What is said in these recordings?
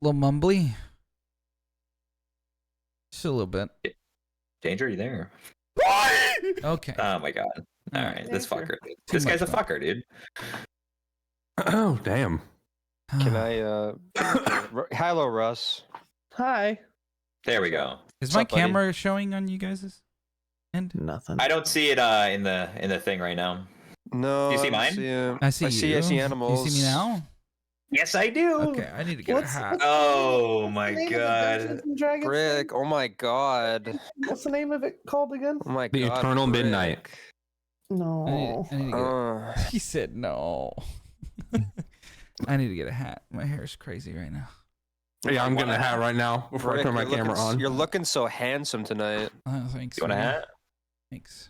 little mumbly. Just a little bit. Danger, you there? Okay. Oh my god. All All right, right. this Danger. fucker. This guy's a fucker, dude. Oh, damn. Can I? Hello, Russ. Hi. There we go. Is What's my up, buddy? camera showing on you guys' end? Nothing. I don't see it in the thing right now. No. Do you see I don't mine? See him. I see you. I see animals. You see me now? Yes, I do. Okay, I need to get a hat. Oh my What's the name of the god. Dungeons and Dragons Brick. thing? Oh my god. What's the name of it called again? Oh my The god. Eternal Brick. Midnight. No. I need to get He said no. I need to get a hat. My hair's crazy right now. Yeah, I'm getting a hat right now before Brick, I turn my you're camera looking, on. You're looking so handsome tonight. Oh, thanks. You want a man. hat? Thanks.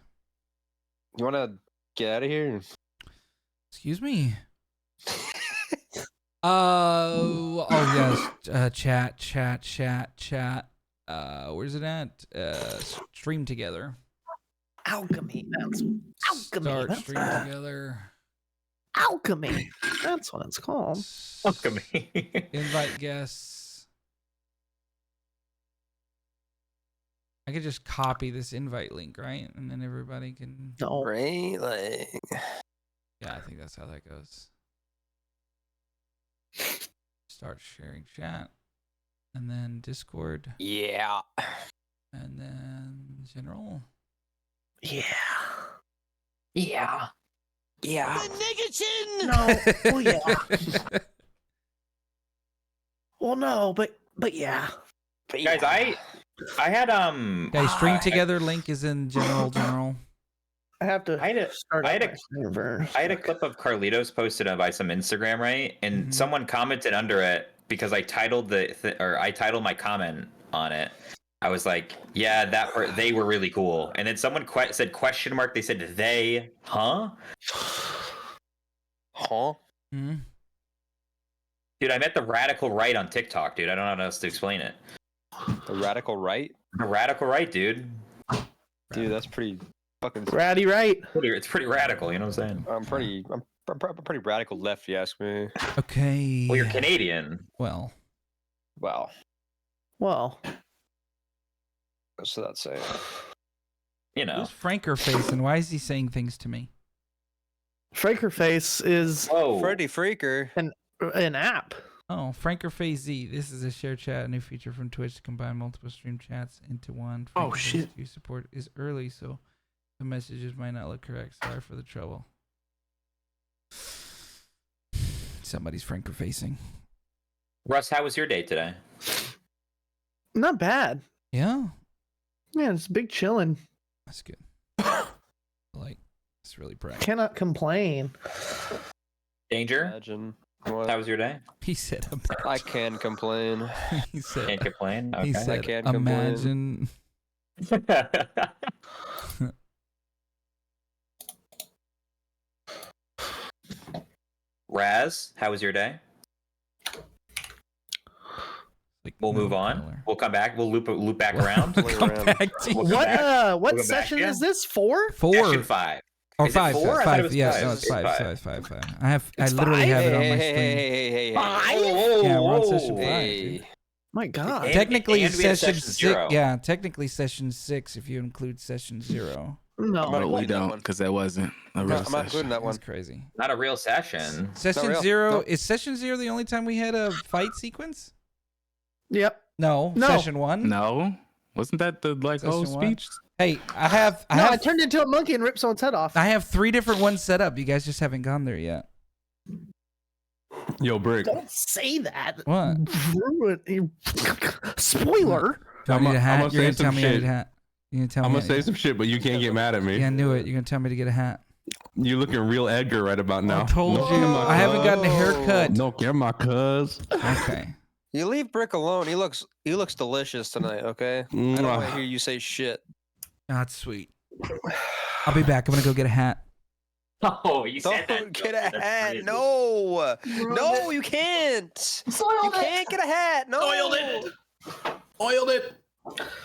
You want to get out of here? Excuse me. Oh yes. Chat. Where's it at? Stream together. Alchemy. That's alchemy. Start That's, stream together. alchemy. That's what it's called. Look at me. Invite guests. I could just copy this invite link, right? And then everybody can. No. Right? Like. Yeah, I think that's how that goes. Start sharing chat. And then Discord. Yeah. And then general. Yeah. Yeah. Yeah. No. Well, yeah. Well, no, but yeah. Guys, I had Guys, stream I- together link is in general. I have to I had a- start I had up a- my server. I had a clip of Carlitos posted by some Instagram, right? And Mhm. someone commented under it because I titled I titled my comment on it. I was like, "Yeah, they were really cool." And then someone said question mark. They said they, huh? Huh? Hmm. Dude, I met the radical right on TikTok, dude. I don't know how else to explain it. The radical right? The radical right, dude. Dude, that's pretty fucking. Ratty right. It's pretty radical, you know what I'm saying? I'm pretty radical left, if you ask me. Okay. Well, you're Canadian. Well, Wow. Well, So that's saying. You know. who's Franker face and why is he saying things to me? Frakerface is Whoa. Freddy Freaker. an app. Oh, Franker Face Z. This is a share chat, a new feature from Twitch to combine multiple stream chats into one. Oh, Franker shit. Face 2 support is early, so the messages might not look correct. Sorry for the trouble. Somebody's Franker facing. Russ, how was your day today? Not bad. Yeah, Yeah, it's big chilling. that's good. Like, it's really bright. Cannot complain. Danger? Imagine. What? How was your day? He said, I can complain. he said, Can't complain. he Okay. said, can't complain. imagine. Raz, how was your day? Like, We'll no move on. color. We'll come back. We'll loop back around. Play Come around. back to you. We'll come What back. what We'll go back, session yeah. is this? 4? Section 5. Or Is it five, 4? I thought it five. was Yeah, five. no, it's It's five. five. I It's literally five? have it on Hey, my hey, screen. hey, hey, hey. Five? Yeah, we're on session 5. Hey. dude. My God. And- Technically, and we have session session 6. 0. Yeah, technically session 6 if you include session 0. No. I'm But not we including that don't, one. because that wasn't a I'm real not session. including that one. That's crazy. Not a real session. Session real. 0 Nope. is session 0 the only time we had a fight sequence? Yep. No, No. session 1. No, wasn't that the whole Session one? speech? Hey, I have I turned into a monkey and ripped someone's head off. I have 3 different ones set up. You guys just haven't gone there yet. Yo, Brick. Don't say that. What? Spoiler. Tell me I'ma- to hat. I'ma You're say gonna tell some me I need shit. a hat. You're gonna tell I'm me. gonna say some shit, but you can't get mad at me. Yeah, I knew it. You're gonna tell me to get a hat. You looking real Edgar right about now. I told No, you. get my I haven't cuz. gotten a haircut. No, get my cuz. Okay. You leave Brick alone. He looks delicious tonight. Okay. I don't want to Mwah. hear you say shit. That's sweet. I'll be back. I'm gonna go get a hat. Oh, you said Don't that. get a That's hat. crazy. No. No, you can't. You can't get a hat. No. Oiled it.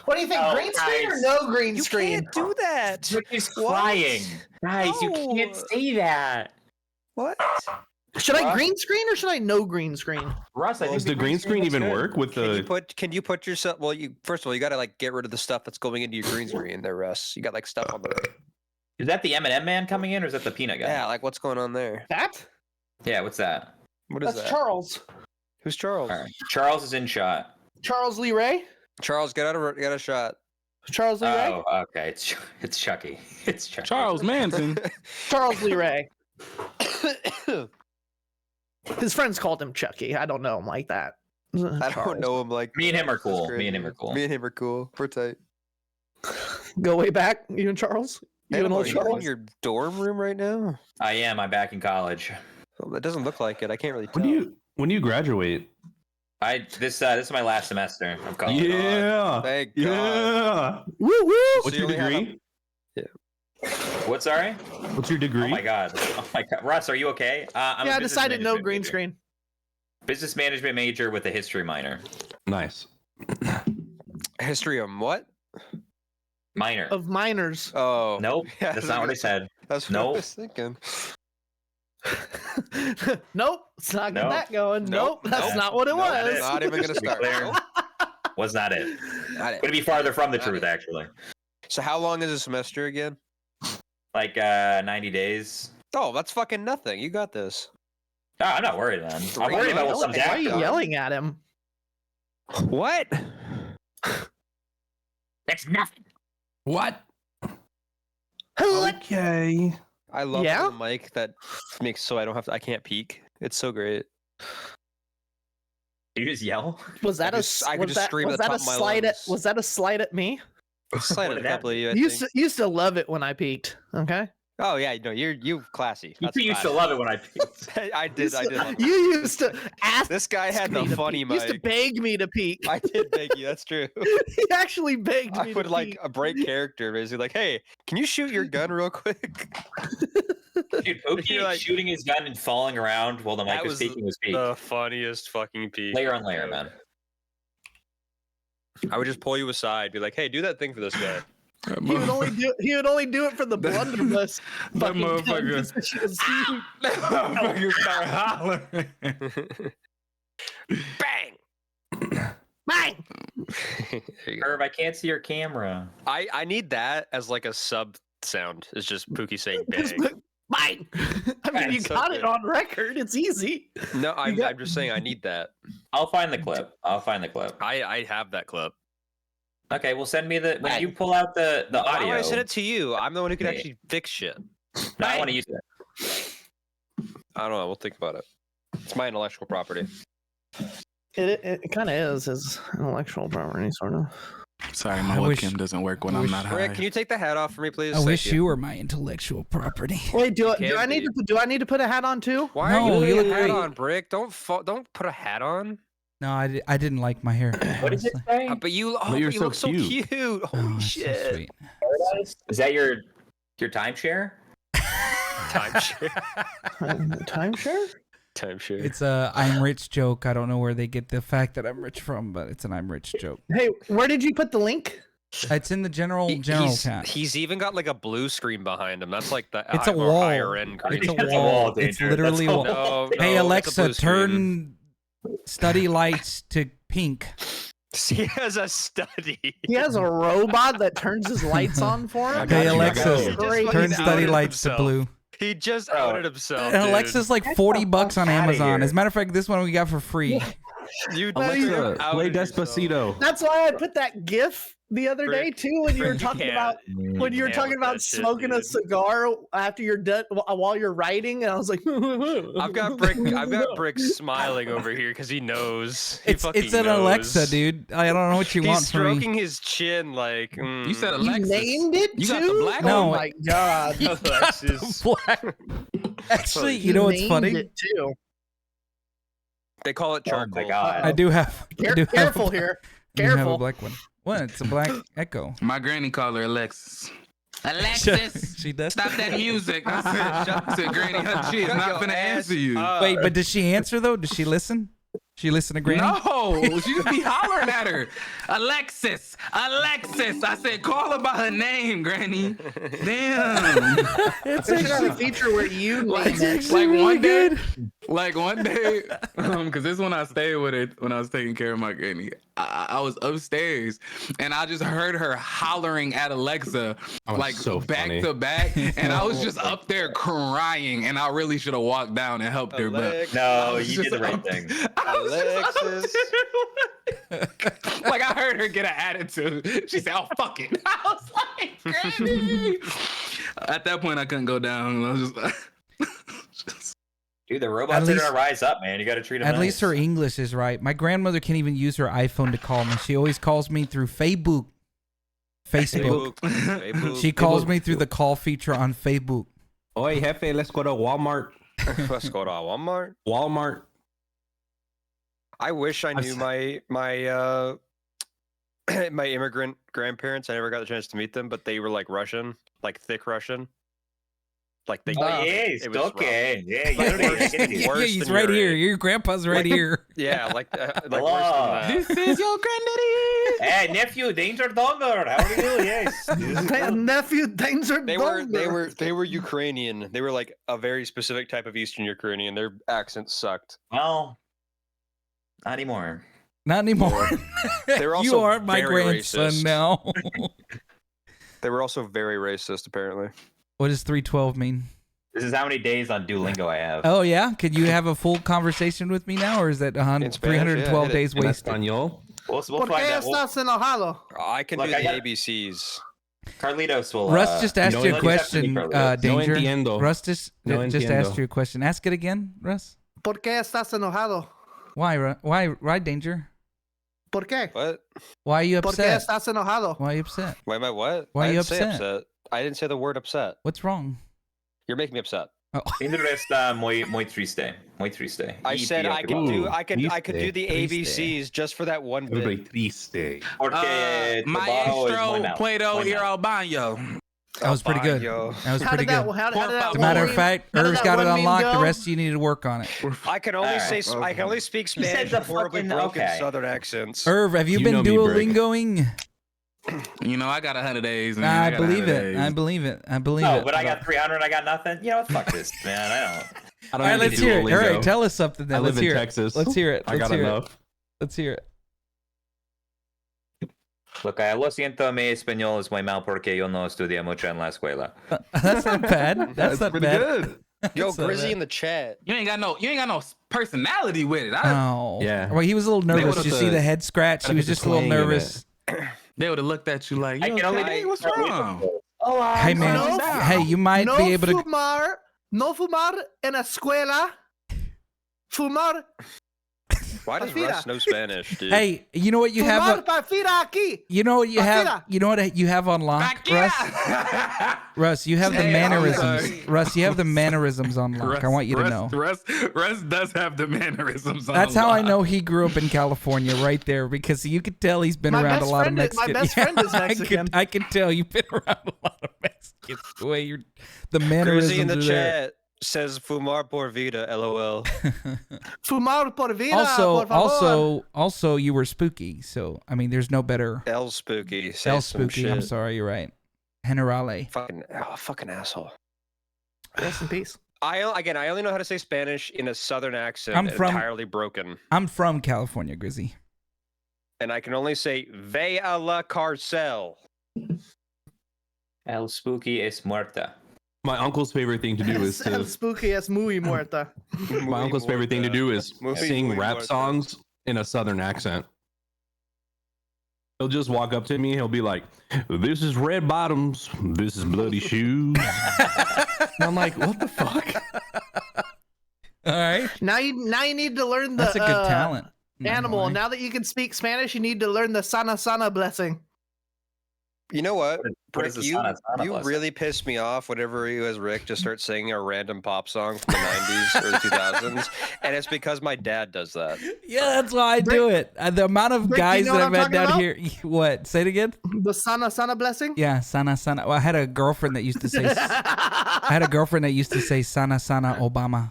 What do you think? Oh, green screen or guys. no green You screen? can't do that. Rick is What? crying. Guys, you can't No. say that. What? Should I What? green screen or should I no green screen? Russ, I think Does the green screen looks even good. work with the? Can you put yourself? Well, you first of all, you got to like get rid of the stuff that's going into your green screen there, Russ. You got like stuff on the right. Is that the M&M man coming in, or is that the peanut guy? Yeah, like what's going on there? That? Yeah, what's that? What is That's that? Charles. Who's Charles? All right. Charles is in shot. Charles Lee Ray? Charles, get a shot. Charles Lee Ray? Oh, okay. It's Chucky. It's Chucky. Charles Manson. Charles Lee Ray. His friends called him Chucky. I don't know him like that. I don't know him like. Me and him are That's cool. great. Me and him are cool. Me and him are cool. We're tight. Go way back, you and Charles? You and Animal, old are you in Charles? your dorm room right now? I am. I'm back in college. Well, it doesn't look like it. I can't really tell. When do you graduate? This is my last semester of college. Yeah. Thank God. Yeah. Woo woo! What's So your you only have degree? What? Sorry? What's your degree? Oh my god. Oh my god. Russ, are you okay? I'm a Yeah, I business decided no management green major. screen. Business management major with a history minor. Nice. History of what? Minor. Of minors. Oh. Nope. Yeah, That's not what I said. That's what I Nope. was thinking. Nope, it's not Nope. that going. Nope, Nope. that's Nope. not what it Nope. was. Not even gonna Just to be start. clear, was not it. Not it. Would it be farther from the Not truth, it. actually? So how long is a semester again? Like 90 days. Oh, that's fucking nothing. You got this. No, I'm not worried, man. I'm 3 worried about what months? comes Why are after. you yelling at him? What? That's nothing. What? What? Okay. I love Yeah? the mic that makes so I can't peek. It's so great. You just yell? Was that I a could was just that, scream was at the that a top of my slight at lungs. was that a slight at me? Slight What a did that couple of you. I Used think. to used to love it when I peaked. Okay. Oh yeah, no, you classy. That's You used to fine. love it when I peeked. I did. I did. You used to ask This guy had me the to funny peek. Used to mic. beg me to peek. I did beg you. That's true. He actually begged me I would to like peek. a break character, basically like, hey, can you shoot your gun real quick? Dude, Pookie You're like- shooting his gun and falling around while the mic That was was speaking was peak. The funniest fucking peak. Layer on layer, man. I would just pull you aside, be like, hey, do that thing for this guy. He would only do it for the blunderbuss. That fucking gun motherfucker. positions. That motherfucker start hollering. Bang! Bang! There you go. Irv, I can't see your camera. I need that as like a sub sound. It's just Pookie saying Just bang. Bang! I mean, you So got good. it on record. It's easy. No, I'm got- just saying I need that. I'll find the clip. I have that clip. Okay, well send me when you pull out the Why audio. would I send it to you? I'm the one who can Yeah. actually fix shit. No, I want to use it. I don't know. We'll think about it. It's my intellectual property. It kind of is his intellectual property, sort of. Sorry, my I wish- webcam doesn't work when I'm wish- not high. Rick, can you take the hat off for me, please? I Thank wish you were my intellectual property. Wait, do can I need be. to put a hat on too? Why No, are you you putting look a hat great. on, Brick? Don't put a hat on. No, I didn't like my hair. What does it honestly. say? But you, But you're you so look so cute. cute. Oh, Holy that's shit! so sweet. Is that your timeshare? Timeshare. Timeshare? Timeshare. It's a I'm rich joke. I don't know where they get the fact that I'm rich from, but it's an I'm rich joke. Hey, where did you put the link? It's in the general chat. He's even got like a blue screen behind him. That's like the It's a more wall. higher end green. It's a That's a wall. wall, It's Danger. literally a That's wall. all. No, Hey no, Alexa, it's a blue screen. turn study lights to pink. He has a study. He has a robot that turns his lights on for him. got Hey you, Alexa, I got you. turn He study outed lights to himself. blue. He just Bro. outed himself. And dude. Alexa's like $40 on outta Amazon. here. As a matter of fact, this one we got for free. You Alexa, outed play yourself. Despacito. That's why I put that GIF the other day Frick. too when you were Frick, you talking can't. about when you were can't talking with about that shit, smoking a dude. cigar after you're done while you're writing, and I was like, I've got Brick smiling over here because he knows. He It's fucking an knows. Alexa, dude. I don't know what you He's want from me. stroking his chin like. You said You Alexis. named it You too? got the black No. Oh my god! Alexis. Black. Actually, You you know what's named funny? it too. They call it Oh charcoal. my god. I do have. I do have Careful a, here. I do have a Careful. black one. What? It's a black Echo. My granny called her Alexis. Alexis, She does. stop that music. I said, Granny, her shit's Shut not your gonna ass answer you. up. Wait, but does she answer though? Does she listen? She listen to Granny? No, she just be hollering at her. Alexis. I said, call her by her name, Granny. Damn. It's They should have a actually feature where you Like, name it. like really one day, good. because this one I stayed with it when I was taking care of my granny. I was upstairs and I just heard her hollering at Alexa Oh, like so back funny. to back, and I was just up there crying, and I really should have walked down and helped her, but No, I was you did just the right up- thing. I was just up Alexis. there. Like I heard her get an attitude. She said, "Oh fuck it." I was like, "Granny." At that point, I couldn't go down. I was just Dude, the robots are least- gonna rise up, man. You got to treat them. At least her English is right. My grandmother can't even use her iPhone to call me. She always calls me through Facebook. She calls me through the call feature on Facebook. Oi, Jefe, let's go to Walmart. Let's go to Walmart. Walmart. I wish I knew my my immigrant grandparents. I never got the chance to meet them, but they were like Russian, like thick Russian. Like they. Oh, yes, it was rough. okay. Yeah, Like, you're worse- right. Yeah, worse he's than right your here. age. Your grandpa's right here. Yeah, like worse than Hello. that. this is your granddaddy. Hey, nephew, danger donger. How are you? Yes. Nephew, things are They were Ukrainian. They were like a very specific type of Eastern Ukrainian. Their accents sucked. Well, not anymore. Not anymore. They're You also are my very grandson racist. now. They were also very racist, apparently. What does 312 mean? This is how many days on Duolingo I have. Oh, yeah? Could you have a full conversation with me now? Or is that In Spanish, 312 yeah, days En wasted? español. We'll ¿Por find qué out. estás enojado? I can Look, do I the got- ABCs. Carlitos will. Russ just asked no you a entiendo. question, No Danger. entiendo. Russ just No asked entiendo. you a question. Ask it again, Russ. ¿Por qué estás enojado? Why, why, Danger? ¿Por qué? What? Why are you ¿Por qué upset? estás enojado? Why are you upset? Why am I what? Why I are you didn't say upset? I didn't say the word upset. What's wrong? You're making me upset. Indra está muy triste. Muy triste. I said I could Ooh, do I could do the triste. ABCs just for that one Everybody bit. triste. Porque tu bajo es Maestro muy mal. Puedo Muy ir mal. al baño. That was pretty good. Yo. That was How pretty did that? good. How did that? As a matter of one fact, meme- how did Irv's that got it one meme unlocked. The go? rest of you need to work on it. I can only Alright. say I can only speak said Spanish the with horribly fucking- broken okay. Southern accents. Irv, have you You been know me, Brick. Duolingoing? You know, I got 100 days. Man. I got believe 100 it. days. I believe it. I believe No, it. but I got 300. I got nothing. You know what? Fuck this, man. I don't. I don't All right, need let's hear it. All Duolingo. right, tell us something then. I live Let's in hear Texas. it. Let's hear it. I Let's got hear it. enough. Let's hear it. Look, lo siento, mi español es muy mal porque yo no estudié mucho en la escuela. That's not bad. That's not pretty bad. good. Yo, That's not Grizzy bad. in the chat. You ain't got no personality with it. Oh. Yeah. Well, he was a little nervous. would've You see the- the head scratch. He gotta was put the just a little twang in nervous. They would have looked at you like, I you can only. okay? What's wrong? Hey man, No. hey, you might No be able to. no fumar en la escuela. Fumar, Why does Partida. Russ know Spanish, dude? Hey, you know what you have? fumar partida aquí. You know what you have? Partida. You know what you have on lock, Back Russ? yeah. Russ, you have the Hey, I'm mannerisms. sorry. Russ, you have the mannerisms on lock. I want you to know. Russ does have the mannerisms. on That's how I lock. know he grew up in California, right there, because you could tell he's been My around a best lot of friend is- my Mexicans. best friend is Mexican. I could tell you've been around a lot of Mexicans. The way you're, the Grizzy mannerisms in the are there. chat says fumar por vida, lol. Fumar por vida. por favor. Also, you were spooky. So I mean, there's no better. L spooky. Say El some spooky. I'm shit. sorry, you're right. Generale. Fucking asshole. Rest in peace. I only know how to say Spanish in a southern accent, I'm from- entirely broken, I'm from California, Grizzy. and I can only say "Ve a la carcel." El spooky es muerta. My uncle's favorite thing to do is El to. spooky es muy muerta. My uncle's favorite thing to do is Muy, sing muy rap muerta. songs in a southern accent. He'll just walk up to me. He'll be like, "This is Red Bottoms. This is Bloody Shoes." And I'm like, "What the fuck?" All right. Now you need to learn the That's a good talent. animal. Now that you can speak Spanish, you need to learn the sana sana blessing. You know what? What is Rick, the you sana sana you blessing? really piss me off whenever you as Rick just start singing a random pop song from the 90s or the 2000s, and it's because my dad does that. Yeah, that's why I do it. The amount of Rick, you guys know that what I've I'm had talking down here. What? Say it again. The sana sana blessing. Yeah, sana sana. Well, I had a girlfriend that used to say. I had a girlfriend that used to say sana sana Obama.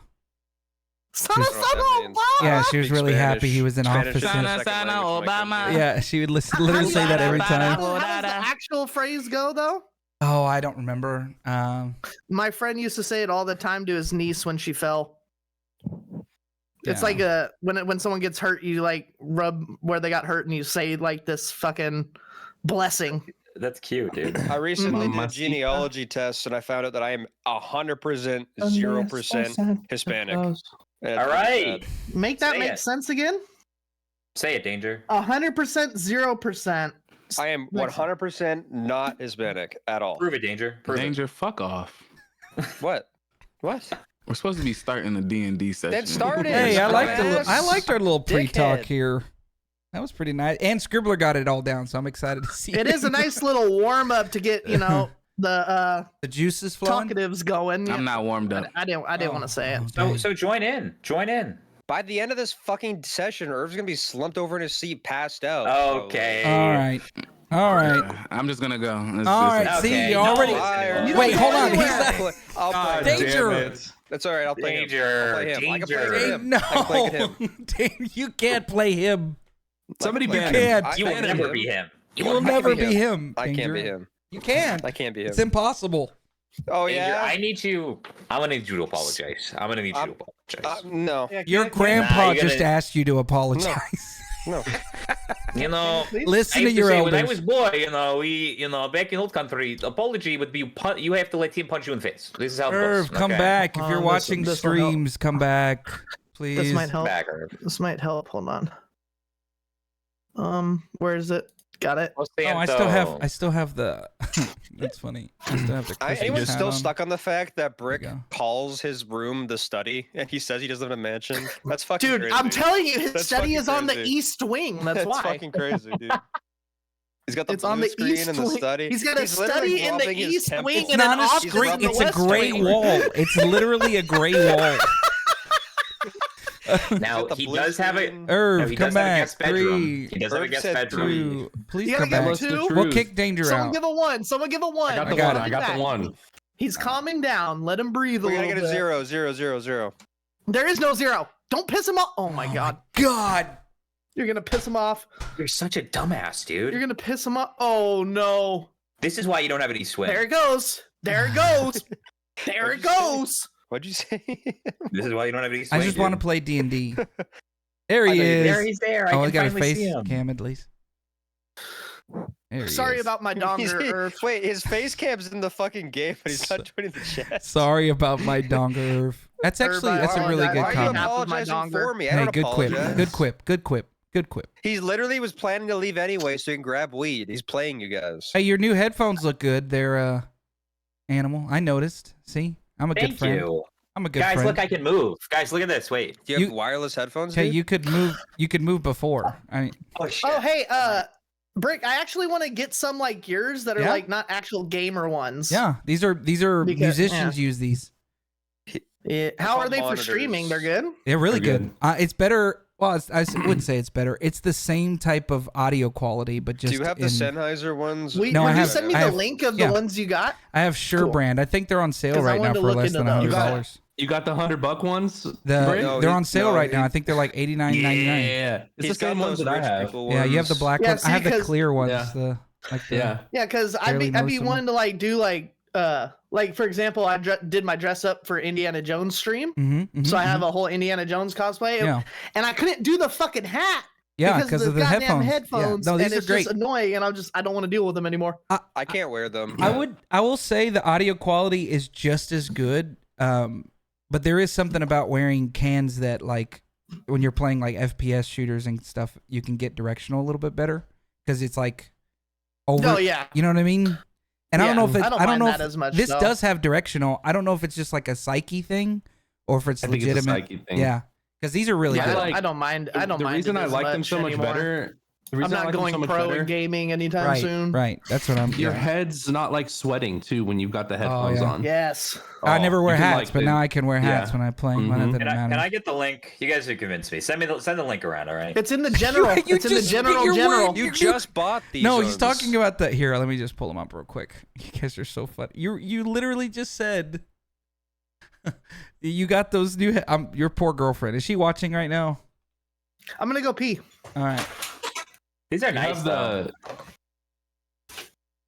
Sana, I don't know what that Sana, means. Obama. Yeah, she was Speak really happy Spanish. he was in Spanish office. is my and- Sana, second sana, language in my Obama. country. Yeah, she would literally say that every time. How does the actual phrase go though? Oh, I don't remember. My friend used to say it all the time to his niece when she fell. It's Yeah. like when someone gets hurt, you like rub where they got hurt and you say like this fucking blessing. That's cute, dude. I recently did a Mamacita. genealogy test and I found out that I am 100% 0% Hispanic. And it's All pretty right. sad. Make that Say make it. sense again? Say it, Danger. 100%, 0%. I am 100% not Hispanic at all. Prove it, Danger. Prove Danger, fuck off. What? What? We're supposed to be starting the D&D session. That started. Hey, I liked Dumbass. our little pre-talk Dickhead. here. That was pretty nice. And Scribbler got it all down, so I'm excited to see It is a nice little warm up to get, the the juices flowing. talkatives going. I'm not warmed up. I didn't want to say it. So, so join in. Join in. By the end of this fucking session, Irv's gonna be slumped over in his seat, passed out. Okay. All right. All right. I'm just gonna go. It's All just- right. See, Okay, you no, already. Liar. You Wait, don't hold go on. He's anywhere. not. I'll God play him. Danger. That's all right. I'll play him. Danger. I'll play him. I can play Danger. him. No, I can play him. Dang, you can't play him. Somebody I can ban play him. I You will can never him. be him. You will never be him. I can't Danger. be him. You can. I can't be him. It's impossible. Oh Danger, yeah. I need you. I'm gonna need you to apologize. I'm gonna need you to apologize. No. Your grandpa you just gotta- asked you to apologize. No. You know, Listen I to used your say, elders. when I was boy, back in old country, apology would be you have to let him punch you in the face. This is how it Irv, goes. come okay? back. If you're Listen, watching this will help. streams, come back. Please. This might help. Back, Irv. This might help. Hold on. Where is it? Got it. Oh, I still have the. That's funny. I still have the. Christmas Anyone hat still on. stuck on the fact that Brick go. calls his room the study and he says he doesn't have a mansion? That's fucking Dude, crazy. I'm telling you, his That's study fucking is on the crazy. east wing. That's why. fucking crazy, dude. He's got the It's blue on the screen east in the wing. study. He's got a literally study in the rubbing his east temples. wing It's and an not a office screen. on the It's a west gray wing. wall. It's literally a gray wall. Now Got the he blue does have a. screen. Irv, No, he come does have a back. guest bedroom. 3, He does have a Irv guest said bedroom. 2. Please You come gotta back. give him 2? We'll kick Danger Someone out. give a 1. Someone give a 1. I got I the got one. it. I got the one. He's calming down. Let him breathe a We little gotta get bit. a 0, 0, 0, 0. There is no 0. Don't piss him off. Oh my god. God. You're gonna piss him off. You're such a dumbass, dude. You're gonna piss him off. Oh no. This is why you don't have an east wing. There it goes. There it goes. There it goes. What'd you say? This is why you don't have an east I wing. just want to play D&D. There he There is. he's there. I Oh, I can got a finally see face him. cam at least. There he Sorry is. about my donger, Irv. Wait, his face cam's in the fucking game, but he's not So- joining the chat. Sorry about my donger. Irv. That's actually Irv, I that's a really apologize. good Why are you comment. comment. Half of my apologizing donger. for me? I Hey, don't good quip. apologize. Good quip. Good quip. Good quip. He literally was planning to leave anyway so he can grab weed. He's playing you guys. Hey, your new headphones look good. They're animal. I noticed. See, I'm a good Thank friend. you. I'm a good Guys, friend. look, I can move. Guys, look at this. Wait. Do you have You- wireless headphones? Okay, dude? you could move. You could move before. I mean, Oh shit. Oh hey, Brick, I actually want to get some like yours that are Yeah? like not actual gamer ones. yeah. These are Because- musicians use these. Yeah. How call are they for monitors. streaming? They're good. They're really They're good. It's better. Well, wouldn't say it's better. It's the same type of audio quality, but just Do you have the in- Sennheiser ones? No, Will I you have- send me I the have- link of yeah. the ones you got? I have Shure Cool. brand. I think they're on sale 'Cause I right now wanted to for look less into than those. $100. You got the $100 ones? Brick? No, They're he- on sale no, right now. he- I think they're like $89.99. Yeah. It's He's the same got ones those that I rich have. people Yeah, you have the ones. black Yeah, ones. I see, have the 'cause- clear ones. Yeah. The Yeah. Yeah, because I'd Barely be wanting noticeable. to like do like for example, I did my dress up for Indiana Jones stream, so I have a whole Indiana Jones cosplay, Yeah. and I couldn't do the fucking hat. Yeah, because of the goddamn headphones. Yeah. No, and these are it's great. just annoying, and I don't want to deal with them anymore. I can't wear them. I will say the audio quality is just as good. But there is something about wearing cans that like when you're playing like FPS shooters and stuff, you can get directional a little bit better because it's like over. Oh yeah, You know what I mean? And I don't Yeah, know if it's, I don't I don't mind know that if as much, this though. does have directional. I don't know if it's just like a psyche thing or if it's I think it's a legitimate. psyche thing. Yeah, because these are really Yeah, good. like- I don't mind. I don't the mind. reason it I as like them so much anymore. better. The I'm reason I not like them going so much pro better, in gaming anytime right, soon. right. That's what I'm. your yeah. head's not like sweating too when you've got the headphones yeah. on. Yes. I never wear you can, hats, like, but the- now I can wear hats yeah. when I play. When it Mhm. doesn't Can matter. I get the link? You guys have convinced me. Send the link around. All right. It's in the general. You It's in the just- general. you're General. wearing- You just bought these. No, he's ones. talking about the. Here, let me just pull them up real quick. You guys are so funny. You literally just said. You got those new. Your poor girlfriend. Is she watching right now? I'm gonna go pee. All right. These are You nice have though.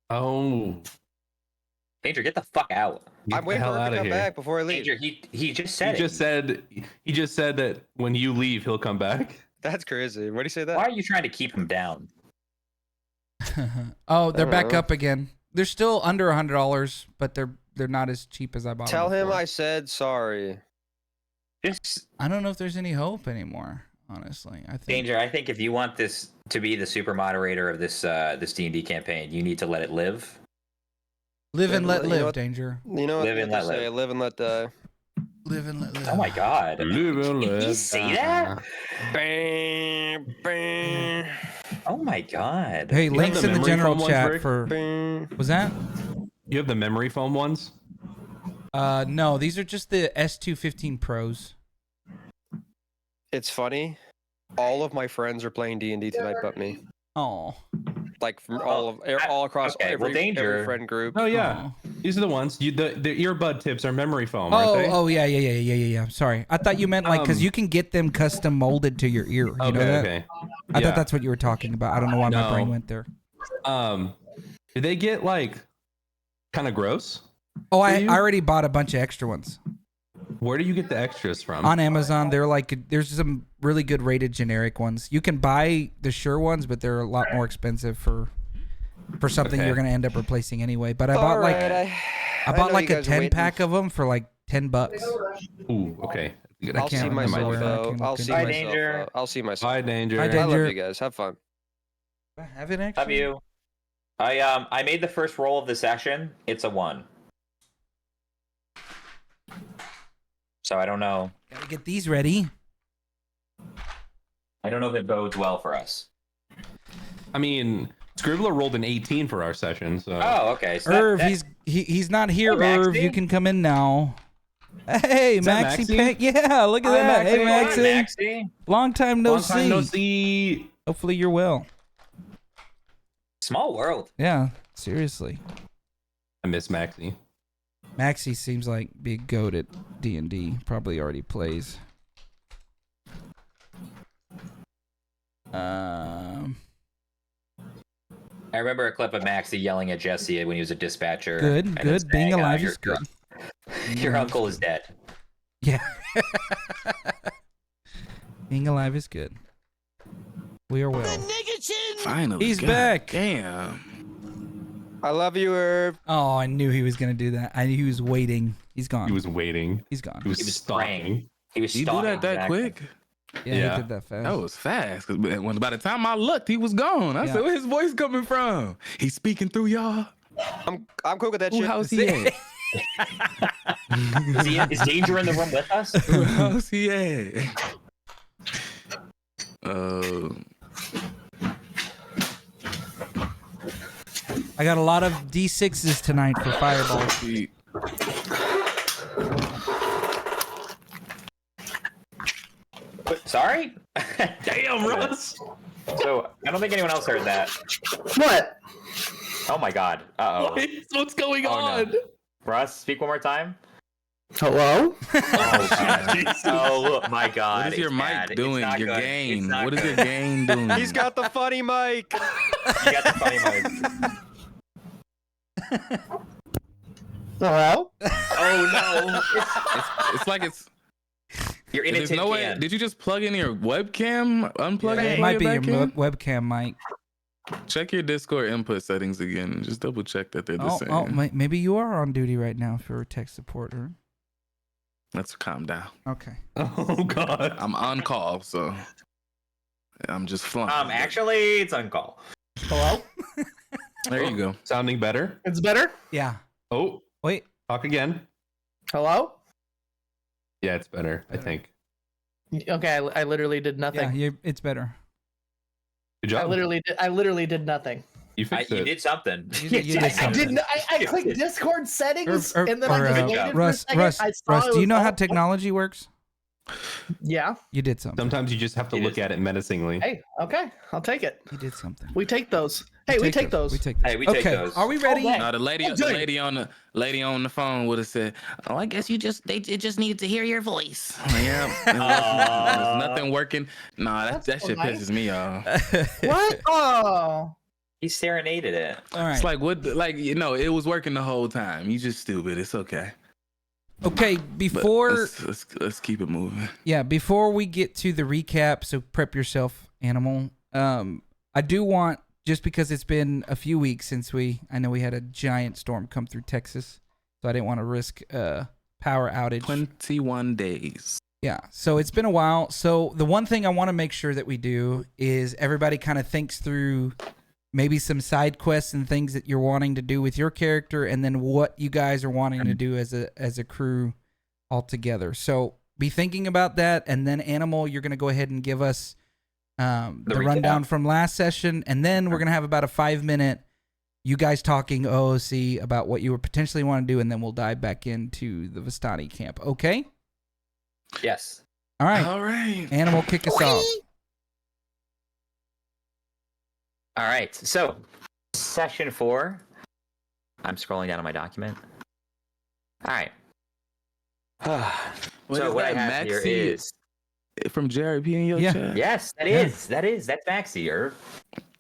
Oh, Danger, get the fuck out. get I'm the waiting hell for her out to of come here. back before I leave. Danger, he just said He just said that when you leave, he'll come back. That's crazy. Why do you say that? Why are you trying to keep him down? Oh, they're I don't back know. up again. They're still under $100, but they're not as cheap as I bought. Tell them him before. I said sorry. Just I don't know if there's any hope anymore. Honestly, I think. Danger. I think if you want this to be the super moderator of this this D&D campaign, you need to let it live. Live and let You know live, what? Danger. You know what Live they and have to let say? live. Live and let die. Live and let live. Oh my god. Live and Did he let say die. that? Bang, bang, Oh my god. Hey, have links the in the memory general foam ones, chat Rick? for. bang. Was that? You have the memory foam ones. No, these are just the S215 Pros. It's funny. All of my friends are playing D&D tonight, but me. Oh. Like from all across okay, well, every Danger- friend group. Oh yeah, Oh. these are the ones. The earbud tips are memory foam, aren't they? Oh, yeah. Sorry, I thought you meant like because you can get them custom molded to your ear. You okay, know that? okay. I Yeah. thought that's what you were talking about. I don't know why my No. brain went there. Did they get like kind of gross? Oh, I you? already bought a bunch of extra ones Where do you get the extras from? on Amazon. They're like there's some really good rated generic ones. You can buy the Shure ones, but they're a lot more expensive for something Okay. you're gonna end up replacing anyway. But I bought All like right, I know bought you like a guys are 10 waiting. pack of them for like $10. Ooh, okay. Good. I'll can't see remember myself where I out. can I'll look see into Bye, it. myself Danger. out. I'll see myself. Bye, Danger. Bye, I love Danger. you guys. Have fun. I have it actually. Love you. I made the first roll of the session. It's a 1. So I don't know. Gotta get these ready. I don't know if it bodes well for us. I mean, Scribbler rolled an 18 for our session, so Oh, okay. So Irv, that- he's not here. Hey, Irv, Maxie. you can come in now. Hey, Is that Maxie Maxie? Peck. Yeah, look at Hi, that. Hey, Maxie. Maxie. Maxie. Long time no long time no see. see. Hopefully you're well. Small world. Yeah, seriously. I miss Maxie. Maxie seems like be a goat at D&D. Probably already plays. I remember a clip of Maxie yelling at Jesse when he was a dispatcher. Good, and then good. Being saying, alive your- is good. Your uncle is dead. Yeah. Being alive is good. We are well. Finally, He's God back. Damn. I love you, Herb. Oh, I knew he was gonna do that. I knew he was waiting. He's gone. He was waiting. He's gone. He was, He was stalking. praying. He was You do stalking. that exactly. quick? Yeah, Yeah. he did that fast. That was fast. 'Cause when by the time I looked, he was gone. I Yeah. said, "Where his voice coming from? He's speaking through y'all. I'm cool with that Who shit. house he at? Is Danger in the room with us? Who house he at?" I got a lot of D6s tonight for Fireball. He- Sorry? Damn, Russ. So, I don't think anyone else heard that. What? Oh my god. Uh-oh. What's going Oh, no. on? Russ, speak one more time. Hello? Oh, god. Oh my god. What is your it's mic bad. It's doing? not Your good. It's gain. not What is your good. gain doing? He's got the funny mic. You got the funny mic. Hello? Oh no. It's like it's. You're in a There's tin no way. can. Did you just plug in your webcam? Unplug It it. might be your webcam mic. Check your Discord input settings again. And just double check that they're the same. Maybe you are on duty right now for tech support. Or... Let's calm down. Okay. Oh God. I'm on call, so I'm just flying. Actually, it's on call. Hello? There you go. Sounding better. It's better? Yeah. Oh, Wait. talk again. Hello? Yeah, it's better. I think. Okay, I literally did nothing. Yeah, it's better. Good I job. literally did nothing. You fixed You it. did something. You did I something. didn't. I clicked Discord settings, Or- and then or, I just uh, waited for a Russ, second. Russ, I saw Russ, it do you was know how all- technology works? Yeah. You did something. Sometimes you just have to You look did. at it menacingly. Hey. Okay. I'll take it. You did something. We take those. Hey, we take those. We take those. Hey, we take okay, those. are we ready? Oh, No, the lady on the phone would have said, "Oh, I guess it just needed to hear your voice." Yeah, there's nothing working. Nah, that so shit nice. pisses me off. What? Oh. He serenaded it. All right. It's like what? Like it was working the whole time. You just stupid. It's okay. Okay, But before let's keep it moving. before we get to the recap, so prep yourself, Animal. I do want, just because it's been a few weeks since I know we had a giant storm come through Texas, so I didn't want to risk power outage. 21 days. Yeah, so it's been a while. So the one thing I want to make sure that we do is everybody kind of thinks through maybe some side quests and things that you're wanting to do with your character, and then what you guys are wanting to do as a crew all together. So be thinking about that, and then Animal, you're going to go ahead and give us the rundown from last session, and then we're going to have about a 5-minute you guys talking OOC about what you would potentially want to do, and then we'll dive back into the Vistani camp. Okay? Yes. All right. All right. Animal, kick us off. All right. So, session 4. I'm scrolling down on my document. All right. So what I have here is from JRP in your Yeah. chat. yes, that's Maxi. Irv.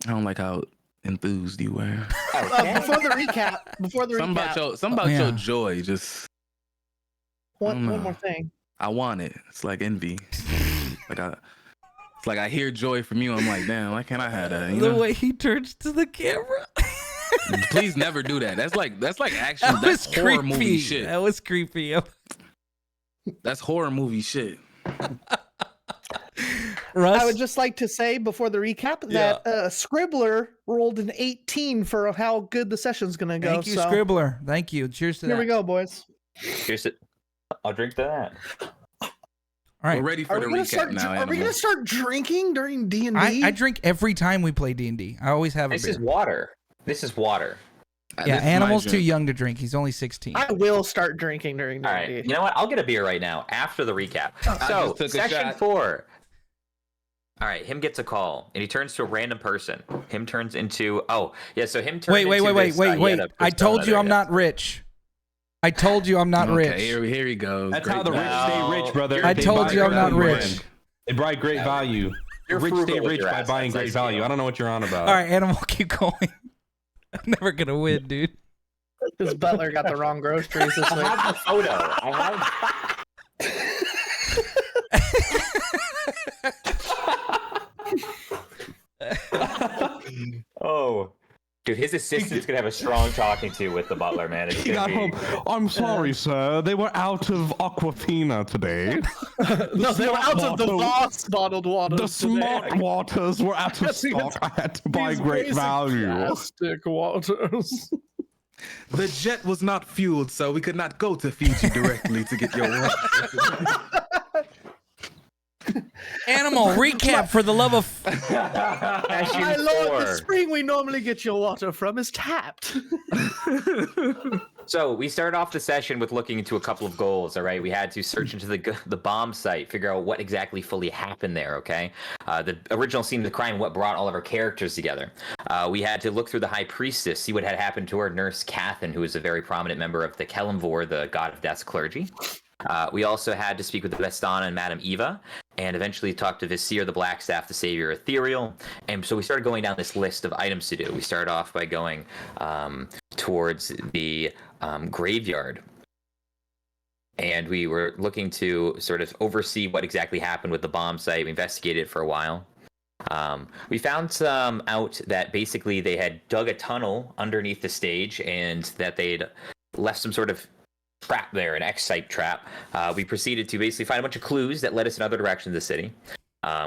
I don't like how enthused you were. Okay. Before the recap. Something about Yeah. your joy. Just One more thing. I want it. It's like envy. It's like I hear joy from you. I'm like, damn, why can't I have that? You The know? way he turns to the camera. Please never do that. That's like action. That was That's horror movie creepy. shit. That was creepy. That's horror movie shit. Russ, I would just like to say before the recap that Scribbler rolled an 18 for how good the session's going to go. thank you, so Scribbler. Thank you. Cheers to here that. we go, boys. Here's it. I'll drink to that. All right. We're ready for the recap now. Are we going to start drinking during D&D? I drink every time we play D&D. I always have a This beer. is water. This is water. Yeah, This is my Animal's too drink. young to drink. He's only 16. I will start drinking during All D&D. right. You know what? I'll get a beer right now after the recap. I So, just took a session shot. 4. All right. Him gets a call, and he turns to a random person. Him turns into so him turns. Wait. into this, Wait. yeah, I told persona you there I'm it not rich. I told you I'm not Okay, rich. here he goes. That's Great how the rich job. stay rich, brother. I They told buy you I'm great not value rich. brand. They buy great value. You're Rich frugal stay with rich your by assets, buying I great see. value. I don't know what you're on about. All right, Animal, keep going. I'm never going to win, dude. This butler got the wrong groceries this I week. have the photo. I have. Oh, dude, his assistant's gonna have a strong talking to with the butler, man. It's He gonna got be... home. I'm sorry, sir. They were out of Aquafina today. No, they were out of the Bottle- Voss bottled water. The smart waters were out of stock. I had to buy great value. Plastic waters. The jet was not fueled, so we could not go to Fiji directly to get your water. Animal, recap for the love of... My Session lord, the 4. spring we normally get your water from is tapped. So we started off the session with looking into a couple of goals. All right, we had to search into the bomb site, figure out what exactly fully happened there. Okay, the original scene of the crime, what brought all of our characters together. We had to look through the High Priestess, see what had happened to our nurse Cathan, who is a very prominent member of the Kelemvor, the God of Death's clergy. We also had to speak with Vestana and Madame Eva, and eventually talk to Visir the Blackstaff, the savior Ethereal. And so we started going down this list of items to do. We started off by going towards the graveyard. And we were looking to sort of oversee what exactly happened with the bomb site. We investigated it for a while. We found out that basically they had dug a tunnel underneath the stage and that they'd left some sort of trap there, an X-site trap. We proceeded to basically find a bunch of clues that led us in other directions of the city.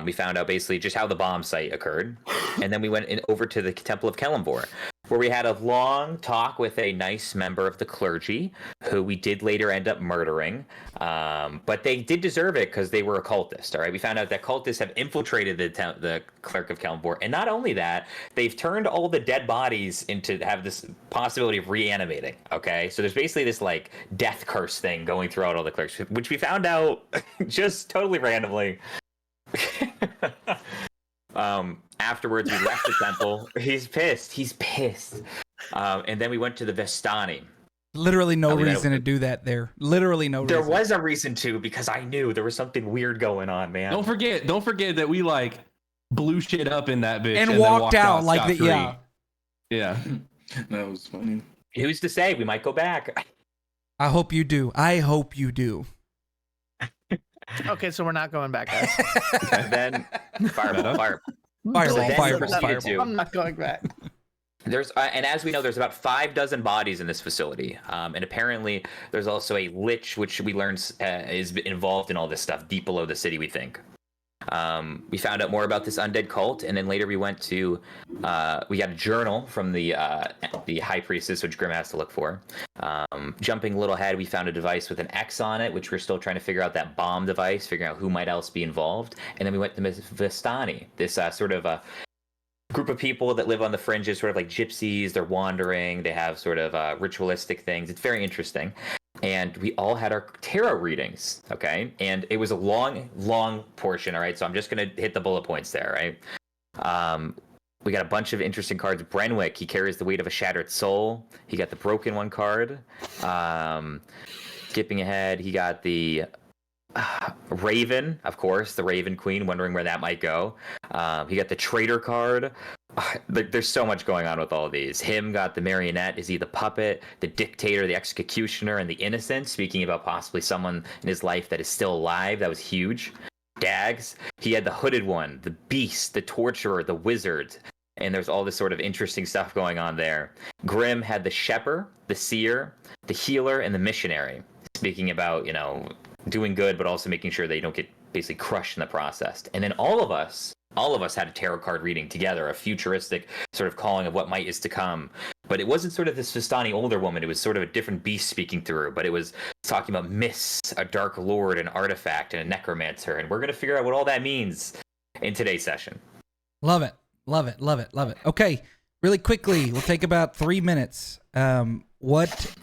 We found out basically just how the bomb site occurred. And then we went over to the Temple of Kelemvor, where we had a long talk with a nice member of the clergy, who we did later end up murdering. But they did deserve it because they were a cultist, all right? We found out that cultists have infiltrated the Clerk of Kelemvor. And not only that, they've turned all the dead bodies into have this possibility of reanimating, okay? So there's basically this, like, death curse thing going throughout all the clerks, which we found out just totally randomly. afterwards, we left the temple. He's pissed. He's pissed. And then we went to the Vistani. Literally no we met reason to up- do that there. Literally no There reason. was a reason to, because I knew there was something weird going on, man. Don't forget that we like blew shit up in that bitch And then walked out like scot-free. yeah. Yeah. That was funny. Who's to say? We might go back. I hope you do. I hope you do. Okay, so we're not going back, guys. And then fireball. Fireball, then fireball, proceeded fireball. to- I'm not going back. There's and as we know, there's about 5 bodies in this facility, and apparently there's also a lich, which we learned is involved in all this stuff deep below the city. We think. We found out more about this undead cult, and then later we went to we got a journal from the high priestess, which Grim has to look for. Jumping a little ahead, we found a device with an X on it, which we're still trying to figure out that bomb device, figuring out who might else be involved. And then we went to Vistani, this sort of a group of people that live on the fringes, sort of like gypsies. They're wandering. They have sort of ritualistic things. It's very interesting. And we all had our tarot readings, okay? And it was a long portion, all right? So I'm just going to hit the bullet points there, right? We got a bunch of interesting cards. Brenwick, he carries the weight of a shattered soul. He got the broken one card. Skipping ahead, he got the Raven, of course, the Raven Queen, wondering where that might go. He got the Traitor card. There's so much going on with all of these. Him got the Marionette. Is he the puppet, the Dictator, the Executioner, and the Innocent? Speaking about possibly someone in his life that is still alive. That was huge. Dags, he had the Hooded One, the Beast, the Torturer, the Wizard. And there's all this sort of interesting stuff going on there. Grim had the Shepherd, the Seer, the Healer, and the Missionary. Speaking about, doing good, but also making sure they don't get basically crushed in the process. And then all of us had a tarot card reading together, a futuristic sort of calling of what might is to come. But it wasn't sort of this Vistani older woman. It was sort of a different beast speaking through. But it was talking about mists, a dark lord, an artifact, and a necromancer. And we're going to figure out what all that means in today's session. Love it. Love it. Love it. Love it. Okay. Really quickly, we'll take about 3 minutes. What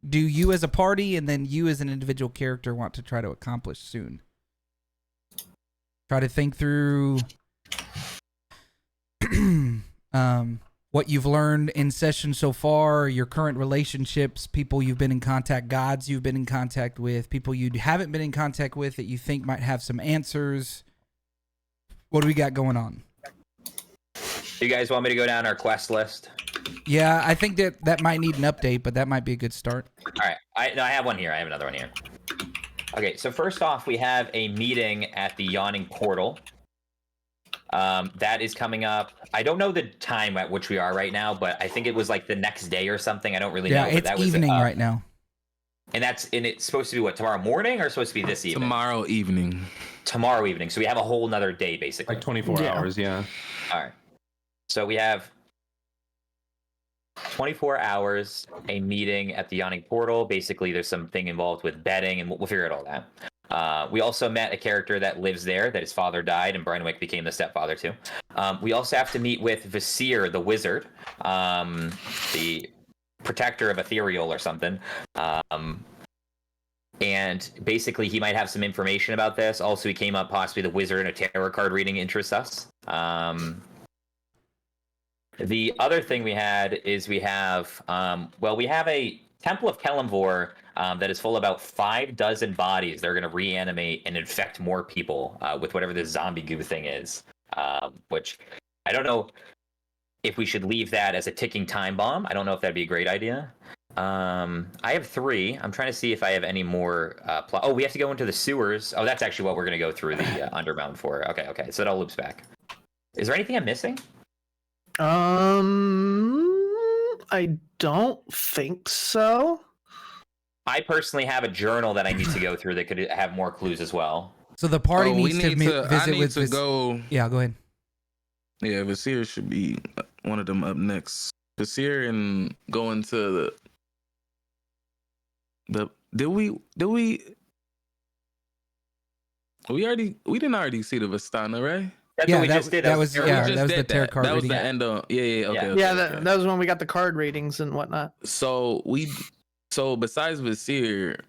do you as a party and then you as an individual character want to try to accomplish soon? Try to think through what you've learned in session so far, your current relationships, people you've been in contact, gods you've been in contact with, people you haven't been in contact with that you think might have some answers. What do we got going on? You guys want me to go down our quest list? Yeah, I think that might need an update, but that might be a good start. All right. I have one here. I have another one here. Okay, so first off, we have a meeting at the Yawning Portal. That is coming up. I don't know the time at which we are right now, but I think it was like the next day or something. I don't really know. Yeah, but it's that was, evening right now. And it's supposed to be what, tomorrow morning or supposed to be this evening? Tomorrow evening. Tomorrow evening. So we have a whole nother day, basically. Like 24 hours, yeah. All right. So we have 24 hours, a meeting at the Yawning Portal. Basically, there's something involved with betting, and we'll figure out all that. We also met a character that lives there, that his father died, and Brenwick became the stepfather too. We also have to meet with Visir, the wizard, the protector of Ethereal or something. And basically, he might have some information about this. Also, he came up possibly the wizard and a tarot card reading interests us. The other thing we had is we have a Temple of Kelemvor that is full of about 6 bodies. They're going to reanimate and infect more people with whatever this zombie goo thing is. Which I don't know if we should leave that as a ticking time bomb. I don't know if that'd be a great idea. I have 3. I'm trying to see if I have any more. We have to go into the sewers. Oh, that's actually what we're going to go through the Underbound for. Okay. So it all loops back. Is there anything I'm missing? I don't think so. I personally have a journal that I need to go through that could have more clues as well. So the party we needs to need to. I visit need with to go. Yeah, go ahead. Yeah, Visir should be one of them up next. Visir and go into the. Did we didn't already see the Vistana, right? That's what we just did. That was We that just was the did tarot that. card That was reading. the end of okay. Yeah, okay. that was when we got the card readings and whatnot. So besides Visir,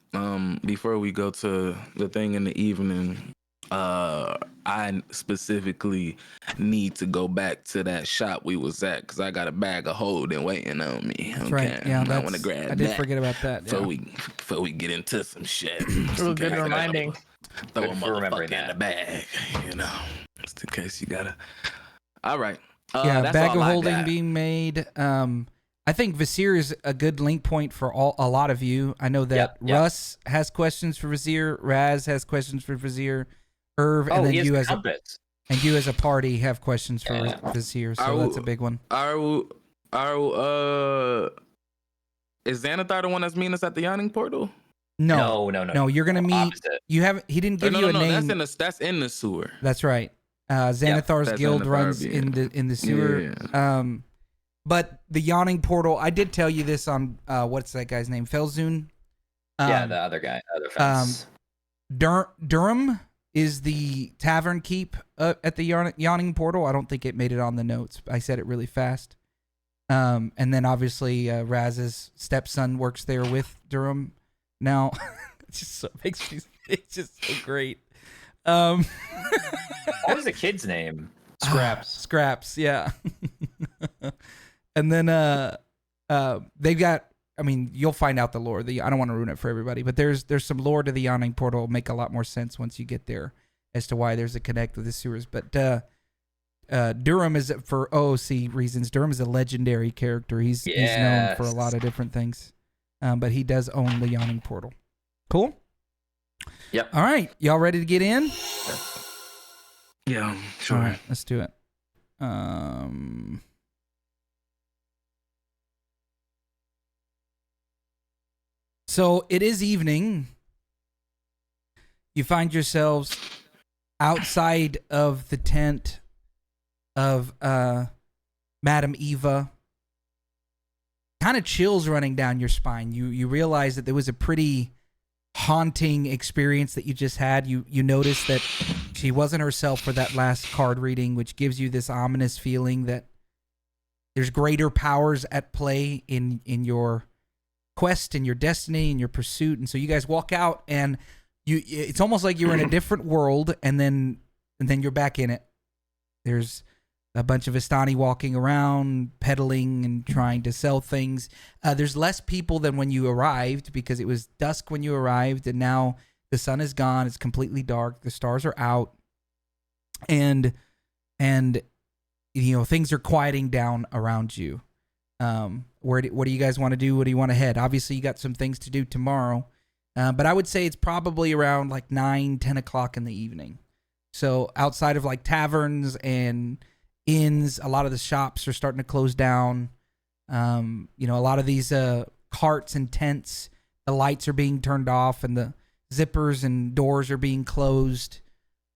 before we go to the thing in the evening, I specifically need to go back to that shop we was at because I got a bag of holding waiting on me. That's right. Yeah, I want to grab I did that forget about that. before Yeah. we get into some shit. Ooh, good reminding. Throw Good a for remembering motherfucker in the bag, just in case you gotta. All right. Yeah, that's bag all of I holding got. being made. I think Vizier is a good link point for a lot of you. I know that Yep. Russ has questions for Vizier, Raz has questions for Vizier, Irv, and Oh, then he has you the as a compass. and you as a party have questions for Yeah. Vizier. So that's a big one. Is Xanathar the one that's meeting us at the yawning portal? No, No. you're gonna meet. Opposite. You haven't. He didn't give no, you a no, name. That's in the sewer. That's right. Xanathar's That's guild Xanathar runs being- in the sewer. But the yawning portal. I did tell you this on what's that guy's name? Felzun. Yeah, the other guy, other fence. Durham is the tavern keep at the yawning portal. I don't think it made it on the notes. I said it really fast. And then obviously Raz's stepson works there with Durham. Now, it just so makes me. It's just so great. What was the kid's name? Scraps, yeah. And then they've got. I mean, you'll find out the lore. I don't want to ruin it for everybody, but there's some lore to the yawning portal. It'll make a lot more sense once you get there as to why there's a connect with the sewers. But Durham is, for OOC reasons, Durham is a legendary character. He's known for a lot of different things, but he does own the yawning portal. Cool. Yep. All right, y'all ready to get in? Yeah, sure. All right, let's do it. So it is evening. You find yourselves outside of the tent of Madame Eva. Kind of chills running down your spine. You realize that there was a pretty haunting experience that you just had. You notice that she wasn't herself for that last card reading, which gives you this ominous feeling that there's greater powers at play in your quest and your destiny and your pursuit. And so you guys walk out and it's almost like you're in a different world and then you're back in it. There's a bunch of Vistani walking around, peddling and trying to sell things. There's less people than when you arrived because it was dusk when you arrived, and now the sun is gone. It's completely dark. The stars are out, and things are quieting down around you. What do you guys want to do? What do you want to head? Obviously, you got some things to do tomorrow, but I would say it's probably around like 9-10 o'clock in the evening. So outside of like taverns and inns, a lot of the shops are starting to close down. A lot of these carts and tents, the lights are being turned off and the zippers and doors are being closed.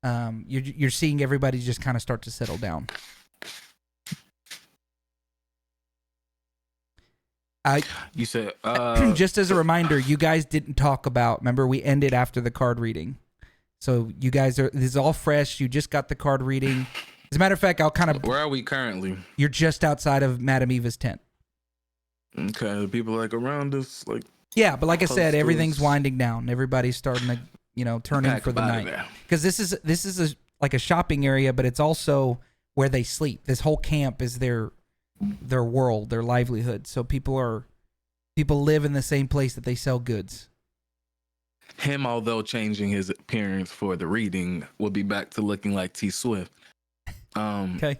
You're seeing everybody just kind of start to settle down. You said just as a reminder, you guys didn't talk about. Remember, we ended after the card reading, so you guys this is all fresh. You just got the card reading. As a matter of fact, I'll kind of. Where are we currently? You're just outside of Madame Eva's tent. Okay, the people like around us, like. Yeah, but like I said, Close to everything's us. winding down. Everybody's starting to, turn in Pack for the up outta night. there. Because this is like a shopping area, but it's also where they sleep. This whole camp is their world, their livelihood. So people live in the same place that they sell goods. Him, although changing his appearance for the reading, will be back to looking like T Swift. Okay.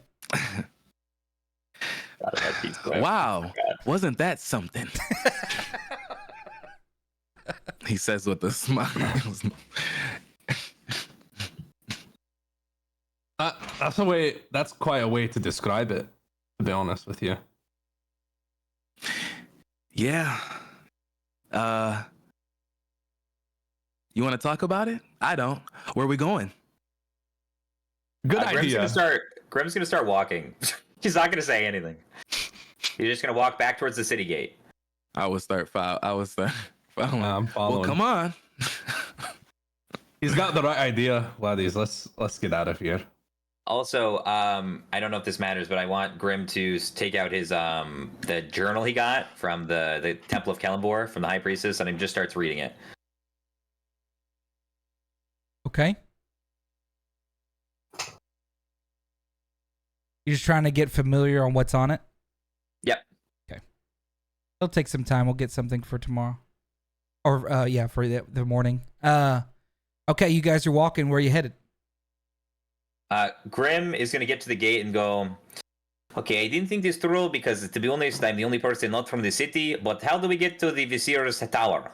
Wow, wasn't that something? He says with a smile. That's quite a way to describe it, to be honest with you. Yeah. You want to talk about it? I don't. Where are we going? Good Grim's idea. gonna start walking. He's not gonna say anything. He's just gonna walk back towards the city gate. I would start following. I'm following. Well, come on. He's got the right idea, laddies. Let's get out of here. Also, I don't know if this matters, but I want Grim to take out his the journal he got from the Temple of Kellenbor from the High Priestess, and he just starts reading it. Okay. You're just trying to get familiar on what's on it? Yep. Okay. It'll take some time. We'll get something for tomorrow. Or, yeah, for the morning. Okay, you guys are walking. Where are you headed? Grim is going to get to the gate and go, okay, I didn't think this through because, to be honest, I'm the only person not from the city, but how do we get to the Vizier's tower?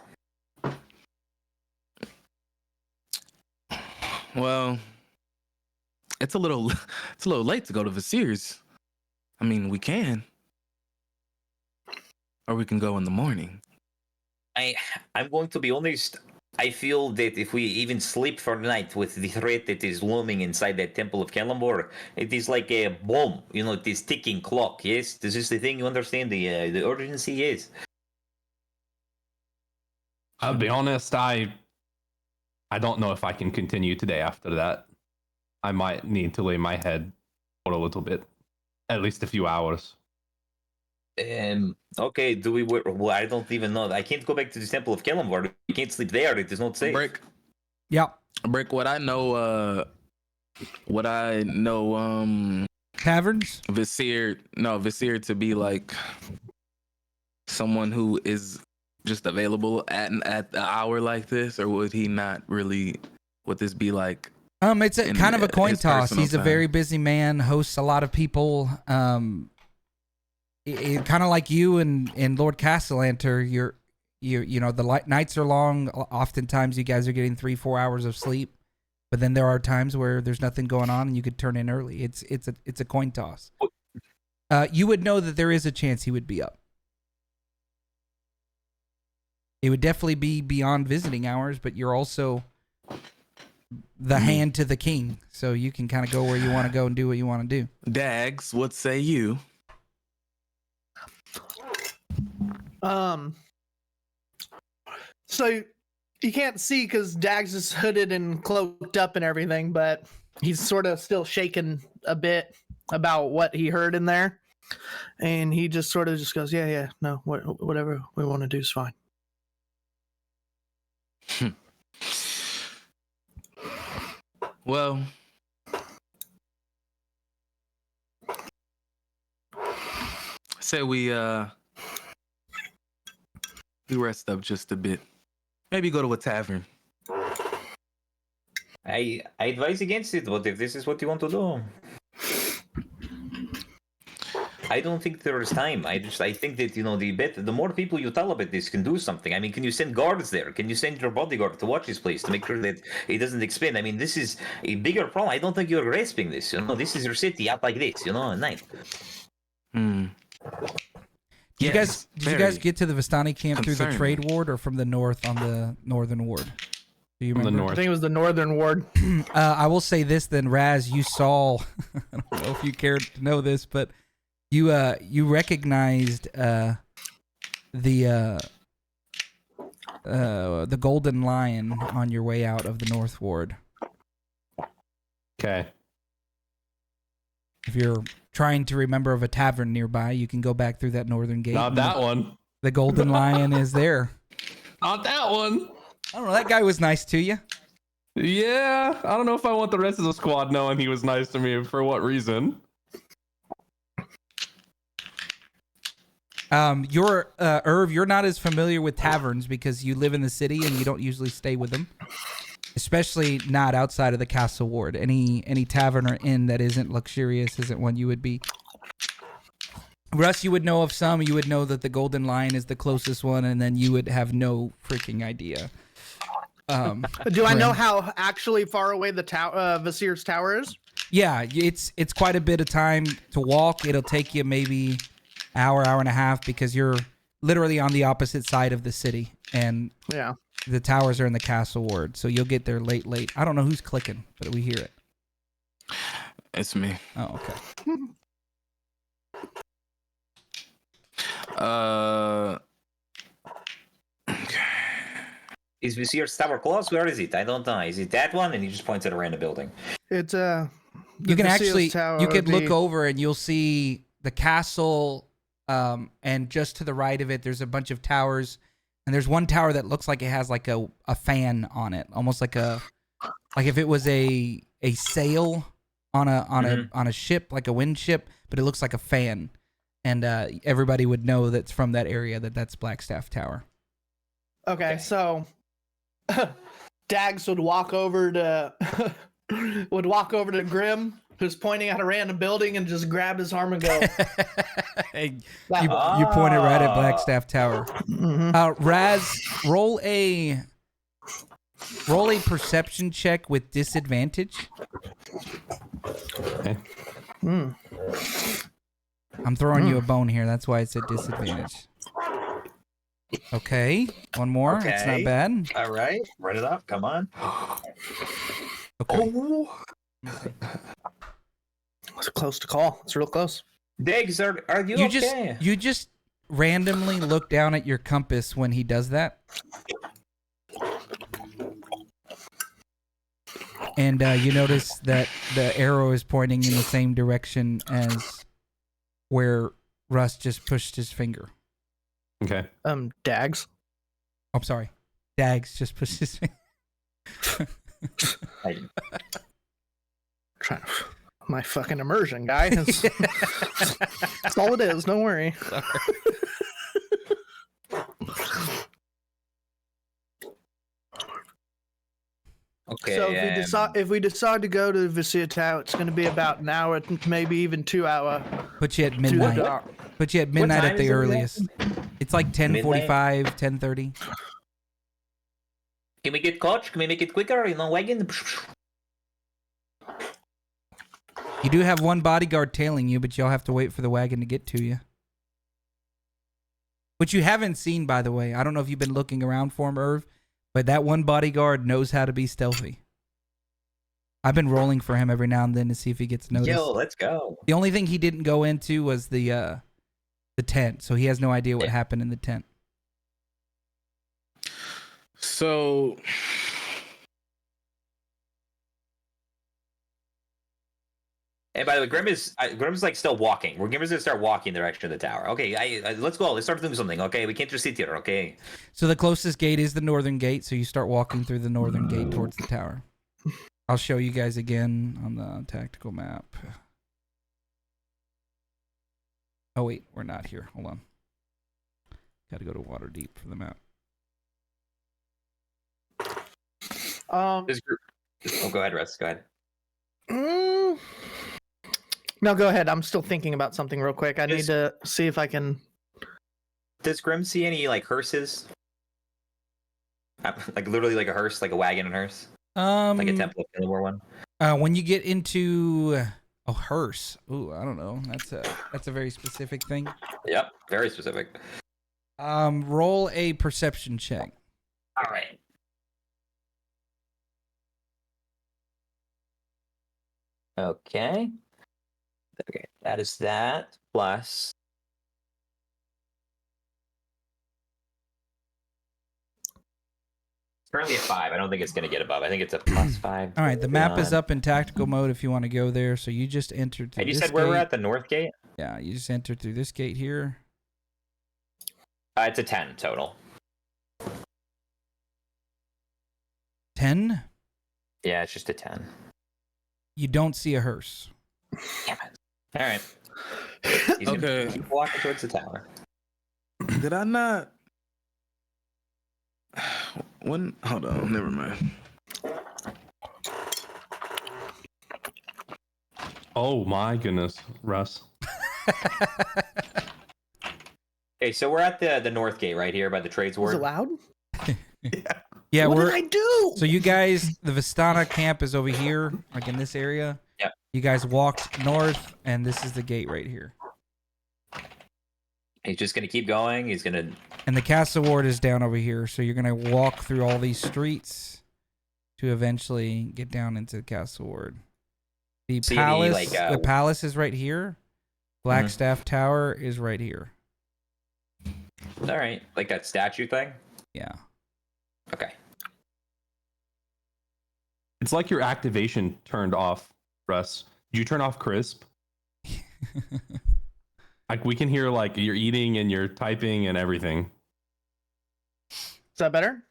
Well, it's a little late to go to Vizier's. I mean, we can. Or we can go in the morning. I'm going to be honest. I feel that if we even sleep for the night with the threat that is looming inside that Temple of Kalambor, it is like a bomb. You know, it is ticking clock. Yes, this is the thing. You understand the urgency is. I'll be honest. I don't know if I can continue today after that. I might need to lay my head for a little bit, at least a few hours. Okay, do we? Well, I don't even know. I can't go back to the Temple of Kalambor. We can't sleep there. It is not safe. Brick. Yeah. Brick, what I know, Taverns? Vizier to be like someone who is just available at an hour like this, or would he not really? Would this be like? It's kind of a coin his toss. personal He's a time? very busy man, hosts a lot of people. Kind of like you and Lord Castellanter, you know, the nights are long. Oftentimes you guys are getting 3-4 hours of sleep, but then there are times where there's nothing going on and you could turn in early. It's a coin toss. You would know that there is a chance he would be up. It would definitely be beyond visiting hours, but you're also the hand to the king, so you can kind of go where you want to go and do what you want to do. Dags, what say you? So you can't see because Dags is hooded and cloaked up and everything, but he's sort of still shaking a bit about what he heard in there, and he just sort of just goes, "Yeah, no, whatever we want to do is fine." Well, say we rest up just a bit. Maybe go to a tavern. I advise against it, but if this is what you want to do, I don't think there is time. I think that, you know, the more people you tell about this can do something. I mean, can you send guards there? Can you send your bodyguard to watch this place to make sure that it doesn't expand? I mean, this is a bigger problem. I don't think you're grasping this. You know, this is your city out like this. You know, at night. Did you guys get to the Vistani camp through the trade ward or from the north on the northern ward? Do you remember? The north. I think it was the northern ward. I will say this then, Raz, you saw, I don't know if you cared to know this, but you recognized the Golden Lion on your way out of the North Ward. Okay. If you're trying to remember of a tavern nearby, you can go back through that northern gate. Not that one. The Golden Lion is there. Not that one. I don't know, that guy was nice to you. Yeah, I don't know if I want the rest of the squad knowing he was nice to me. For what reason? Irv, you're not as familiar with taverns because you live in the city and you don't usually stay with them, especially not outside of the castle ward. Any tavern or inn that isn't luxurious isn't one you would be. Russ, you would know of some. You would know that the Golden Lion is the closest one, and then you would have no freaking idea. Do I know how actually far away the Vizier's Tower is? Yeah, it's quite a bit of time to walk. It'll take you maybe hour and a half because you're literally on the opposite side of the city, and Yeah. the towers are in the castle ward, so you'll get there late. I don't know who's clicking, but we hear it. It's me. Oh, okay. Okay. Is Vizier's Tower close? Where is it? I don't know. Is it that one? And he just points at a random building. It's You can actually you could look over and you'll see the castle, and just to the right of it, there's a bunch of towers, and there's one tower that looks like it has like a fan on it, almost like if it was a sail on a ship, like a wind ship, but it looks like a fan, and everybody would know that's from that area that's Blackstaff Tower. Okay, so Dags would walk over to Grim, who's pointing at a random building, and just grab his arm and go. Hey, That you way. pointed right at Blackstaff Tower. Mhm. Raz, roll a perception check with disadvantage. Okay. Hmm. I'm throwing you a bone here. That's why it's at disadvantage. Okay, one more. It's not Okay. bad. All right, run it up. Come on. Okay. It's close to call. It's real close. Diggs, are you You okay? just randomly look down at your compass when he does that, and you notice that the arrow is pointing in the same direction as where Russ just pushed his finger. Okay. Dags. I'm sorry, Dags just pushed his finger. Trying my fucking immersion, guy. That's all it is. Don't worry. Okay. So if we decide to go to Visitao, it's going to be about an hour, maybe even 2 hour. Put you at to the midnight. dock. Put you at midnight time at the is it again? earliest. It's like 10:45, 10:30. Can we get coach? Can we make it quicker? Wagon. You do have one bodyguard tailing you, but you'll have to wait for the wagon to get to you. Which you haven't seen, by the way. I don't know if you've been looking around for him, Irv, but that one bodyguard knows how to be stealthy. I've been rolling for him every now and then to see if he gets noticed. Yo, let's go. The only thing he didn't go into was the tent, so he has no idea what happened in the tent. So And by the way, Grim's like still walking. Grim is gonna start walking in the direction of the tower. Okay, let's go. Let's start doing something. Okay, we can't just sit here. Okay. So the closest gate is the northern gate, so you start walking through the northern gate towards the tower. I'll show you guys again on the tactical map. Oh wait, we're not here. Hold on. Got to go to Waterdeep for the map. This group. Oh, go ahead, Russ. Go ahead. No, go ahead. I'm still thinking about something real quick. I need to see if I can. Does Grim see any like hearses? Like literally like a hearse, like a wagon and hearse, like a Temple of Fillmore one. When you get into a hearse, ooh, I don't know. That's a very specific thing. Yep, very specific. Roll a perception check. All right. Okay. Okay, that is that plus. It's currently at 5. I don't think it's going to get above. I think it's a plus 5. All right, the map is up in tactical mode if you want to go there. So you just entered through And you this said where we're gate. at, the north gate? Yeah, you just entered through this gate here. It's a 10 total. 10? Yeah, it's just a 10. You don't see a hearse. Damn it. All right. He's gonna Okay. keep walking towards the tower. Did I not? When? Hold on. Never mind. Oh my goodness, Russ. Okay, so we're at the north gate right here by the trades Is ward. it loud? Yeah, What we're did I do? so you guys, the Vistana camp is over here, like in this area. Yep. You guys walked north, and this is the gate right here. He's just gonna keep going. He's gonna. And the castle ward is down over here, so you're gonna walk through all these streets to eventually get down into the castle ward. The See any, palace, like, the palace is right here. Blackstaff Tower is right here. All right, like that statue thing. Yeah. Okay. It's like your activation turned off, Russ. Did you turn off crisp? Like we can hear like you're eating and you're typing and everything. Is that better?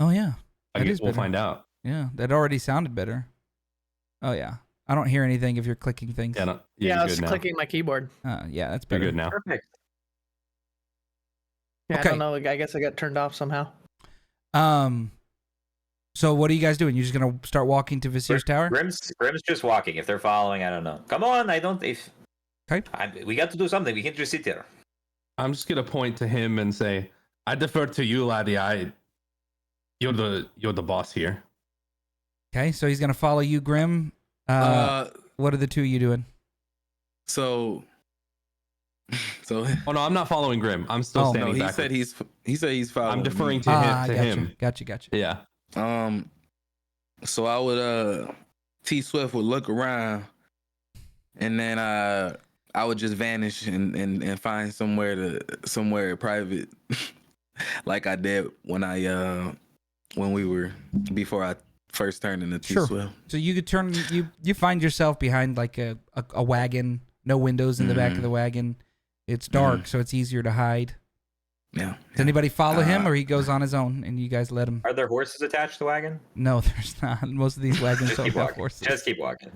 Oh yeah. I That guess is we'll better. find out. Yeah, that already sounded better. Oh yeah. I don't hear anything if you're clicking things. Yeah, no, Yeah, I you're was good now. clicking my keyboard. Yeah, that's You're better. good now. Perfect. Yeah, Okay. I don't know. I guess I got turned off somehow. So what are you guys doing? You're just gonna start walking to Visir's tower? Grim's just walking. If they're following, I don't know. Come on, I don't. If Okay. we got to do something. We can't just sit there. I'm just gonna point to him and say, "I defer to you, laddie. You're the boss here." Okay, so he's gonna follow you, Grim. What are the two of you doing? So Oh no, I'm not following Grim. I'm still Oh, standing he back. said he's following. I'm deferring me. to him. Gotcha. Yeah. So I would T Swift would look around, and then I would just vanish and find somewhere private, like I did when we were before I first turned into T Sure. Swift. So you could turn you find yourself behind like a wagon, no windows in the back of the wagon. It's dark, so it's easier to hide. Yeah. Does anybody follow him, or he goes on his own and you guys let him? Are there horses attached to the wagon? No, there's not. Most of these wagons Just don't keep have walking. horses. Just keep walking.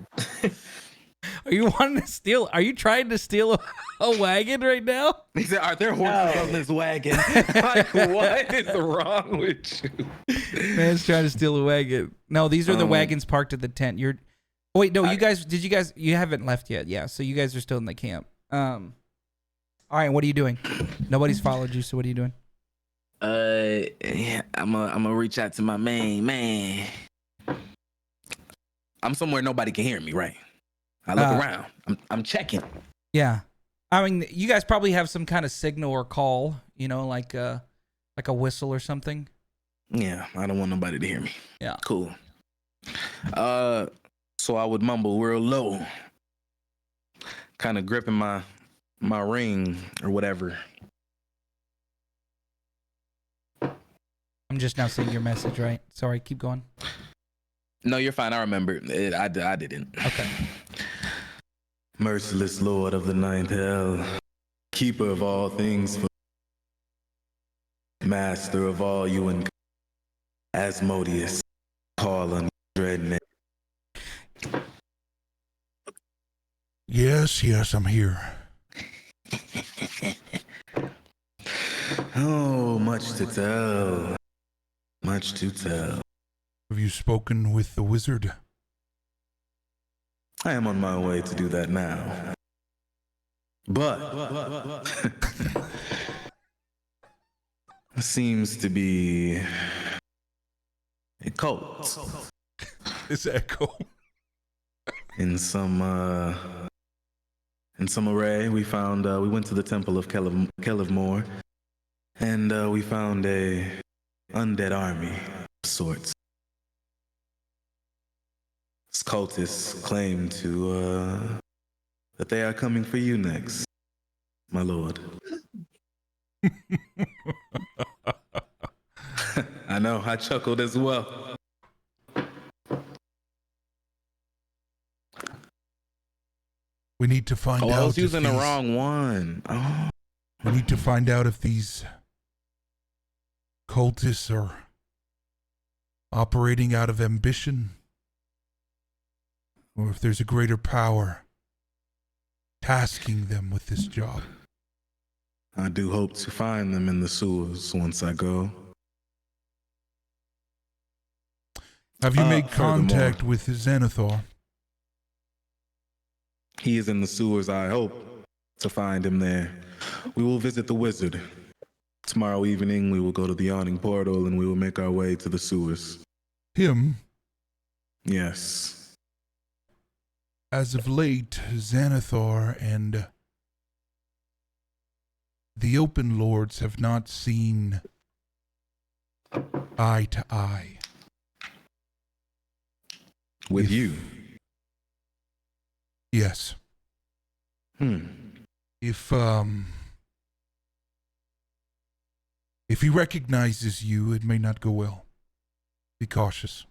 Are you wanting to steal? Are you trying to steal a wagon right now? He said, "Are there horses No. on this wagon?" Like, what is wrong with you? Man's trying to steal a wagon. No, these are the Um, wagons parked at the tent. You're. Oh, wait, no, I- you guys? You haven't left yet. Yeah, so you guys are still in the camp. All right, what are you doing? Nobody's followed you, so what are you doing? Yeah, I'm gonna reach out to my main man. I'm somewhere nobody can hear me, right? I look around. I'm checking. Yeah, I mean, you guys probably have some kind of signal or call. You know, like a whistle or something. Yeah, I don't want nobody to hear me. Yeah. Cool. So I would mumble real low, kind of gripping my ring or whatever. I'm just now seeing your message, right? Sorry, keep going. No, you're fine. I remember. I didn't. Okay. Merciless Lord of the Ninth Hell, Keeper of all things, Master of all you and Asmodeus, call on your dread name. Yes, I'm here. Oh, much to tell. Much to tell. Have you spoken with the wizard? I am on my way to do that now. But seems to be a cult This echo. in some array. We found we went to the temple of Kelivmore, and we found a undead army of sorts. This cultists claim to that they are coming for you next, my lord. I know, I chuckled as well. We need to find Oh, out. I was if using the these- wrong one. Oh. We need to find out if these cultists are operating out of ambition, or if there's a greater power tasking them with this job. I do hope to find them in the sewers once I go. Have you made furthermore- contact with Xanathar? He is in the sewers. I hope to find him there. We will visit the wizard. Tomorrow evening, we will go to the yawning portal and we will make our way to the sewers. Him? Yes. As of late, Xanathar and the Open Lords have not seen eye to eye. With If- you. Yes. If he recognizes you, it may not go well. Be cautious.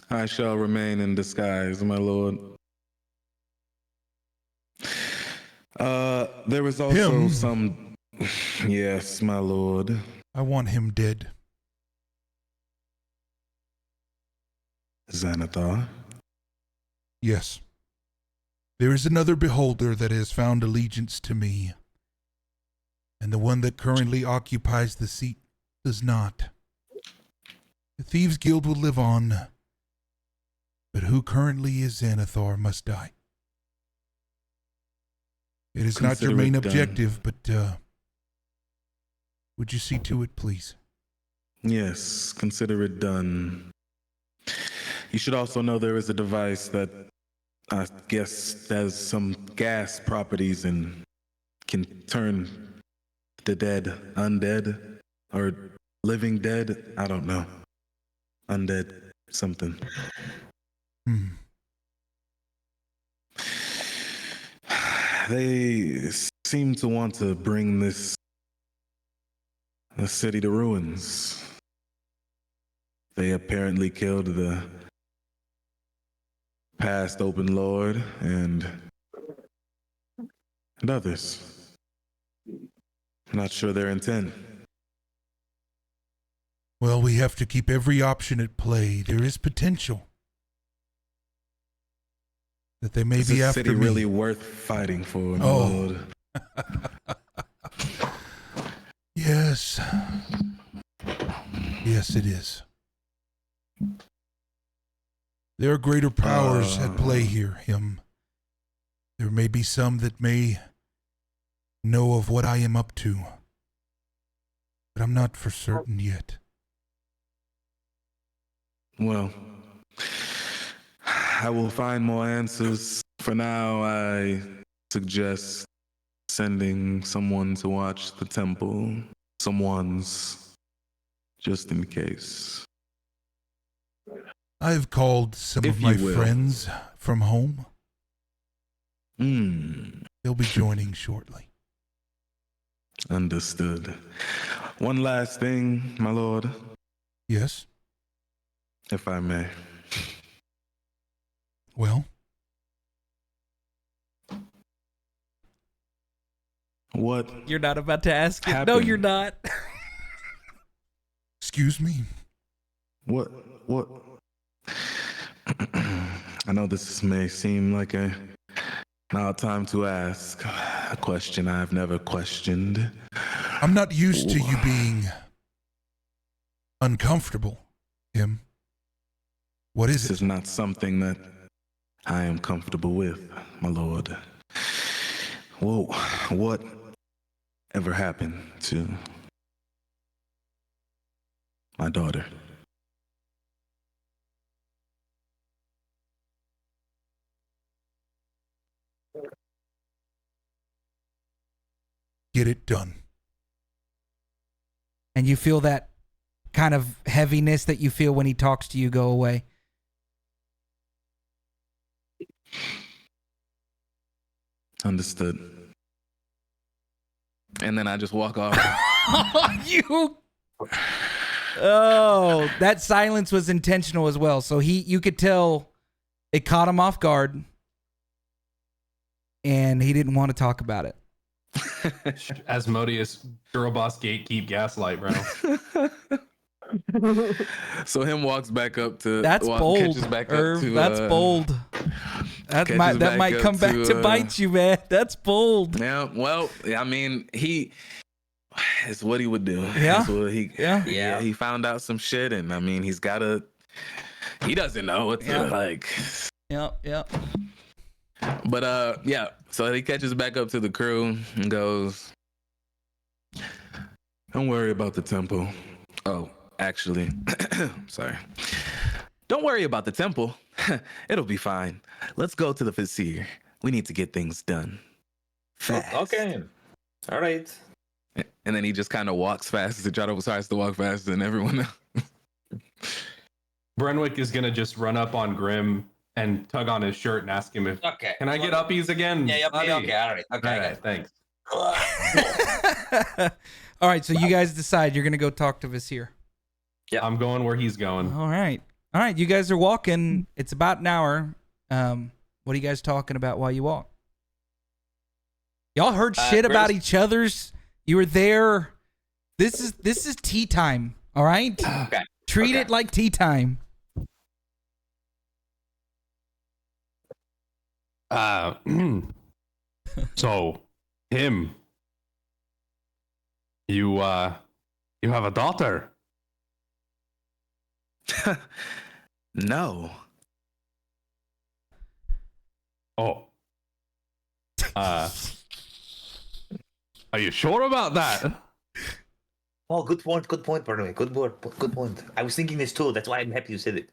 I shall remain in disguise, my lord. There was also Him? some... Yes, my lord. I want him dead. Xanathar. Yes. There is another beholder that has found allegiance to me, and the one that currently occupies the seat does not. The Thieves Guild will live on, but who currently is Xanathar must die. It is not your Consider main it done. objective, but would you see to it, please? Yes, consider it done. You should also know there is a device that I guess has some gas properties and can turn the dead undead or living dead. I don't know. Undead something. They seem to want to bring the city to ruins. They apparently killed the past open lord and others. Not sure their intent. Well, we have to keep every option at play. There is potential that they may Is be this after city me. really worth fighting for, my Oh. lord? Yes. Yes, it is. There are greater powers at play here, him. There may be some that may know of what I am up to, but I'm not for certain yet. Well, I will find more answers. For now, I suggest sending someone to watch the temple. Someone's, just in case. I've called some If of my you will. friends from home. Hmm. They'll be joining shortly. Understood. One last thing, my lord, Yes? if I may. Well? What You're not about to ask it. No, Happened. you're not. Excuse me? What? I know this may seem like an odd time to ask a question I've never questioned. I'm not used to you being uncomfortable, him. What is This it? is not something that I am comfortable with, my lord. Whoa, what ever happened to my daughter? Get it done. And you feel that kind of heaviness that you feel when he talks to you go away. Understood. And then I just walk off. You. Oh, that silence was intentional as well. So you could tell it caught him off guard, and he didn't want to talk about it. Asmodeus, girl boss gatekeep gaslight, bro. So him walks back up to That's bold. catches back up Irv. to, That's bold. That catches might back up come back to, to bite you, man. That's bold. Yeah, well, I mean, it's what he would do. Yeah? It's what he, Yeah. he found out some shit, and I mean, he doesn't know what to, Yeah. like. Yep. But yeah, so he catches back up to the crew and goes, "Don't worry about the temple. Oh, actually, sorry. Don't worry about the temple. It'll be fine. Let's go to the Vizier. We need to get things done fast." Okay. All right. And then he just kind of walks fast. He tries to walk faster than everyone else. Brenwick is gonna just run up on Grim and tug on his shirt and ask him if Okay. can I get uppies again? Yeah, buddy?" okay, all right. Okay, All right, thanks. All right, so you guys decide you're gonna go talk to Vizier. I'm going where he's going. All right. You guys are walking. It's about an hour. What are you guys talking about while you walk? Y'all heard shit about each other's. You were there. This is tea time. All right. Okay. Treat Okay. it like tea time. So, him, you have a daughter. No. Oh. Are you sure about that? Oh, good point. Good point, by the way. Good point. I was thinking this too. That's why I'm happy you said it.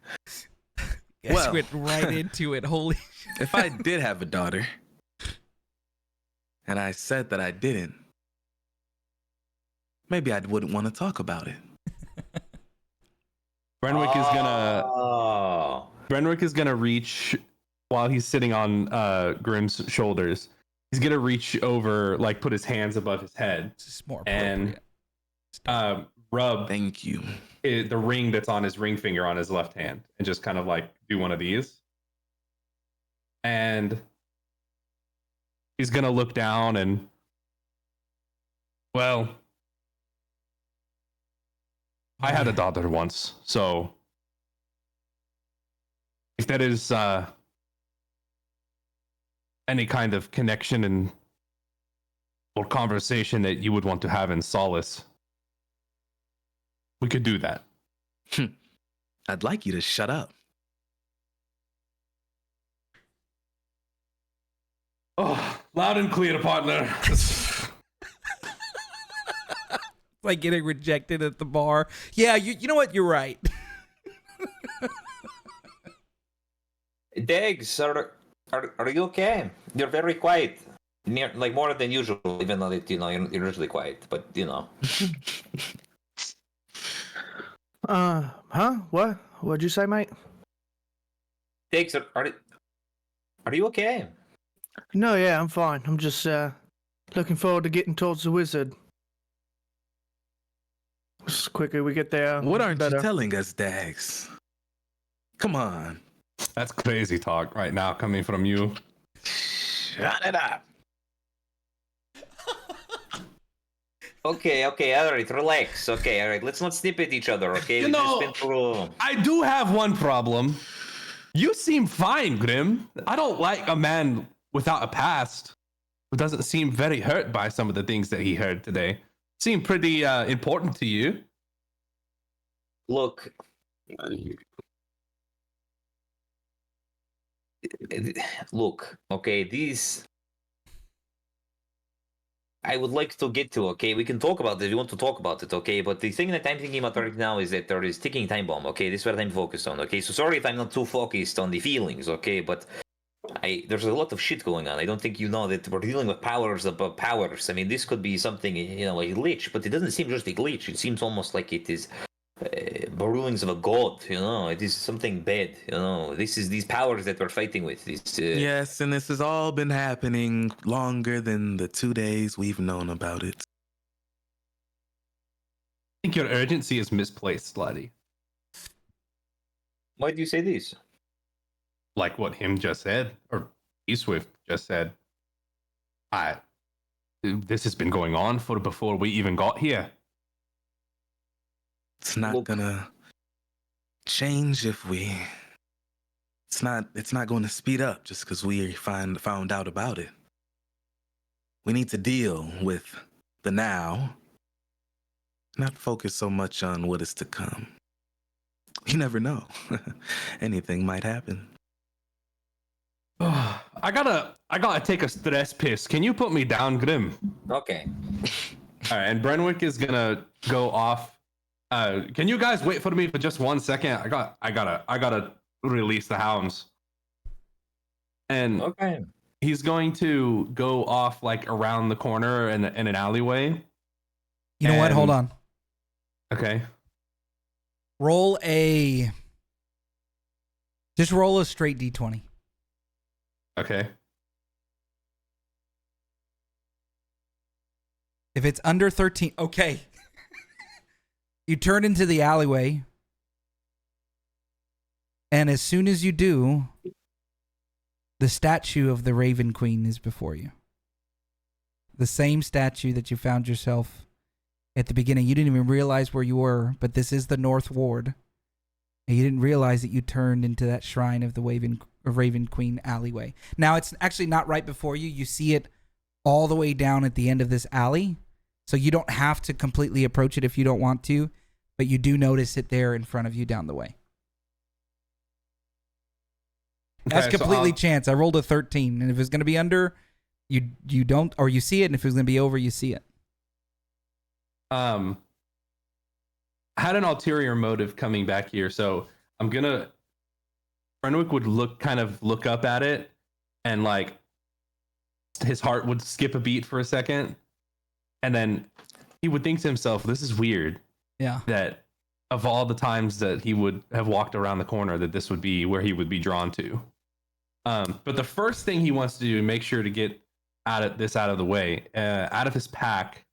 Guys Well. went right into it. Holy. If I did have a daughter, and I said that I didn't, maybe I wouldn't want to talk about it. Brenwick Oh. is gonna reach while he's sitting on Grimm's shoulders. He's gonna reach over, like put his hands above his head This is more and appropriate. rub Thank you. the ring that's on his ring finger on his left hand, and just kind of like do one of these. And he's gonna look down and, well, I had a daughter once, so if that is any kind of connection and or conversation that you would want to have in solace, we could do that. I'd like you to shut up. Oh, loud and clear, partner. Like getting rejected at the bar. Yeah, you know what? You're right. Degs, are you okay? You're very quiet. Like more than usual, even though that, you're usually quiet. But Huh? What? What'd you say, mate? Degs, are you okay? No, yeah, I'm fine. I'm just looking forward to getting towards the wizard. The quicker we get there, What aren't better. you telling us, Dags? Come on. That's crazy talk right now coming from you. Shut it up. Okay, all right, relax. Okay, all right, let's not snip at each other, okay? You We just know- been through... I do have one problem. You seem fine, Grim. I don't like a man without a past who doesn't seem very hurt by some of the things that he heard today. Seem pretty important to you. Look, okay, these I would like to get to, okay? We can talk about this. We want to talk about it, okay? But the thing that I'm thinking about right now is that there is ticking time bomb, okay? This is what I'm focused on, okay? So sorry if I'm not too focused on the feelings, okay? But there's a lot of shit going on. I don't think you know that we're dealing with powers above powers. I mean, this could be something, a glitch, but it doesn't seem just a glitch. It seems almost like it is the rulings of a god, It is something bad, This is these powers that we're fighting with. Yes, and this has all been happening longer than the 2 days we've known about it. I think your urgency is misplaced, Slutty. Why do you say this? Like what him just said, or E-Swift just said. This has been going on for before we even got here. It's not Look. gonna change if we. It's not going to speed up just because we found out about it. We need to deal with the now, not focus so much on what is to come. You never know. Anything might happen. I gotta take a stress piss. Can you put me down, Grim? Okay. All right, and Brenwick is gonna go off. Can you guys wait for me for just 1 second? I gotta release the hounds. And Okay. he's going to go off like around the corner in an alleyway. You know what? Hold And- on. Okay. Just roll a straight D20. Okay. If it's under 13, okay. You turn into the alleyway, and as soon as you do, the statue of the Raven Queen is before you. The same statue that you found yourself at the beginning. You didn't even realize where you were, but this is the North Ward. And you didn't realize that you turned into that shrine of the Raven Queen alleyway. Now it's actually not right before you. You see it all the way down at the end of this alley. So you don't have to completely approach it if you don't want to, but you do notice it there in front of you down the way. That's Okay, so completely chance. I rolled a 13, and if it's going to be under, you don't, or you see it, and if it's going to be over, you see it. Had an ulterior motive coming back here, so I'm gonna. Renwick would look up at it, and like his heart would skip a beat for a second, and then he would think to himself, "This is weird." Yeah. That of all the times that he would have walked around the corner, that this would be where he would be drawn to. But the first thing he wants to do, make sure to get out of the way, out of his pack,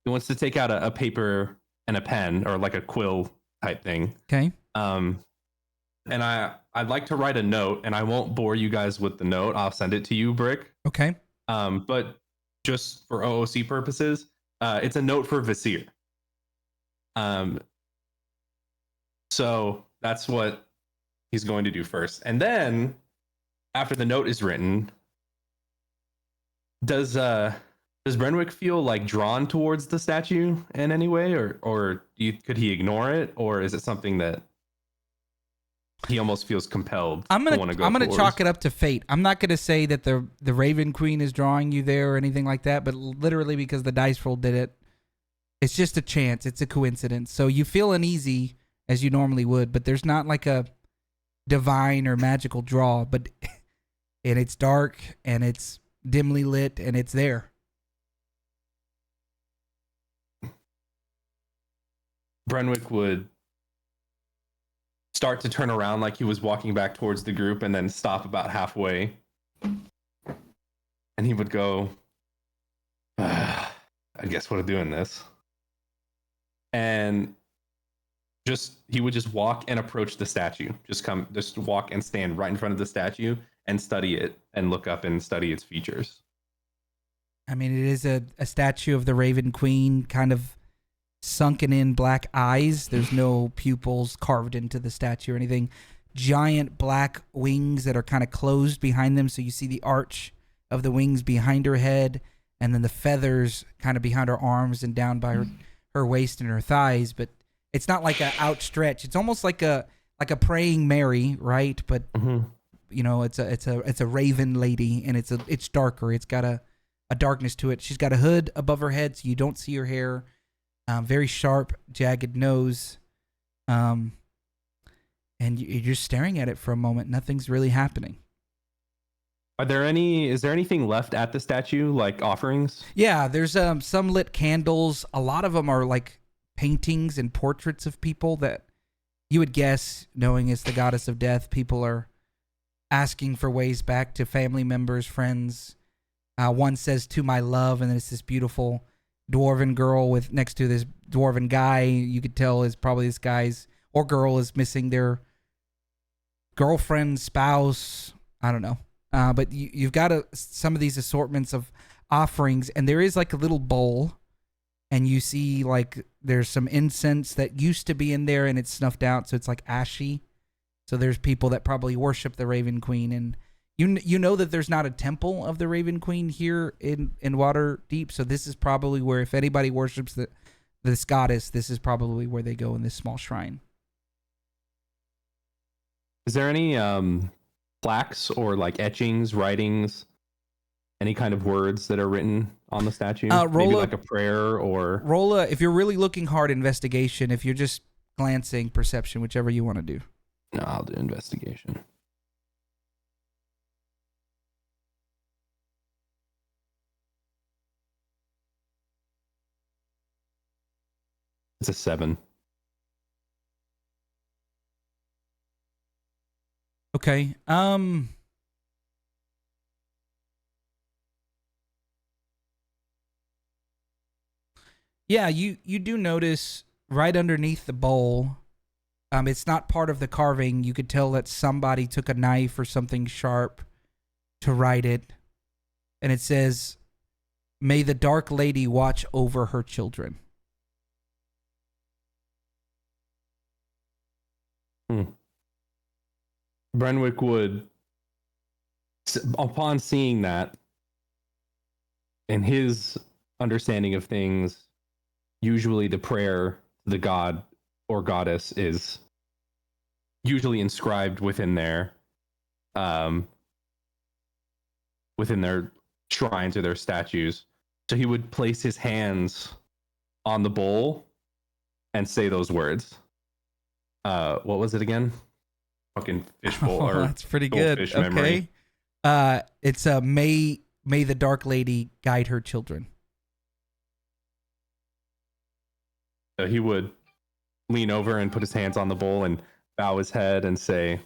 he wants to take out a paper and a pen, or like a quill type thing. Okay. And I'd like to write a note, and I won't bore you guys with the note. I'll send it to you, Brick. Okay. But just for OOC purposes, it's a note for Visir. So that's what he's going to do first. And then after the note is written, does Brenwick feel like drawn towards the statue in any way, or could he ignore it, or is it something that he almost feels compelled I'm to want to go I'm gonna towards? chalk it up to fate. I'm not gonna say that the Raven Queen is drawing you there or anything like that, but literally because the dice roll did it, it's just a chance. It's a coincidence. So you feel uneasy as you normally would, but there's not like a divine or magical draw. But and it's dark and it's dimly lit and it's there. Brenwick would start to turn around like he was walking back towards the group, and then stop about halfway. And he would go, I guess we're doing this. And he would just walk and approach the statue. Just walk and stand right in front of the statue and study it, and look up and study its features. I mean, it is a statue of the Raven Queen, kind of sunken in black eyes. There's no pupils carved into the statue or anything. Giant black wings that are kind of closed behind them, so you see the arch of the wings behind her head, and then the feathers kind of behind her arms and down by her waist and her thighs. But it's not like a outstretch. It's almost like a praying Mary, right? But you know, it's a raven lady, and it's darker. It's got a darkness to it. She's got a hood above her head, so you don't see her hair. Very sharp, jagged nose. And you're just staring at it for a moment. Nothing's really happening. Is there anything left at the statue, like offerings? Yeah, there's some lit candles. A lot of them are like paintings and portraits of people that you would guess, knowing it's the goddess of death, people are asking for ways back to family members, friends. One says, "To my love," and then it's this beautiful dwarven girl with next to this dwarven guy. You could tell is probably this guy's or girl is missing their girlfriend, spouse. I don't know. But you've got some of these assortments of offerings, and there is like a little bowl, and you see like there's some incense that used to be in there, and it's snuffed out, so it's like ashy. So there's people that probably worship the Raven Queen, and you know that there's not a temple of the Raven Queen here in Waterdeep, so this is probably where, if anybody worships this goddess, this is probably where they go in this small shrine. Is there any plaques or like etchings, writings, any kind of words that are written on the statue? Maybe like a prayer or... Roll if you're really looking hard, investigation. If you're just glancing, perception, whichever you want to do. No, I'll do investigation. It's a 7. Okay. Yeah, you do notice right underneath the bowl, it's not part of the carving. You could tell that somebody took a knife or something sharp to write it. And it says, "May the Dark Lady watch over her children." Brenwick would Upon seeing that, and his understanding of things, usually the prayer to the god or goddess is usually inscribed within their shrines or their statues. So he would place his hands on the bowl and say those words. What was it again? Fucking fishbowl. Oh, or that's pretty good. goldfish Okay. memory. It's may the Dark Lady guide her children. So he would lean over and put his hands on the bowl and bow his head and say,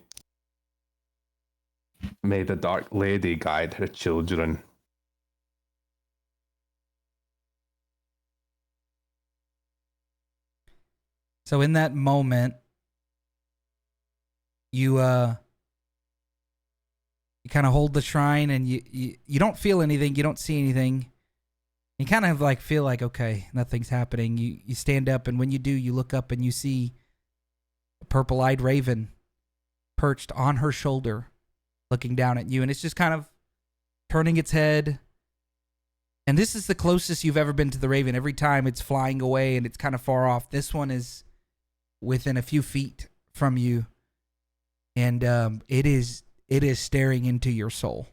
"May the Dark Lady guide her children." So in that moment, you kind of hold the shrine, and you don't feel anything, you don't see anything. You kind of like feel like, okay, nothing's happening. You stand up, and when you do, you look up and you see a purple-eyed raven perched on her shoulder, looking down at you, and it's just kind of turning its head. And this is the closest you've ever been to the raven. Every time it's flying away and it's kind of far off. This one is within a few feet from you, and it is staring into your soul.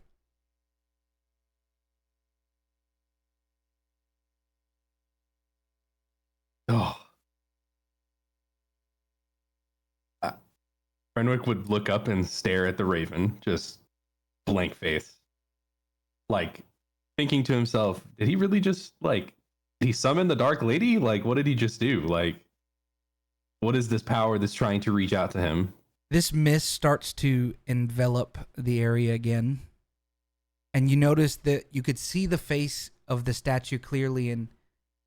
Oh. Renwick would look up and stare at the raven, just blank face. Like, thinking to himself, did he really just, like, did he summon the Dark Lady? Like, what did he just do? Like, what is this power that's trying to reach out to him? This mist starts to envelop the area again. And you notice that you could see the face of the statue clearly, and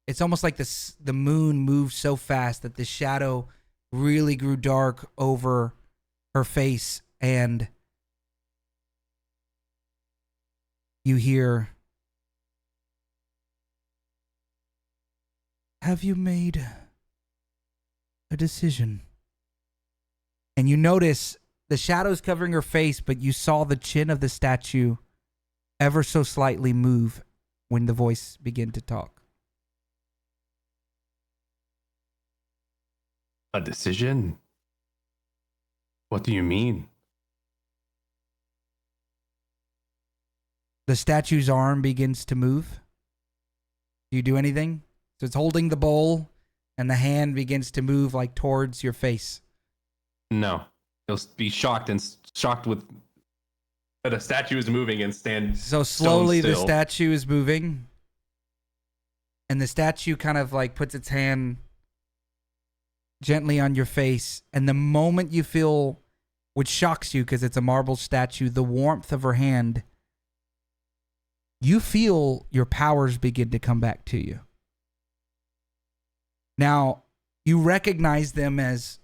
it's almost like the moon moved so fast that the shadow really grew dark over her face, and you hear, "Have you made a decision?" And you notice the shadows covering her face, but you saw the chin of the statue ever so slightly move when the voice began to talk. A decision? What do you mean? The statue's arm begins to move. Do you do anything? So it's holding the bowl, and the hand begins to move like towards your face. No. He'll be shocked with that a statue is moving and stand So slowly the still. statue is moving, and the statue kind of like puts its hand gently on your face, and the moment you feel, which shocks you because it's a marble statue, the warmth of her hand, you feel your powers begin to come back to you. Now, you recognize them as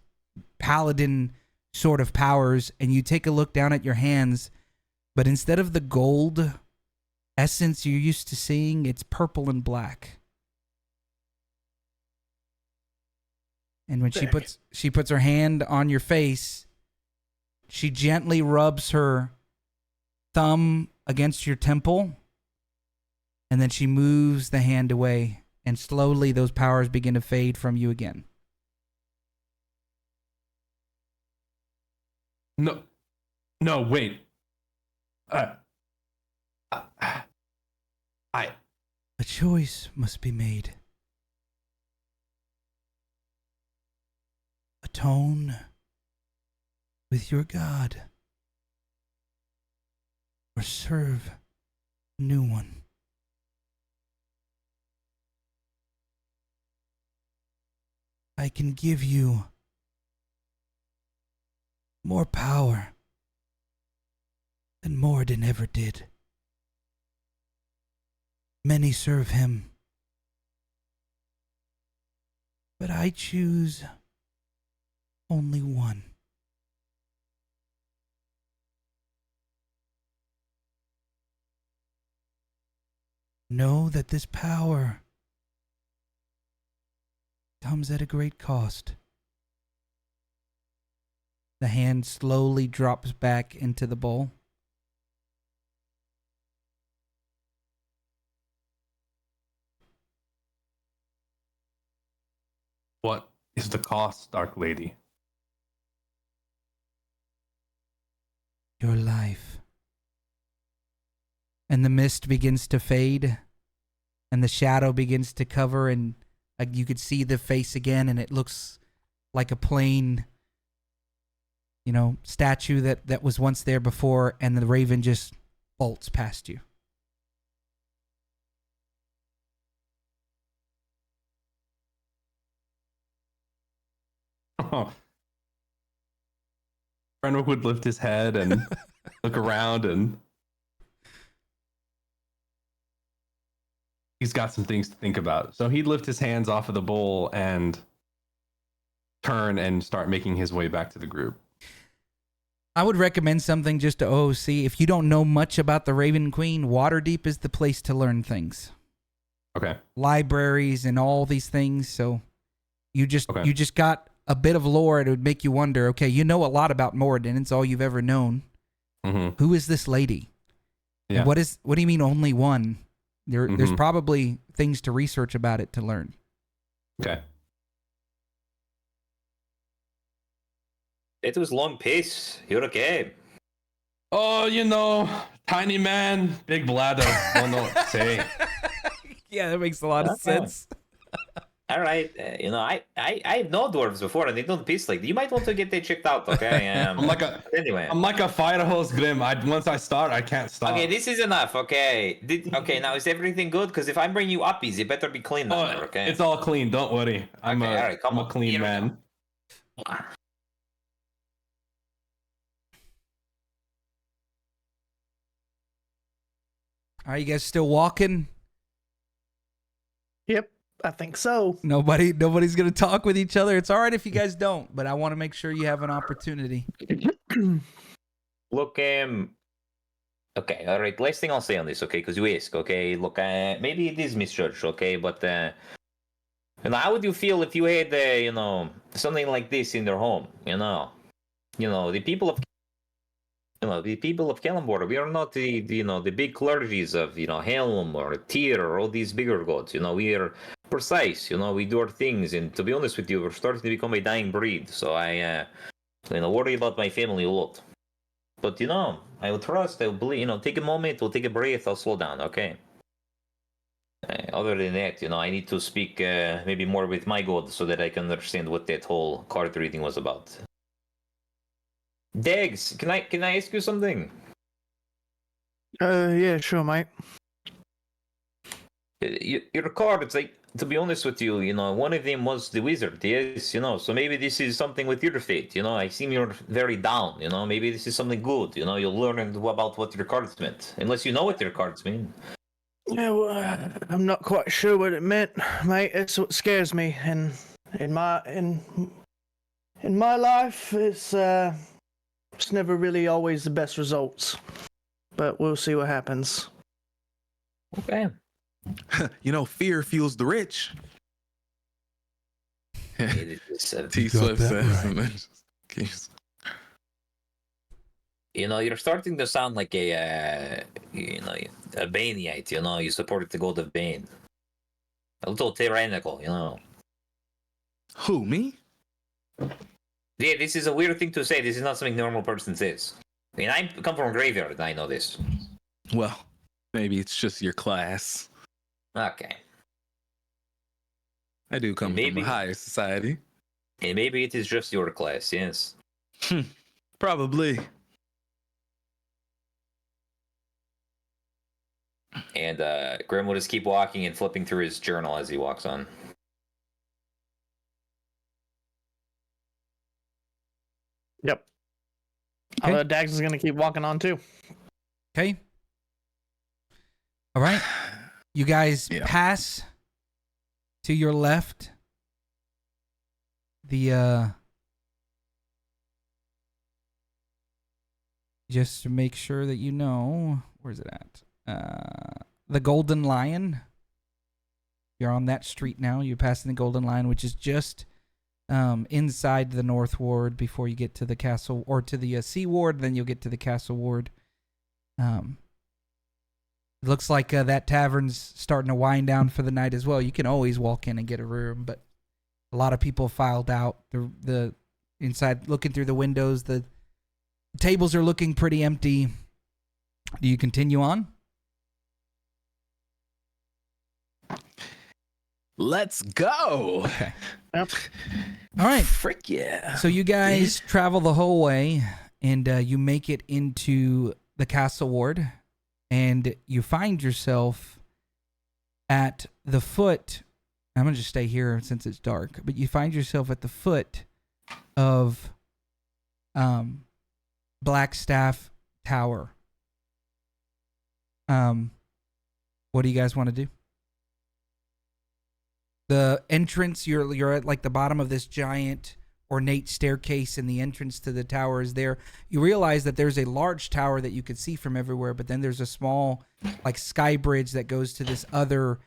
paladin sort of powers, and you take a look down at your hands, but instead of the gold essence you're used to seeing, it's purple and black. And when she puts her hand on your face, she gently rubs her thumb against your temple, and then she moves the hand away, and slowly those powers begin to fade from you again. No, wait. A choice must be made. Atone with your God, or serve a new one. I can give you more power than Moradin ever did. Many serve him, but I choose only one. Know that this power comes at a great cost. The hand slowly drops back into the bowl. What is the cost, Dark Lady? Your life. And the mist begins to fade, and the shadow begins to cover, and you could see the face again, and it looks like a plain, statue that was once there before, and the raven just bolts past you. Oh. Renwick would lift his head and look around, and he's got some things to think about. So he'd lift his hands off of the bowl and turn and start making his way back to the group. I would recommend something just to OOC. If you don't know much about the Raven Queen, Waterdeep is the place to learn things. Okay. Libraries and all these things. So you just got a bit of lore. It would make you wonder, okay, you know a lot about Moradin. It's all you've ever known. Mm-hmm. Who is this lady? Yeah. And what do you mean only one? There's probably things to research about it to learn. Okay. It was long pace. You're okay. Oh, tiny man, big bladder. Don't know what to say. Yeah, that makes a lot of sense. All right, I know dwarves before, and they don't piss like that. You might want to get that checked out, okay? I'm like a fire hose, Grim. Once I start, I can't stop. Okay, this is enough. Okay, now is everything good? Because if I bring you uppies, it better be clean down there. Okay, it's all clean. Don't worry. I'm a clean man. Are you guys still walking? Yep, I think so. Nobody's gonna talk with each other. It's all right if you guys don't, but I want to make sure you have an opportunity. Look, okay, all right. Last thing I'll say on this, okay, because you ask, okay. Look, maybe it is misjudged, okay, but how would you feel if you had, something like this in their home? The people of. The people of Kalimdor, we are not the big clergies of Helm or Tyr or all these bigger gods. We are precise. We do our things, and to be honest with you, we're starting to become a dying breed. So I worry about my family a lot. But I will trust. I will believe. Take a moment. We'll take a breath. I'll slow down. Okay. Other than that, I need to speak maybe more with my god so that I can understand what that whole card reading was about. Degs, can I ask you something? Yeah, sure, mate. Your cards, like, to be honest with you, one of them was the wizard, yes, so maybe this is something with your fate, I seem you're very down, maybe this is something good, you'll learn about what your cards meant, unless you know what your cards mean. Yeah, well, I'm not quite sure what it meant, mate. It's what scares me, and in my life, it's never really always the best results, but we'll see what happens. Okay. Fear fuels the rich. T Swift says. You're starting to sound like a Baneite, you support the god of Bane. A little tyrannical, Who, me? Yeah, this is a weird thing to say. This is not something normal person says. I mean, I come from a graveyard, and I know this. Well, maybe it's just your class. Okay. I do come from a higher society. And maybe it is just your class, yes. Probably. And Grim will just keep walking and flipping through his journal as he walks on. Yep. Okay. Dax is gonna keep walking on too. Okay. All right. You guys Yeah. pass to your left. Just to make sure that you know, where's it at? The Golden Lion. You're on that street now. You're passing the Golden Lion, which is just inside the North Ward before you get to the castle, or to the Sea Ward. Then you'll get to the Castle Ward. It looks like that tavern's starting to wind down for the night as well. You can always walk in and get a room, but A lot of people filed out. The inside, looking through the windows, the tables are looking pretty empty. Do you continue on? Let's go. Okay. Yep. All right. Frick yeah. So you guys travel the whole way, and you make it into the castle ward, and you find yourself at the foot. I'm gonna just stay here since it's dark, but you find yourself at the foot of Blackstaff Tower. What do you guys want to do? The entrance, you're at like the bottom of this giant ornate staircase, and the entrance to the tower is there. You realize that there's a large tower that you could see from everywhere, but then there's a small like sky bridge that goes to this other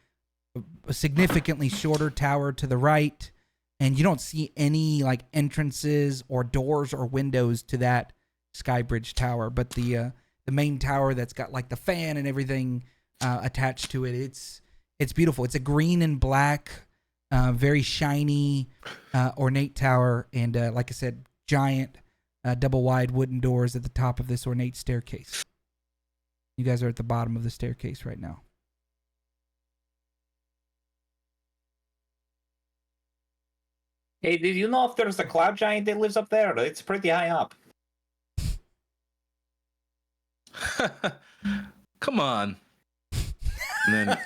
significantly shorter tower to the right, and you don't see any like entrances or doors or windows to that sky bridge tower, but the main tower that's got like the fan and everything attached to it, it's beautiful. It's a green and black, very shiny, ornate tower, and like I said, giant double wide wooden doors at the top of this ornate staircase. You guys are at the bottom of the staircase right now. Hey, did you know if there's a cloud giant that lives up there? It's pretty high up. Come on. And then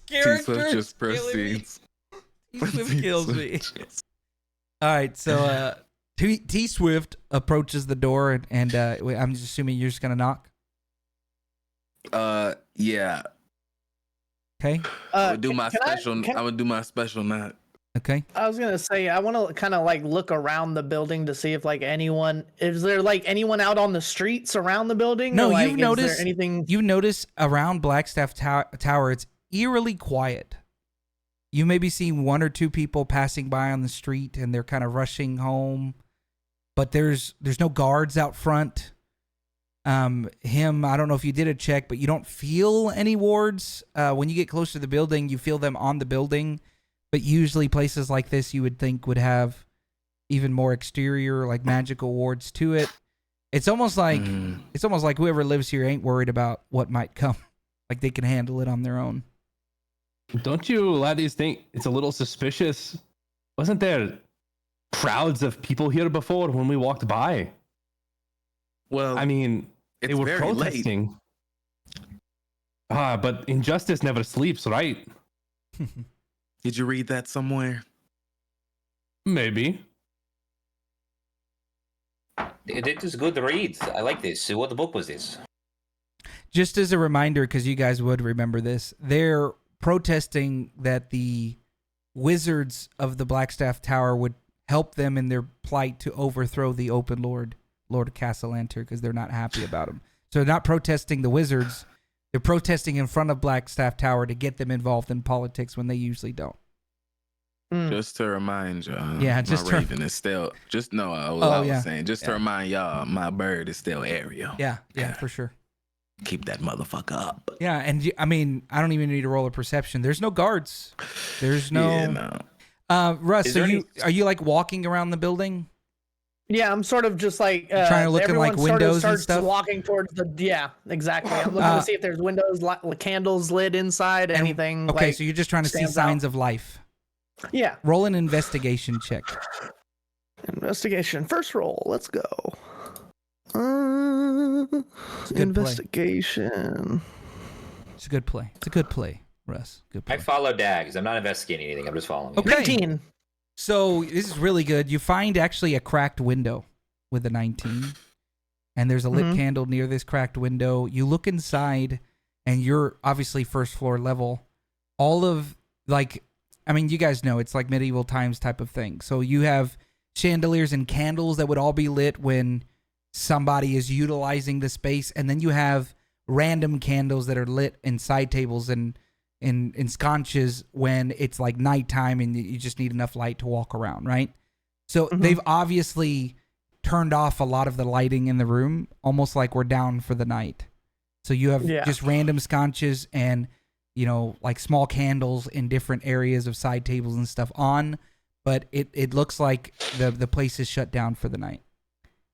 T-Swift just proceeds. T-Swift kills me. All right, so T-Swift approaches the door, and I'm just assuming you're just gonna knock. Yeah. Okay. I would do my can I- special. I would do my special knock. Okay. I was gonna say I want to kind of like look around the building to see if like is there like anyone out on the streets around the building? No, Or, like, you've is there noticed anything. You notice around Blackstaff Tower, it's eerily quiet. You maybe see one or two people passing by on the street, and they're kind of rushing home, but there's no guards out front. I don't know if you did a check, but you don't feel any wards. When you get close to the building, you feel them on the building. But usually places like this you would think would have even more exterior, like magical wards to it. It's almost like whoever lives here ain't worried about what might come. Like they can handle it on their own. Don't you laddies think it's a little suspicious? Wasn't there crowds of people here before when we walked by? Well, I mean, it's they were very late. protesting. But injustice never sleeps, right? Did you read that somewhere? Maybe. It is good read. I like this. What book was this? Just as a reminder, because you guys would remember this, they're protesting that the wizards of the Blackstaff Tower would help them in their plight to overthrow the Open Lord Castellanter, because they're not happy about him. So they're not protesting the wizards. They're protesting in front of Blackstaff Tower to get them involved in politics when they usually don't. Just to remind y'all, Yeah, just my to- raven is still. Just know what Oh, I was yeah. saying. Just to remind y'all, my bird is still Ariel. Yeah, for sure. Keep that motherfucker up. Yeah, and I mean, I don't even need to roll a perception. There's no guards. There's no. Yeah, no. Russ, Is there are you like walking around the building? Yeah, I'm sort of just like trying to look in, like, everyone sort of windows and starts stuff? walking towards the. Yeah, exactly. I'm looking to see if there's windows, candles lit inside, anything. Okay, like, so you're just trying to see stands signs out. of life. Yeah. Roll an investigation check. Investigation. First roll. Let's go. It's a good Investigation. It's a good play. It's a good play, Russ. Good play. I follow Dags. I'm not investigating anything. I'm just following. him. Okay. 19. So this is really good. You find actually a cracked window with a 19, and there's a lit candle near this cracked window. You look inside, and you're obviously first floor level. All of you guys know it's like medieval times type of thing. So you have chandeliers and candles that would all be lit when somebody is utilizing the space, and then you have random candles that are lit in side tables and in sconces when it's like nighttime and you just need enough light to walk around, right? So they've obviously turned off a lot of the lighting in the room, almost like we're down for the night. So you have just random sconces and, like small candles in different areas of side tables and stuff on, but it looks like the place is shut down for the night.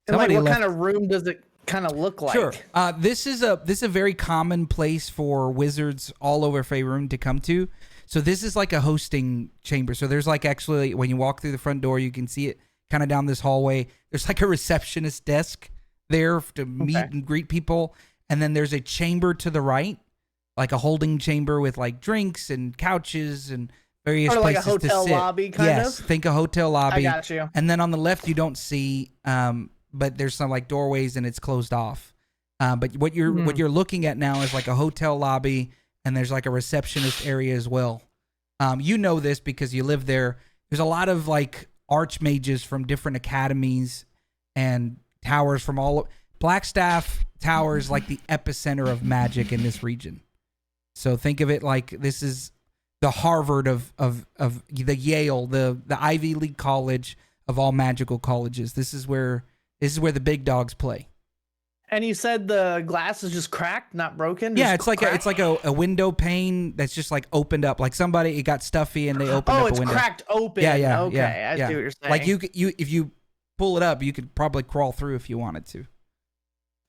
And like, Somebody what left- kind of room does it kind of look like? Sure. This is a very common place for wizards all over Faerun to come to. So this is like a hosting chamber. So there's like actually when you walk through the front door, you can see it kind of down this hallway. There's like a receptionist desk there to meet and greet people, and then there's a chamber to the right, like a holding chamber with like drinks and couches and various Or like a places to hotel sit. lobby, kind yes, of? think a hotel lobby. I got you. And then on the left, you don't see, but there's some like doorways and it's closed off. But what you're looking at now is like a hotel lobby, and there's like a receptionist area as well. You know this because you live there. There's a lot of like archmages from different academies and towers from all. Blackstaff Tower is like the epicenter of magic in this region. So think of it like this is the Harvard of the Yale, the Ivy League college of all magical colleges. This is where the big dogs play. And you said the glass is just cracked, not broken? Yeah, just it's like a window pane that's just like opened up. Like somebody, it got stuffy and they opened up a it's window. cracked open. Yeah. Okay, I see what you're saying. Like you if you pull it up, you could probably crawl through if you wanted to.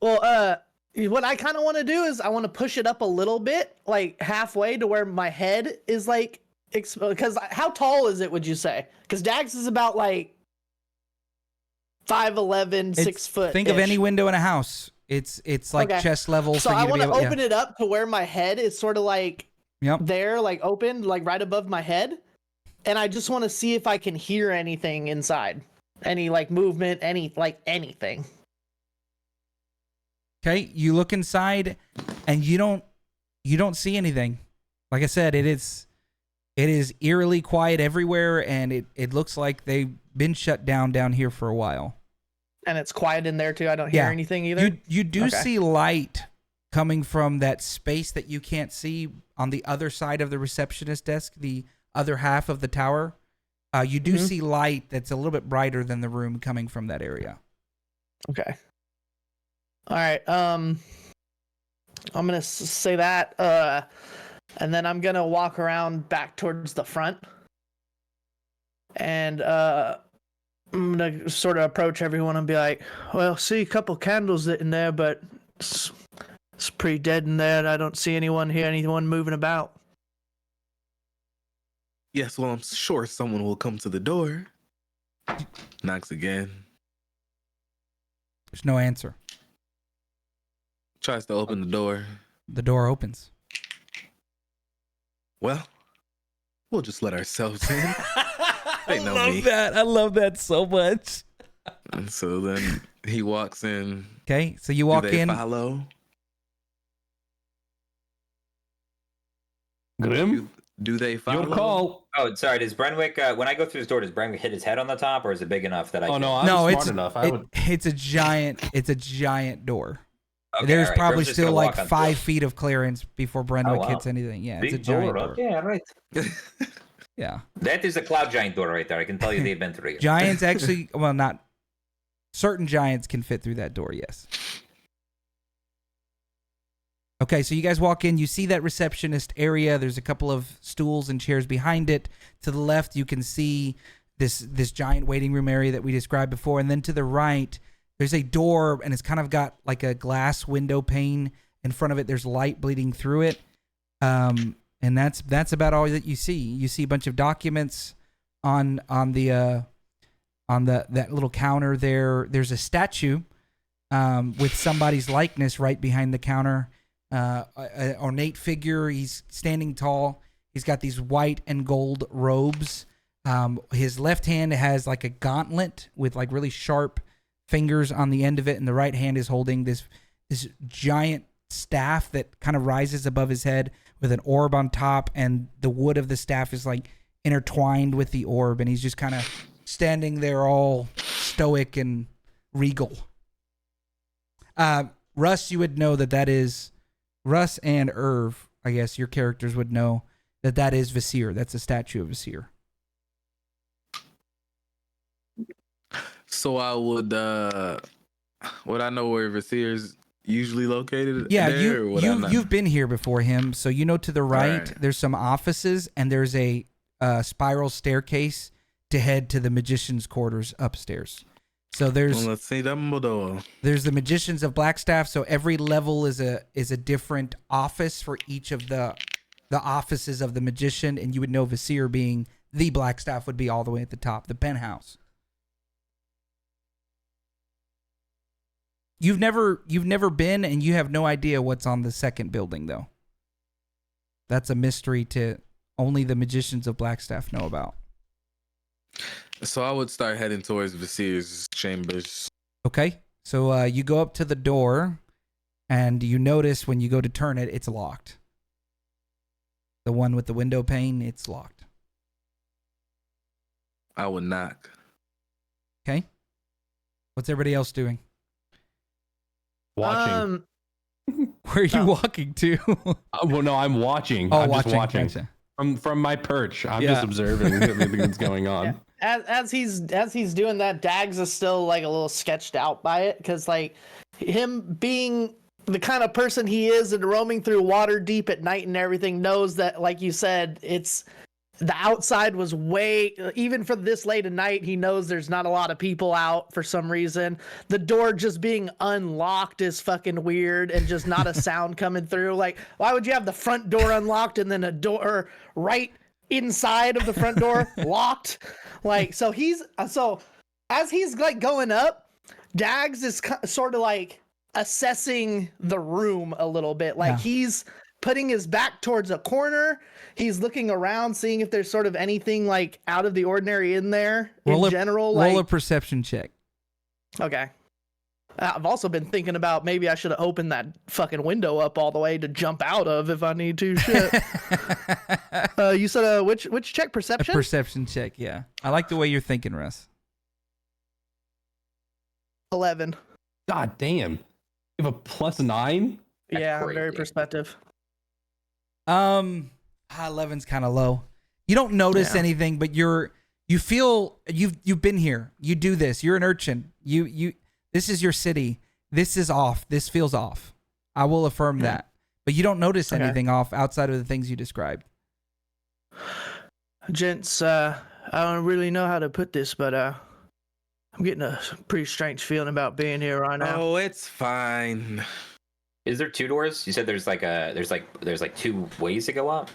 Well, what I kind of want to do is I want to push it up a little bit, like halfway to where my head is like, because how tall is it, would you say? Because Dax is about like 5'11", 6 foot. Think of any window in a house. It's like Okay. chest level. So for you I to want be to able, open it up to where my head is sort of like Yep. there, like open, like right above my head. And I just want to see if I can hear anything inside. Any like movement, anything. Okay, you look inside, and you don't see anything. Like I said, it is eerily quiet everywhere, and it looks like they've been shut down here for a while. And it's quiet in there too. I don't hear Yeah. anything either. You do Okay. see light coming from that space that you can't see on the other side of the receptionist desk, the other half of the tower. You do see light that's a little bit brighter than the room coming from that area. Okay. All right. I'm gonna say that, and then I'm gonna walk around back towards the front, and I'm gonna sort of approach everyone and be like, "Well, see a couple candles in there, but it's pretty dead in there. And I don't see anyone moving about." Yes, well, I'm sure someone will come to the door. Knocks again. There's no answer. Tries to open the door. The door opens. Well, we'll just let ourselves in. They know me. that. I love that so much. And so then he walks in. Okay, so you Do walk they in. follow? Grim, Do they follow? your call. Oh, sorry. Does Brenwick, when I go through this door, does Brenwick hit his head on the top, or is it big enough that I? Oh can... no, I'm No, smart it's enough. I would. it's a giant door. Okay, There's all right. probably Grim's just still gonna like walk on 5 through. feet of clearance before Brenwick wow. hits anything. Yeah, it's a Big giant door. door. Okay, all right. Yeah. That is a cloud giant door right there. I can tell you they've been through it. Giants actually, well, not certain giants can fit through that door, yes. Okay, so you guys walk in, you see that receptionist area. There's a couple of stools and chairs behind it. To the left, you can see this giant waiting room area that we described before. And then to the right, there's a door, and it's kind of got like a glass window pane in front of it. There's light bleeding through it. And that's about all that you see. You see a bunch of documents on that little counter there. There's a statue with somebody's likeness right behind the counter. An ornate figure. He's standing tall. He's got these white and gold robes. His left hand has like a gauntlet with like really sharp fingers on the end of it, and the right hand is holding this giant staff that kind of rises above his head with an orb on top, and the wood of the staff is like intertwined with the orb, and he's just kind of standing there all stoic and regal. Russ, you would know that is Russ, and Irv, I guess your characters would know that is Visir. That's a statue of Visir. So I would I know where Visir's usually located? Yeah, there, or would I not? you've been here before him, so you know to the right Right. there's some offices, and there's a spiral staircase to head to the magician's quarters upstairs. So there's Let's see Dumbledore. the magicians of Blackstaff. So every level is a different office for each of the offices of the magician, and you would know Vizier being the Blackstaff would be all the way at the top, the penthouse. You've never been, and you have no idea what's on the second building, though. That's a mystery to only the magicians of Blackstaff know about. So I would start heading towards Vizier's chambers. Okay, so you go up to the door, and you notice when you go to turn it, it's locked. The one with the window pane, it's locked. I would knock. Okay. What's everybody else doing? Watching. Where are you walking to? Well, no, I'm watching. Oh, I'm watching. just watching. Gotcha. From my perch. I'm Yeah. just observing everything that's going on. As he's doing that, Dags is still like a little sketched out by it, because like him being the kind of person he is and roaming through water deep at night and everything, knows that, like you said, it's the outside was way, even for this late at night, he knows there's not a lot of people out for some reason. The door just being unlocked is fucking weird, and just not a sound coming through. Like, why would you have the front door unlocked and then a door right inside of the front door locked? Like, so as he's like going up, Dags is sort of like assessing the room a little bit. Like, he's putting his back towards a corner. He's looking around, seeing if there's sort of anything like out of the ordinary in there in general. Roll a perception check. Okay. I've also been thinking about maybe I should have opened that fucking window up all the way to jump out of if I need to. Shit. You said which check? Perception? A perception check, yeah. I like the way you're thinking, Russ. 11. God damn. You have a +9? Yeah, crazy. very perspective. 11's kind of low. You don't notice anything, but you feel you've been here. You do this. You're an urchin. You this is your city. This is off. This feels off. I will affirm that. But you don't notice anything off outside of the things you described. Gents, I don't really know how to put this, but I'm getting a pretty strange feeling about being here right now. Oh, it's fine. Is there 2 doors? You said there's like 2 ways to go up.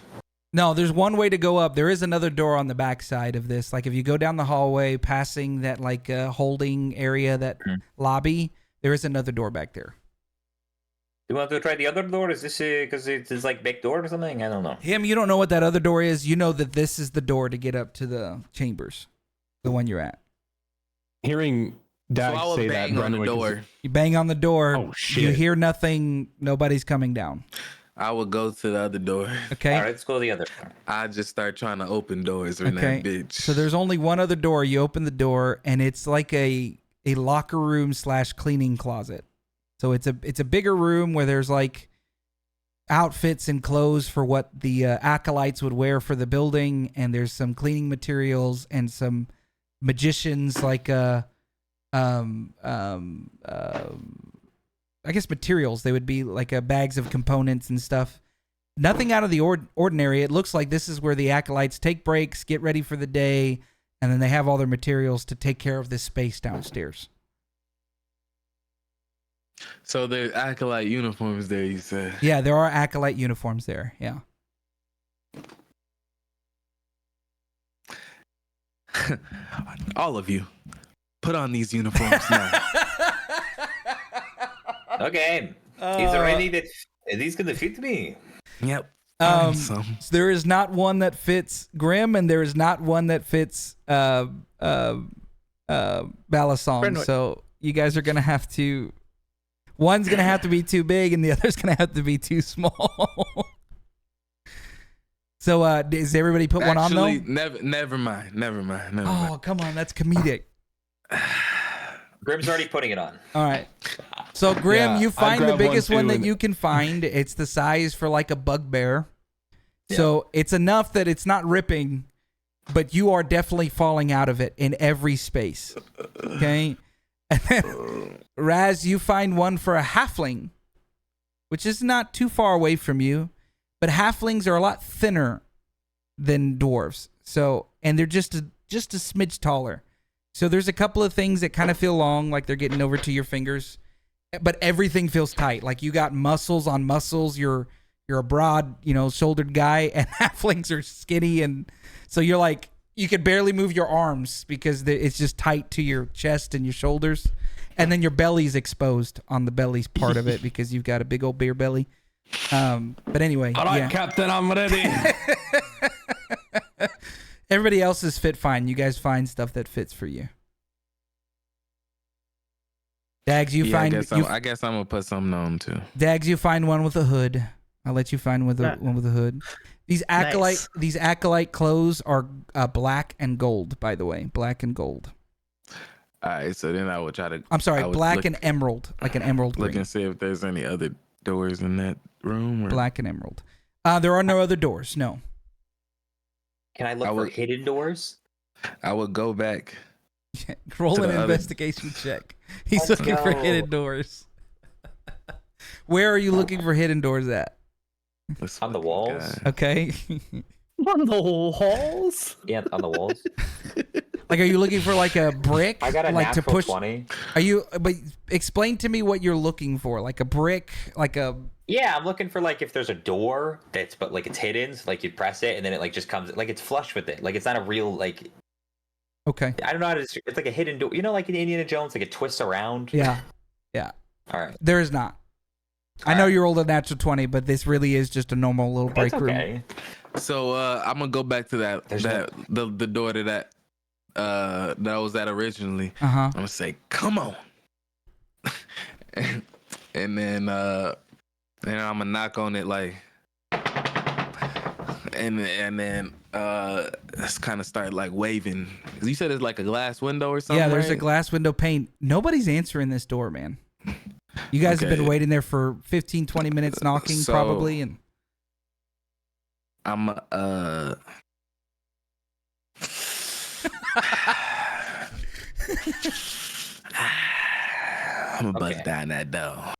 No, there's one way to go up. There is another door on the back side of this. Like if you go down the hallway, passing that like holding area, that lobby, there is another door back there. You want to try the other door? Is this because it's like back door or something? I don't know. You don't know what that other door is. You know that this is the door to get up to the chambers, the one you're at. Hearing Dags So I would say that, bang on the Brenwick is- door. You bang on the door. Oh, shit. You hear nothing. Nobody's coming down. I would go to the other door. Okay. All right, let's go to the other door. I just start trying to open doors in Okay. that bitch. So there's only one other door. You open the door, and it's like a locker room / cleaning closet. So it's a bigger room where there's like outfits and clothes for what the acolytes would wear for the building, and there's some cleaning materials and some magicians like I guess materials. They would be like bags of components and stuff. Nothing out of the ordinary. It looks like this is where the acolytes take breaks, get ready for the day, and then they have all their materials to take care of this space downstairs. So there's acolyte uniforms there, you said. Yeah, there are acolyte uniforms there. Yeah. All of you, put on these uniforms now. Okay. Is there any that are these gonna fit me? Yep. So Some. there is not one that fits Grim, and there is not one that fits Balasong. Brenwick. So you guys are gonna have to. One's gonna have to be too big, and the other's gonna have to be too small. So does everybody put one on though? Never mind. Oh, come on, that's comedic. Grim's already putting it on. All right. So Grim, Yeah, you I find the grabbed one biggest too, one that and- you can find. It's the size for like a bugbear. So it's enough that it's not ripping, but you are definitely falling out of it in every space. Okay. And then, Raz, you find one for a halfling, which is not too far away from you, but halflings are a lot thinner than dwarves. So, and they're just just a smidge taller. So there's a couple of things that kind of feel long, like they're getting over to your fingers, but everything feels tight. Like you got muscles on muscles. You're a broad, shouldered guy, and halflings are skinny, and so you're like you could barely move your arms because it's just tight to your chest and your shoulders, and then your belly's exposed on the belly's part of it because you've got a big old beer belly. But anyway, All right, yeah. Captain, I'm ready. Everybody else is fit fine. You guys find stuff that fits for you. Dags, I guess I'm gonna put something on too. Dags, you find one with a hood. I'll let you find one with a hood. These acolyte clothes are black and gold, by the way. Black and gold. All right, so then I would try to. I'm sorry, black and emerald, like an emerald green. Look and see if there's any other doors in that room. Or... Black and emerald. There are no other doors. No. Can I look for hidden doors? I would go back. Roll an investigation check. He's looking for hidden doors. Where are you looking for hidden doors at? On the walls. Okay. On the walls? Yeah, on the walls. Like, are you looking for like a brick? I got a like natural to push. 20. But explain to me what you're looking for. Like a brick, like a. Yeah, I'm looking for like if there's a door but like it's hidden, so like you press it and then it like just comes like it's flush with it. Like it's not a real like. Okay. I don't know how to. It's like a hidden door. Like in Indiana Jones, like it twists around. Yeah. All right. There is not. I know you rolled a natural 20, but this really is just a normal little break room. So I'm gonna go back to the door to that I was at originally. I'm gonna say, "Come on," and then I'm gonna knock on it like, and then let's kind of start like waving. You said it's like a glass window or something. Yeah, there's a right? glass window pane. Nobody's answering this door, man. You guys have been waiting there for 15, 20 minutes knocking probably, and I'm gonna bust down that door.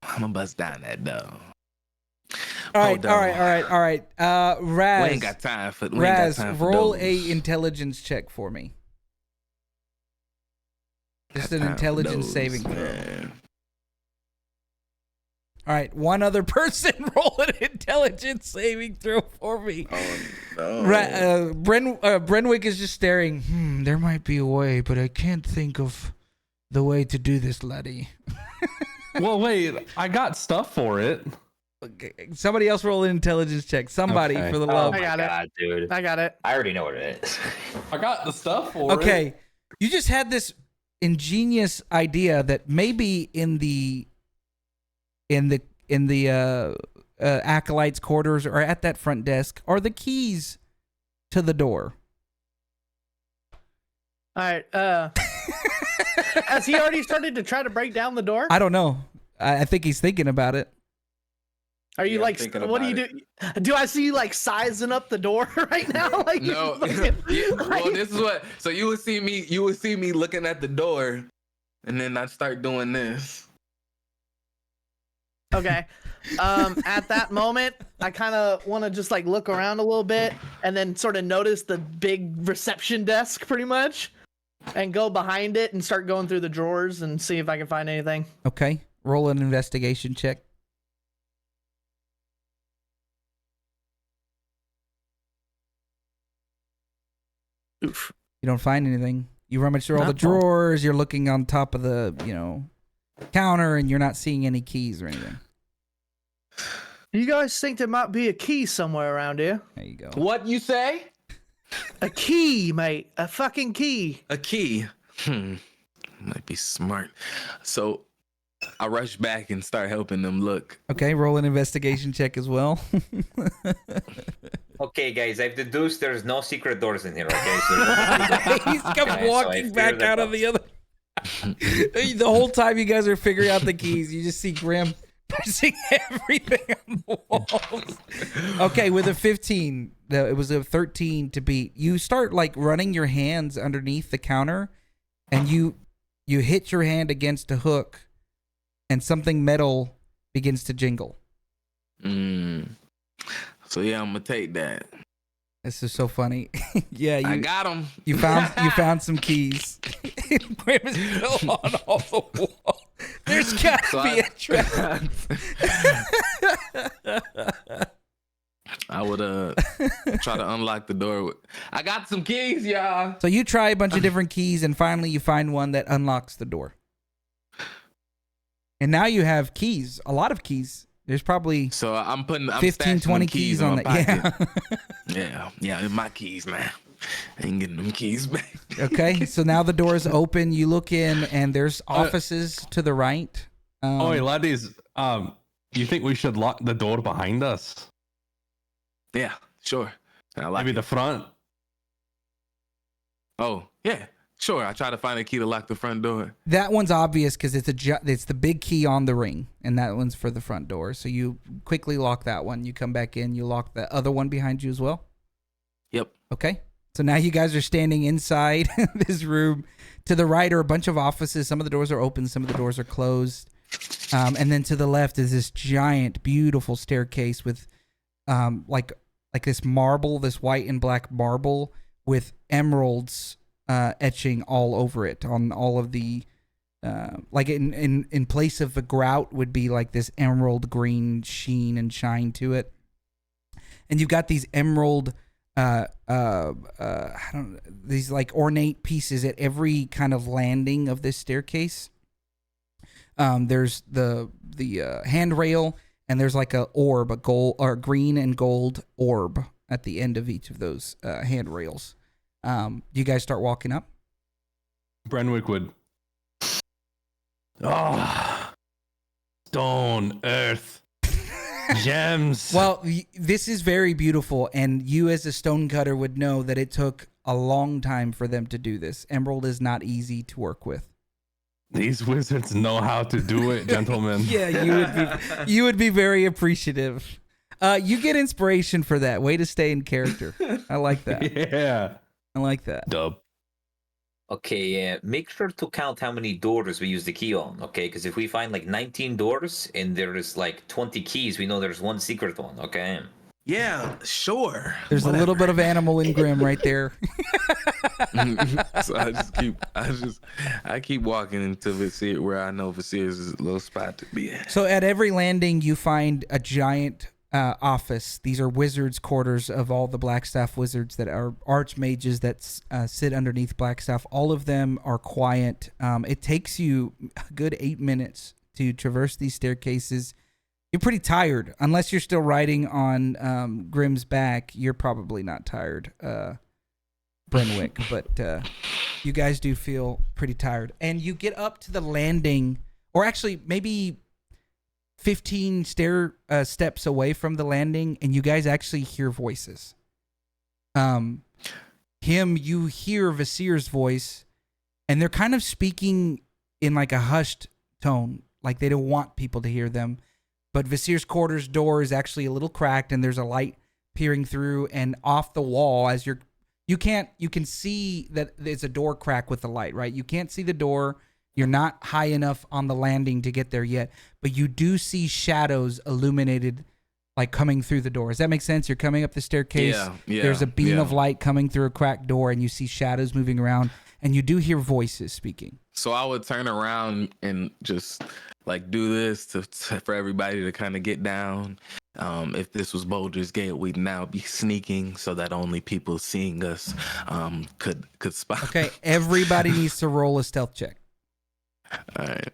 All right. Raz. We ain't got time for roll those. a intelligence check for me. Just an intelligence saving throw. Man. All right, one other person roll an intelligence saving throw for me. Oh no. Brenwick is just staring. There might be a way, but I can't think of the way to do this, laddie. Well, wait, I got stuff for it. Okay, somebody else roll an intelligence check. Somebody, for the love. I got it. Dude. I got it. I already know what it is. I got the stuff for it. Okay, you just had this ingenious idea that maybe in the acolyte's quarters or at that front desk are the keys to the door. All right. Has he already started to try to break down the door? I don't know. I think he's thinking about it. Are you like, what do you do? Do I see you like sizing up the door right now? Like No. Well, this is what. So you would see me looking at the door, and then I'd start doing this. Okay. At that moment, I kind of want to just like look around a little bit and then sort of notice the big reception desk pretty much and go behind it and start going through the drawers and see if I can find anything. Okay. Roll an investigation check. Oof. You don't find anything. You rummage through all the drawers. You're looking on top of the, counter, and you're not seeing any keys or anything. You guys think there might be a key somewhere around here? There you go. What you say? A key, mate. A fucking key. A key. Might be smart. So I rush back and start helping them look. Okay, roll an investigation check as well. Okay, guys, I've deduced there's no secret doors in here. Okay, so He's come walking back out of the other. The whole time you guys are figuring out the keys, you just see Grim pushing everything on the walls. Okay, with a 15, it was a 13 to beat. You start like running your hands underneath the counter, and you hit your hand against a hook, and something metal begins to jingle. So yeah, I'm gonna take that. This is so funny. Yeah, I you got him. you found some keys. Grim is still on all the wall. There's gotta So be a trap. I would try to unlock the door. I got some keys, y'all. So you try a bunch of different keys, and finally you find one that unlocks the door. And now you have keys, a lot of keys. There's probably So I'm 15, stashing 20 them keys in on my that. pocket. Yeah. yeah, my keys, man. I ain't getting them keys back. Okay, so now the door is open. You look in, and there's offices to the right. Oh, wait, laddies. You think we should lock the door behind us? Yeah, sure. I like Maybe it. the front. Oh, yeah, sure. I try to find a key to lock the front door. That one's obvious because it's the big key on the ring, and that one's for the front door. So you quickly lock that one. You come back in. You lock the other one behind you as well. Yep. Okay. So now you guys are standing inside this room. To the right are a bunch of offices. Some of the doors are open. Some of the doors are closed. And then to the left is this giant, beautiful staircase with like this marble, this white and black marble with emeralds etching all over it on all of the like in place of a grout would be like this emerald green sheen and shine to it. And you've got these emerald these like ornate pieces at every kind of landing of this staircase. There's the handrail, and there's like a orb, a gold or green and gold orb at the end of each of those handrails. You guys start walking up. Brenwick would. Oh, stone, earth, gems. Well, this is very beautiful, and you as a stonecutter would know that it took a long time for them to do this. Emerald is not easy to work with. These wizards know how to do it, gentlemen. Yeah, you would be very appreciative. You get inspiration for that. Way to stay in character. I like that. Yeah. I like that. Dub. Okay, make sure to count how many doors we use the key on, okay? Because if we find like 19 doors and there's like 20 keys, we know there's one secret one, okay? Yeah, sure. There's a little bit of animal in Grim right there. So I keep walking until Vizier, where I know Vizier's little spot to be at. So at every landing, you find a giant office. These are wizards' quarters of all the Blackstaff wizards that are archmages that sit underneath Blackstaff. All of them are quiet. It takes you a good 8 minutes to traverse these staircases. You're pretty tired. Unless you're still riding on Grim's back, you're probably not tired, Brenwick. But you guys do feel pretty tired. And you get up to the landing, or actually maybe 15 steps away from the landing, and you guys actually hear voices. You hear Vizier's voice, and they're kind of speaking in like a hushed tone, like they don't want people to hear them. But Vizier's quarters door is actually a little cracked, and there's a light peering through, and off the wall as you can see that there's a door crack with the light, right? You can't see the door. You're not high enough on the landing to get there yet, but you do see shadows illuminated, like coming through the door. Does that make sense? You're coming up the staircase. Yeah. There's a beam of light coming through a cracked door, and you see shadows moving around, and you do hear voices speaking. So I would turn around and just like do this for everybody to kind of get down. If this was Baldur's Gate, we'd now be sneaking so that only people seeing us could spot. Okay, everybody needs to roll a stealth check. All right.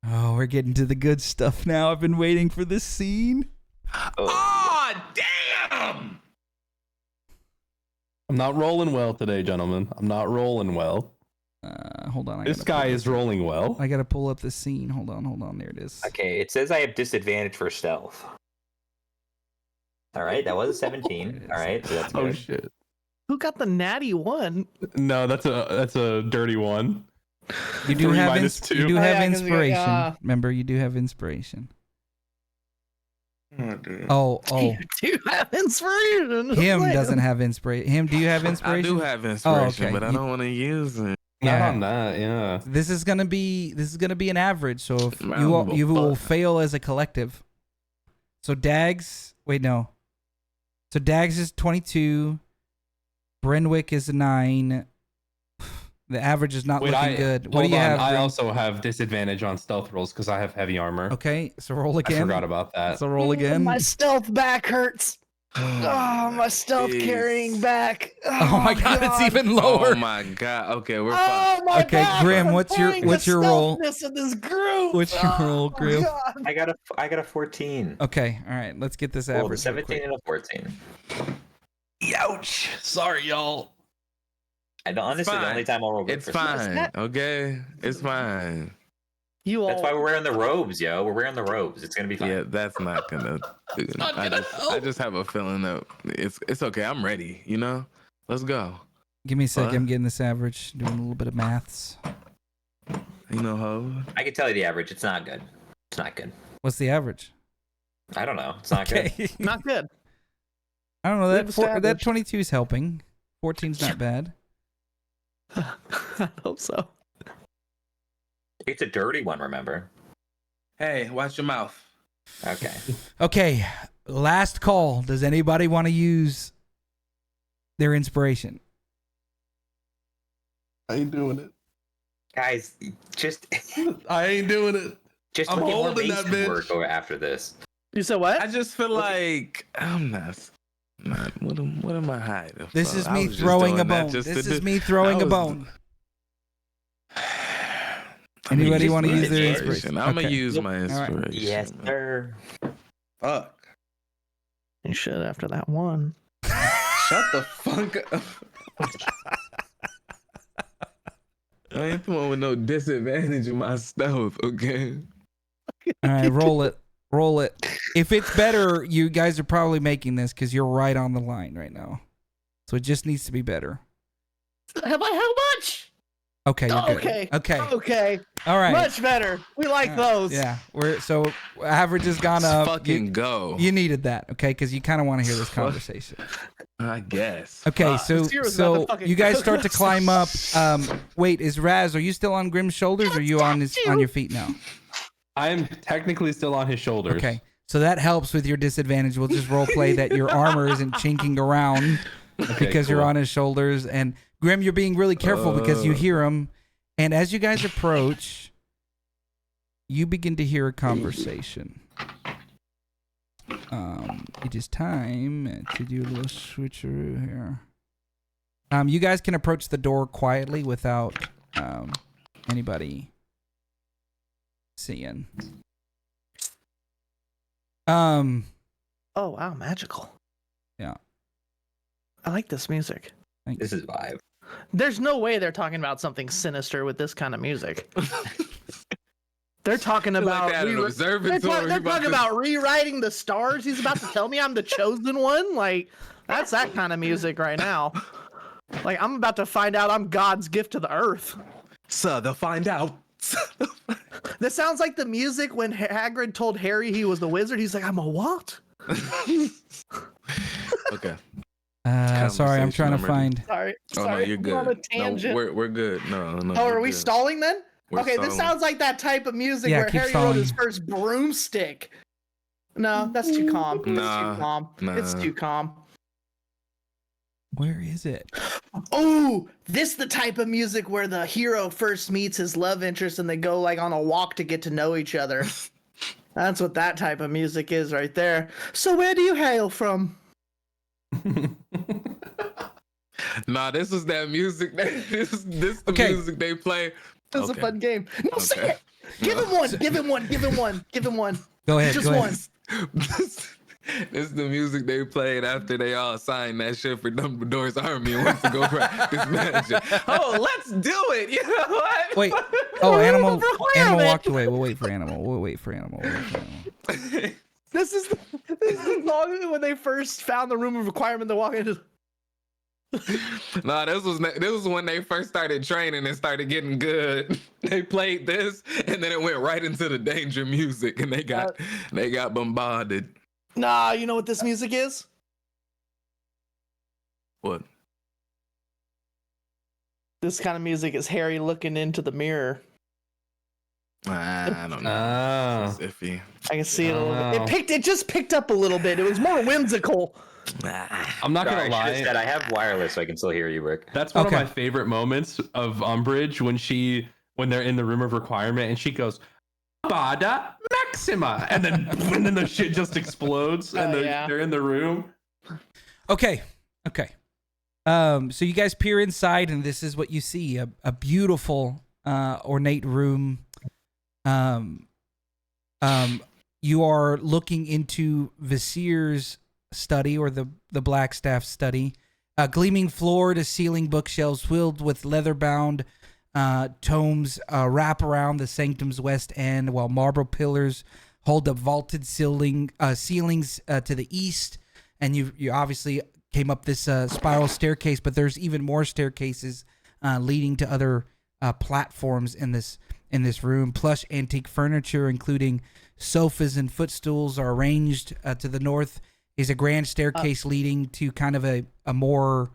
Oh, we're getting to the good stuff now. I've been waiting for this scene. Oh, damn! I'm not rolling well today, gentlemen. I'm not rolling well. Hold on. This guy is rolling well. I gotta pull up the scene. Hold on. There it is. Okay, it says I have disadvantage for stealth. All right, that was a 17. All right, so that's good. Oh shit. Who got the natty one? No, that's a dirty one. You do 3 have minus 2. you do Oh, have yeah, 'cause you got- inspiration. Remember, you do have inspiration. Oh, dude. Oh, You do have inspiration. him Wait, doesn't have inspiration. Him, do you have I inspiration? do have inspiration, okay. but I don't want to use it. Not Yeah. on that, yeah. This is gonna be an average. So if Man, you I'm a will fuck. fail as a collective. So Dags, wait no. So Dags is 22. Brenwick is a 9. The average is not looking good. What do you have? I Grim? also have disadvantage on stealth rolls because I have heavy armor. Okay, so roll I again. forgot about that. So roll again. My stealth back hurts. Oh, my stealth Jeez. carrying back. Oh my god, it's even lower. Oh my god. Okay, we're fine. Oh my Okay, back, Grim, I'm what's your- fighting what's the your roll? stealthness of this group. What's your roll, Grim? God. I got a 14. Okay, all right. Let's get this Rolled a average. real 17 quick. and a 14. Ouch. Sorry, y'all. Honestly, the fine. only time I'll roll good It's for fine. Okay, it's fine. You all. That's why we're wearing the robes, yo. We're wearing the robes. It's gonna be fine. Yeah, that's not gonna. I just have a feeling that it's okay. I'm ready. You know, let's go. Give me a second. What? I'm getting this average. Doing a little bit of maths. You know how. I can tell you the average. It's not good. It's not good. What's the average? I don't know. It's not good. Okay. Not good. I don't know. We've That established. 22 is helping. 14's not bad. I hope so. It's a dirty one, remember? Hey, watch your mouth. Okay. Okay, last call. Does anybody want to use their inspiration? I ain't doing it. Guys, just I ain't doing it. just I'm look at more holding that Mason bitch. work over after this. You said what? I just feel like I'm not. What am I hiding? This from? is I me was just throwing a doing that bone. just This to is do- me throwing I a was- bone. I mean, Anybody just want to my use their inspiration. inspiration? I'm gonna Okay. use my All right. inspiration. Yes, sir. Fuck. You should after that one. Shut the fuck up. I ain't the one with no disadvantage in my stealth, okay? All right, roll it. Roll it. If it's better, you guys are probably making this because you're right on the line right now. So it just needs to be better. Have I how much? Okay, you're good. Okay. Okay. Okay. All right. Much better. We like All right. those. Yeah. We're so average has gone Let's up. fucking go. You needed that, okay? Because you kind of want to hear this conversation. I guess. Okay, Fuck. so This hero's about to fucking you guys cook start to us. climb up. Wait, is Raz? Are you still on Grim's shoulders? Or are you on your feet now? I am technically still on his shoulders. Okay, so that helps with your disadvantage. We'll just role play that your armor isn't chinking around Okay, because you're cool. on his shoulders. And Grim, you're being really careful because you hear him. And as you guys approach, you begin to hear a conversation. It is time to do a little switcheroo here. You guys can approach the door quietly without anybody seeing. Oh wow, magical. Yeah. I like this music. This is vibe. There's no way they're talking about something sinister with this kind of music. They're talking Feel about like they had an they're observatory. talking about rewriting the stars. He's about to tell me I'm the chosen one. Like that's that kind of music right now. Like I'm about to find out I'm God's gift to the earth. So they'll find out. This sounds like the music when Hagrid told Harry he was the wizard. He's like, I'm a what? Okay. Sorry, I'm trying to Conversation, I'm ready. find. Sorry, Oh sorry. no, you're we're on a good. tangent. No, we're good. No. Oh, you're are we good. stalling then? We're Okay, this stalling. sounds like that type of music Yeah, where keep Harry wrote his stalling. first broomstick. No, that's too calm. It's Nah, too calm. It's nah. too calm. Where is it? Oh, this the type of music where the hero first meets his love interest and they go like on a walk to get to know each other. That's what that type of music is right there. So where do you hail from? Nah, this is that music. This the Okay. music they play. This is a Okay. fun game. No, say Okay. it. Give him one. Give him one. Give him one. Give him one. Go ahead. Just go one. ahead. This is the music they played after they all signed that shit for Dumbledore's army and went to go practice magic. Oh, let's do it! You know what? Wait. Oh, animal. Requirement. Animal walked away. We'll wait for animal. We'll wait for animal. This is the song when they first found the room of requirement. They walk into. Nah, this was when they first started training and started getting good. They played this, and then it went right into the danger music, and they got bombarded. Nah, you know what this music is? What? This kind of music is Harry looking into the mirror. I don't know. Ah. It's iffy. I can see it a little bit. It just picked up a little bit. It was more whimsical. I'm not Sorry, gonna I should have lie. said I have wireless, so I can still hear you, Rick. That's one Okay. of my favorite moments of Umbridge when they're in the room of requirement and she goes, Bada Maxima, and then the shit just explodes and they're in the room. Okay. So you guys peer inside, and this is what you see: a beautiful, ornate room. You are looking into Visir's study, or the Blackstaff study. Gleaming floor to ceiling bookshelves filled with leather-bound tomes wrap around the sanctum's west end, while marble pillars hold up vaulted ceilings to the east. And you obviously came up this spiral staircase, but there's even more staircases leading to other platforms in this room. Plush antique furniture, including sofas and footstools, are arranged. To the north is a grand staircase leading to kind of a more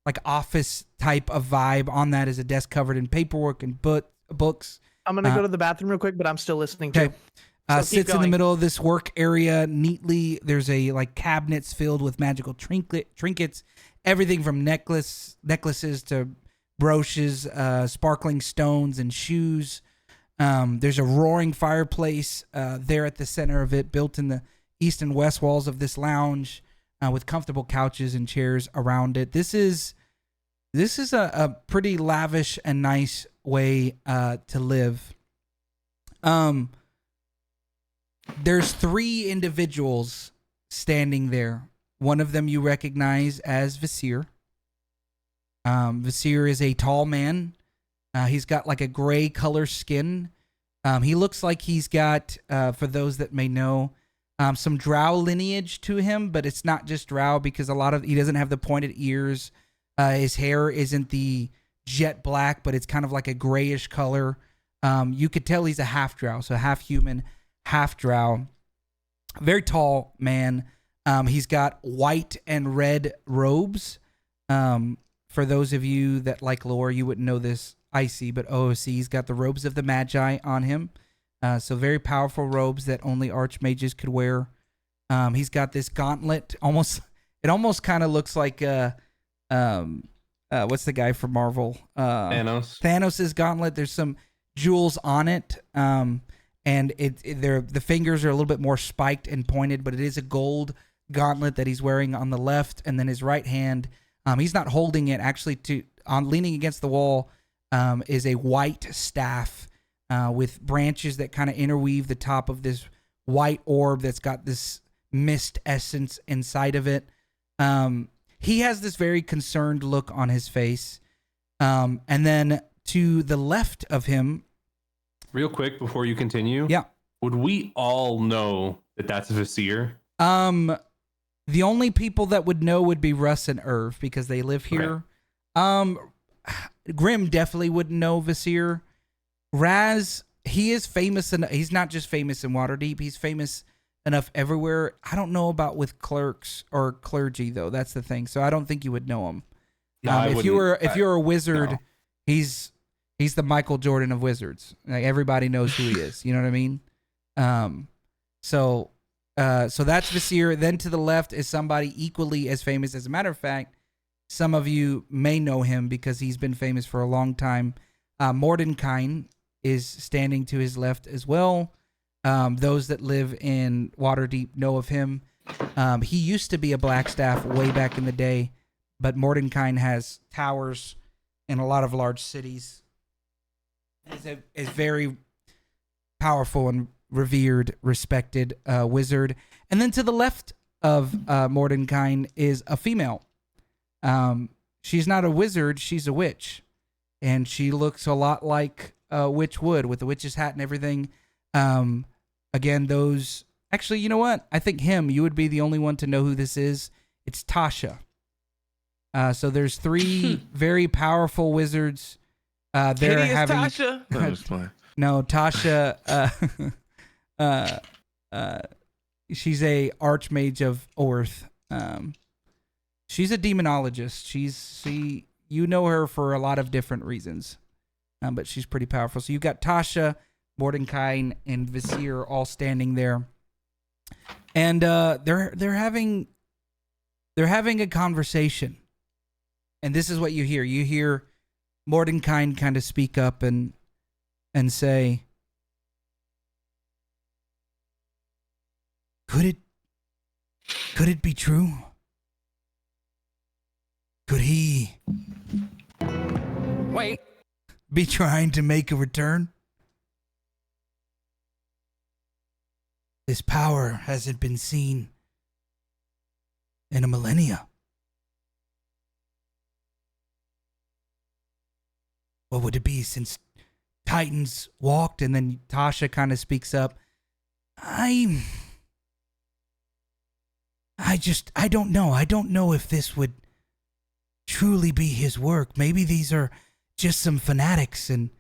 like office type of vibe. On that is a desk covered in paperwork and books. I'm gonna go to the bathroom real quick, but I'm still listening to. Okay. So keep Sits in the going. middle of this work area neatly. There's a like cabinets filled with magical trinkets, everything from necklaces to brooches, sparkling stones and shoes. There's a roaring fireplace there at the center of it, built in the east and west walls of this lounge, with comfortable couches and chairs around it. This is a pretty lavish and nice way to live. There's 3 individuals standing there. One of them you recognize as Visir. Visir is a tall man. He's got like a gray color skin. He looks like he's got, for those that may know, some drow lineage to him, but it's not just drow because he doesn't have the pointed ears. His hair isn't the jet black, but it's kind of like a grayish color. You could tell he's a half drow, so half human, half drow. Very tall man. He's got white and red robes. For those of you that like lore, you wouldn't know this, Icy, but OOC's got the robes of the Magi on him. So very powerful robes that only archmages could wear. He's got this gauntlet. It almost kind of looks like what's the guy from Marvel? Thanos' gauntlet. There's some jewels on it. And the fingers are a little bit more spiked and pointed, but it is a gold gauntlet that he's wearing on the left, and then his right hand, he's not holding it. Actually, leaning against the wall is a white staff with branches that kind of interweave the top of this white orb that's got this mist essence inside of it. He has this very concerned look on his face, and then to the left of him. Real quick before you continue. Yeah. Would we all know that that's Visir? The only people that would know would be Russ and Irv because they live here. Okay. Grim definitely wouldn't know Visir. Raz, he is famous, and he's not just famous in Waterdeep. He's famous enough everywhere. I don't know about with clerks or clergy though. That's the thing. So I don't think you would know him. No, if you're a wizard, no. He's the Michael Jordan of wizards. Like everybody knows who he is. You know what I mean? So that's Visir. Then to the left is somebody equally as famous. As a matter of fact, some of you may know him because he's been famous for a long time. Mordenkainen is standing to his left as well. Those that live in Waterdeep know of him. He used to be a Blackstaff way back in the day, but Mordenkainen has towers in a lot of large cities. Is very powerful and revered, respected wizard. And then to the left of Mordenkainen is a female. She's not a wizard, she's a witch. And she looks a lot like a witch would, with the witch's hat and everything. Again, those... Actually, you know what? I think you would be the only one to know who this is. It's Tasha. So there's 3 very powerful wizards. They're having Tasha. No, I'm just playing. No, Tasha. She's a archmage of Orth. She's a demonologist. You know her for a lot of different reasons, but she's pretty powerful. So you've got Tasha, Mordenkainen, and Visir all standing there, and they're having They're having a conversation. And this is what you hear. You hear Mordenkainen kind of speak up and say, Could it be true? Could he Wait. be trying to make a return? This power hasn't been seen in a millennia. What would it be since Titans walked? And then Tasha kind of speaks up. I don't know. I don't know if this would truly be his work. Maybe these are just some fanatics. And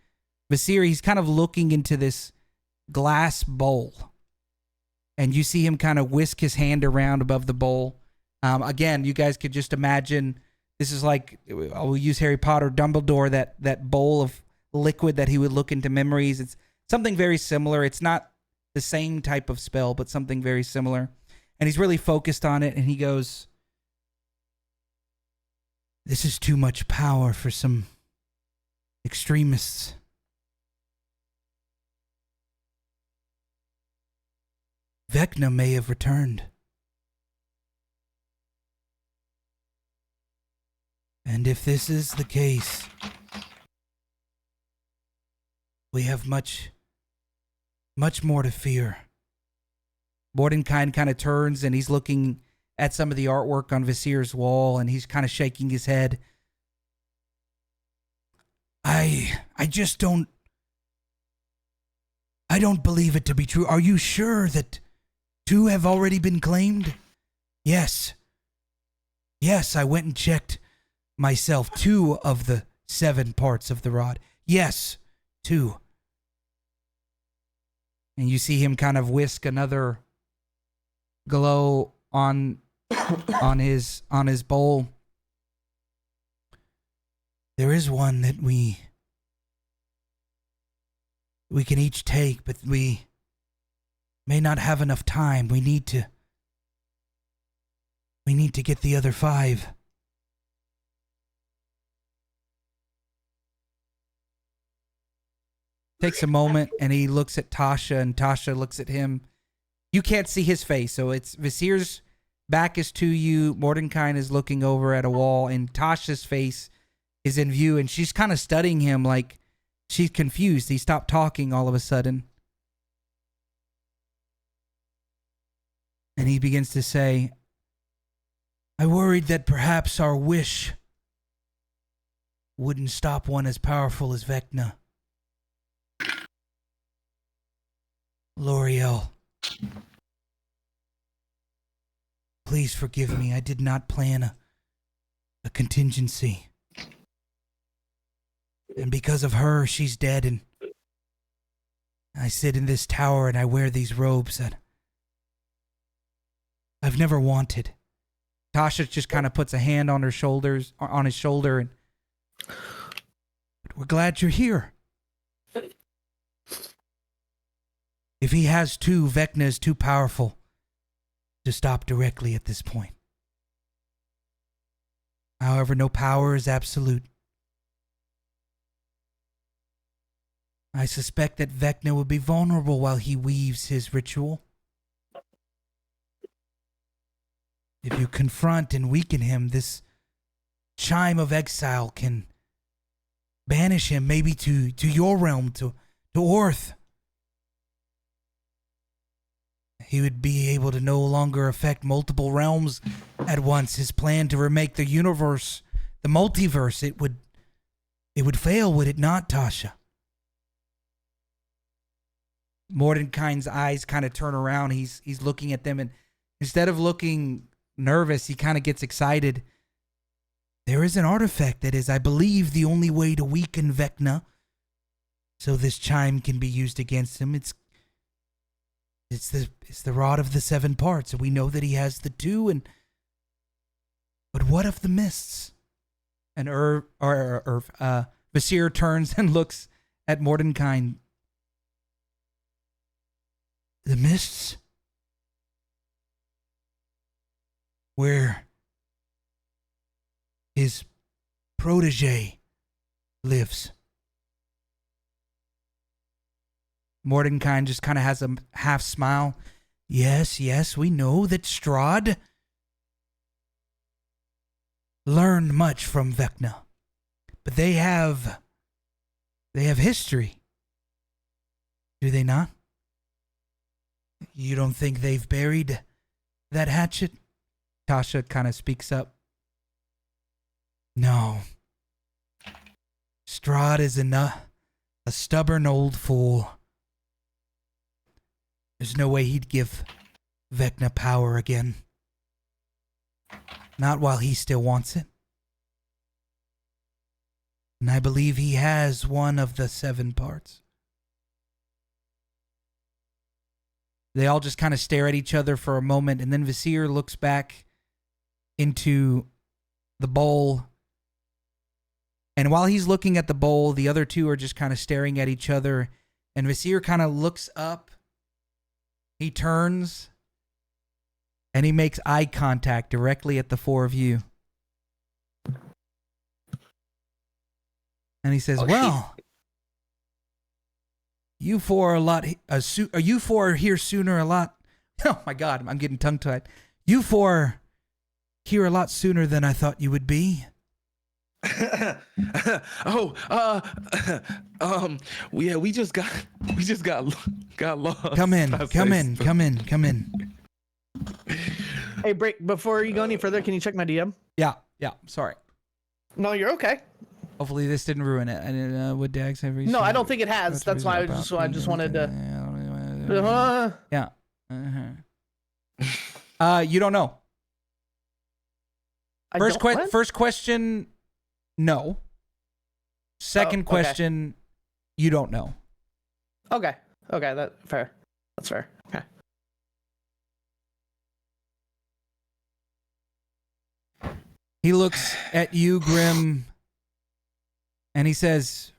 Visir, he's kind of looking into this glass bowl. And you see him kind of whisk his hand around above the bowl. Again, you guys could just imagine this is like, I'll use Harry Potter, Dumbledore, that bowl of liquid that he would look into memories. It's something very similar. It's not the same type of spell, but something very similar. And he's really focused on it, and he goes, this is too much power for some extremists. Vecna may have returned. And if this is the case, we have much more to fear. Mordenkainen kind of turns and he's looking at some of the artwork on Visir's wall and he's kind of shaking his head. I don't believe it to be true. Are you sure that 2 have already been claimed? Yes. Yes, I went and checked myself. 2 of the 7 parts of the rod. Yes, 2. And you see him kind of whisk another glow on his bowl. There is one that we can each take, but we may not have enough time. We need to get the other 5. Takes a moment and he looks at Tasha and Tasha looks at him. You can't see his face, so it's Visir's back is to you. Mordenkainen is looking over at a wall and Tasha's face is in view and she's kind of studying him like she's confused. He stopped talking all of a sudden. And he begins to say, I worried that perhaps our wish wouldn't stop one as powerful as Vecna. L'Oreal, please forgive me. I did not plan a contingency. And because of her, she's dead. And I sit in this tower and I wear these robes that I've never wanted. Tasha just kind of puts a hand on his shoulder, and we're glad you're here. If he has 2, Vecna is too powerful to stop directly at this point. However, no power is absolute. I suspect that Vecna will be vulnerable while he weaves his ritual. If you confront and weaken him, this chime of exile can banish him maybe to your realm, to Orth. He would be able to no longer affect multiple realms at once. His plan to remake the universe, the multiverse, it would fail, would it not, Tasha? Mordenkainen's eyes kind of turn around. He's looking at them, and instead of looking nervous, he kind of gets excited. There is an artifact that is, I believe, the only way to weaken Vecna, so this chime can be used against him. It's the rod of the 7 parts. We know that he has the 2, but what of the mists? And Visir turns and looks at Mordenkainen. The mists? Where his protege lives. Mordenkainen just kind of has a half smile. Yes, yes, we know that Strahd learned much from Vecna, but they have history, do they not? You don't think they've buried that hatchet? Tasha kind of speaks up. No. Strahd is a stubborn old fool. There's no way he'd give Vecna power again. Not while he still wants it. And I believe he has one of the 7 parts. They all just kind of stare at each other for a moment, and then Visir looks back into the bowl. And while he's looking at the bowl, the other two are just kind of staring at each other. And Visir kind of looks up. He turns. And he makes eye contact directly at the 4 of you. And he says, well, you 4 are a lot. You 4 are here sooner a lot. Oh my God, I'm getting tongue tied. You 4 are here a lot sooner than I thought you would be. Yeah, we just got lost. Come in. Hey, break before you go any further. Can you check my DM? Yeah. Sorry. No, you're okay. Hopefully this didn't ruin it. And would Dags have reached? No, I don't think it has. That's why I just wanted to. Yeah. You don't know. First question, no. Second okay. question, you don't know. Okay, that's fair. Okay. He looks at you, Grim, and he says,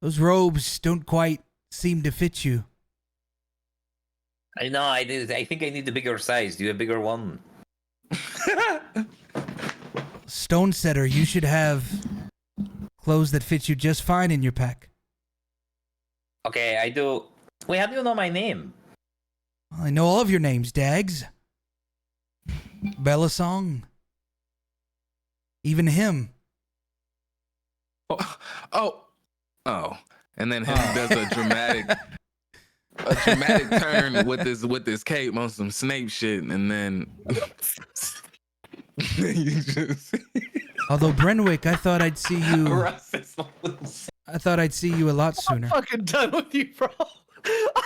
those robes don't quite seem to fit you. I know. I think I need a bigger size. Do you have a bigger one? Stonesetter, you should have clothes that fit you just fine in your pack. Okay, I do. Wait, how do you know my name? Well, I know all of your names, Dags. Bellasong. Even him. Oh. And then he does a dramatic turn with his cape on some Snape shit, and then you just. Although Brenwick, I thought I'd see you. I thought I'd see you a lot sooner. I'm fucking done with you, bro. I'm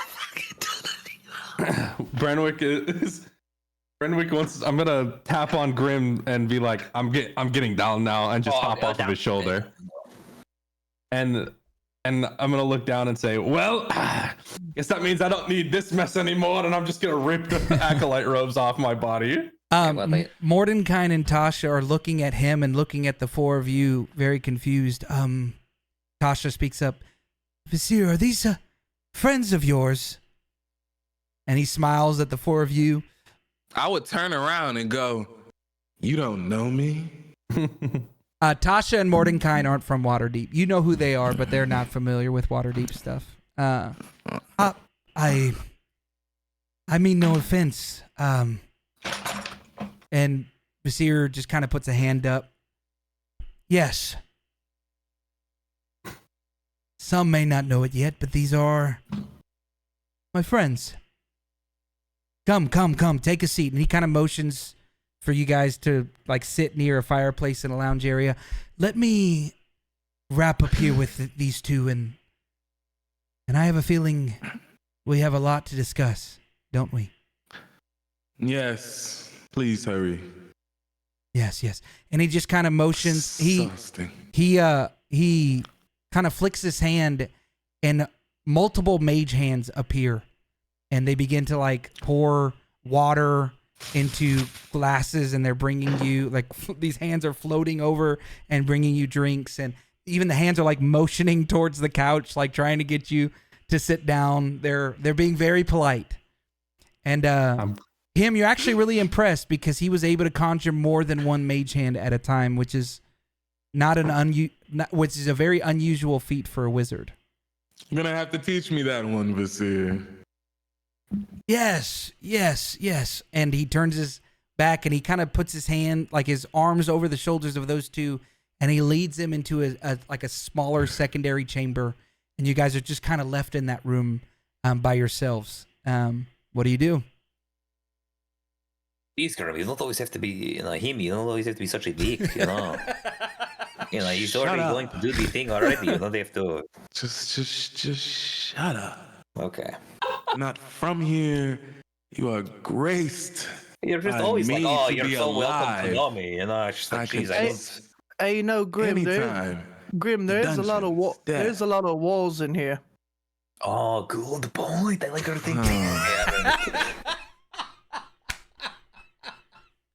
fucking done with you. Brenwick wants. I'm gonna tap on Grim and be like, I'm getting down now, and just hop off of his shoulder. And I'm gonna look down and say, well, guess that means I don't need this mess anymore, and I'm just gonna rip the acolyte robes off my body. Mordenkainen and Tasha are looking at him and looking at the 4 of you, very confused. Tasha speaks up. Visir, are these friends of yours? And he smiles at the 4 of you. I would turn around and go, you don't know me? Tasha and Mordenkainen aren't from Waterdeep. You know who they are, but they're not familiar with Waterdeep stuff. I mean no offense. And Visir just kind of puts a hand up. Yes. Some may not know it yet, but these are my friends. Come, take a seat. And he kind of motions for you guys to like sit near a fireplace in a lounge area. Let me wrap up here with these two, and I have a feeling we have a lot to discuss, don't we? Yes. Please hurry. Yes. And he just kind of motions. He kind of flicks his hand, and multiple mage hands appear, and they begin to like pour water into glasses, and they're bringing you like these hands are floating over and bringing you drinks, and even the hands are like motioning towards the couch, like trying to get you to sit down. They're being very polite, and Him, you're actually really impressed because he was able to conjure more than one mage hand at a time, which is which is a very unusual feat for a wizard. You're gonna have to teach me that one, Vasir. Yes. And he turns his back and he kind of puts his hand, like his arms over the shoulders of those two, and he leads them into a smaller secondary chamber. And you guys are just kind of left in that room by yourselves. What do you do? He's gonna. You don't always have to be him. You don't always have to be such a dick. You know. He's already going to do the thing already. You don't have to. Just shut up. Okay. Not from here. You are graced. You're just by always me like, oh, to you're be so welcome alive. to know me. It's just like, geez, I don't. Hey, Grim, Anytime. there is a lot of Dungeons, there's a lot of walls in here. Oh, good point. I like her thinking.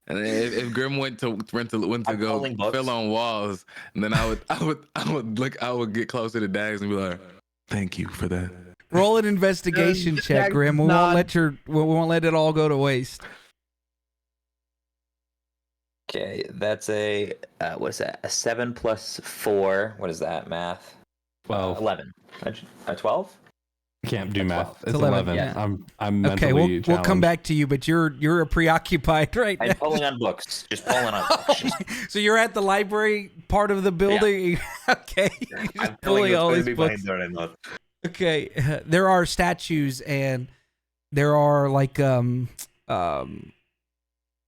And if Grim went to I'm go pulling books. fill on walls, and then I would get closer to Dags and be like, "Thank you for that." Roll an investigation check, Grim. We won't let it all go to waste. Okay, that's a what is that? A 7 plus 4. What is that? Math. 12. 11. 12. Can't do math. It's 11, 11. yeah. I'm Okay, mentally we'll come back to you, but you're preoccupied right now. I'm pulling on books. Just pulling on books. So you're at the library part of the building. Okay, you're just I'm telling pulling you, it's all going these to be books. behind there. I'm not. Okay, there are statues and there are like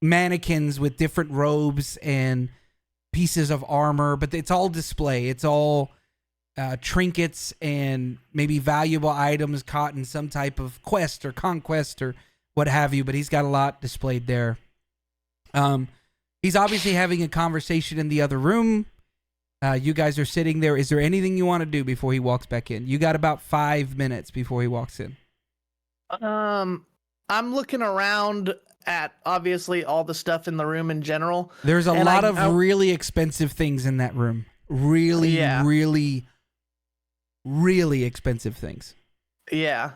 mannequins with different robes and pieces of armor, but it's all display. It's all trinkets and maybe valuable items caught in some type of quest or conquest or what have you, but he's got a lot displayed there. He's obviously having a conversation in the other room. You guys are sitting there. Is there anything you want to do before he walks back in? You got about 5 minutes before he walks in. I'm looking around at obviously all the stuff in the room in general. There's a And lot I- of I- really expensive things in that room. Really, Yeah. really, really expensive things. Yeah.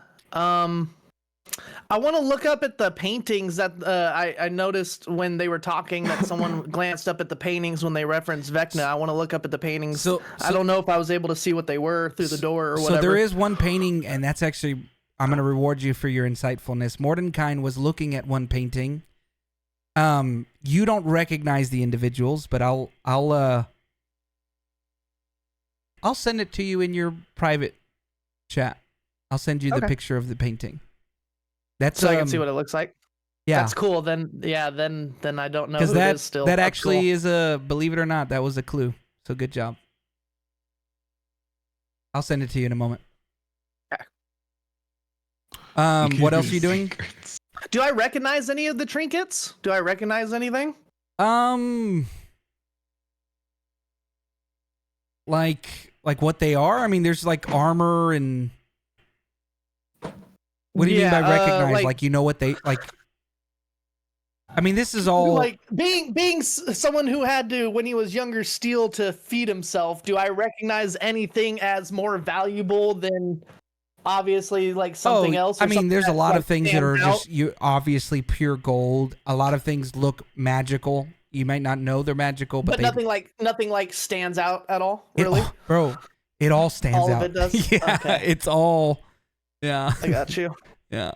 I want to look up at the paintings that I noticed when they were talking that someone glanced up at the paintings when they referenced Vecna. I want to look up at the paintings. So I don't know if I was able to see what they were through the door or whatever. So there is one painting, and that's actually, I'm going to reward you for your insightfulness. Mordenkainen was looking at one painting. You don't recognize the individuals, but I'll send it to you in your private chat. I'll send you the Okay. picture of the painting. That's so I can see what it looks like. yeah. That's cool. Then I don't know who Because it is still. that That's actually cool. is believe it or not, that was a clue. So good job. I'll send it to you in a moment. What else are you doing? Do I recognize any of the trinkets? Do I recognize anything? Like what they are? I mean, there's like armor and. What do you mean by Yeah, recognize? Like you know what they like? I mean, this is all Like being someone who had to, when he was younger, steal to feed himself. Do I recognize anything as more valuable than obviously like something else? Or I mean, something there's a that, lot like, of things that are stands just you obviously pure gold. A lot of things look magical. You might not know they're magical, but they, nothing like stands out at all. it- Really, bro. It all stands All of out. it does? Yeah, Okay. it's all. Yeah, I got you. yeah.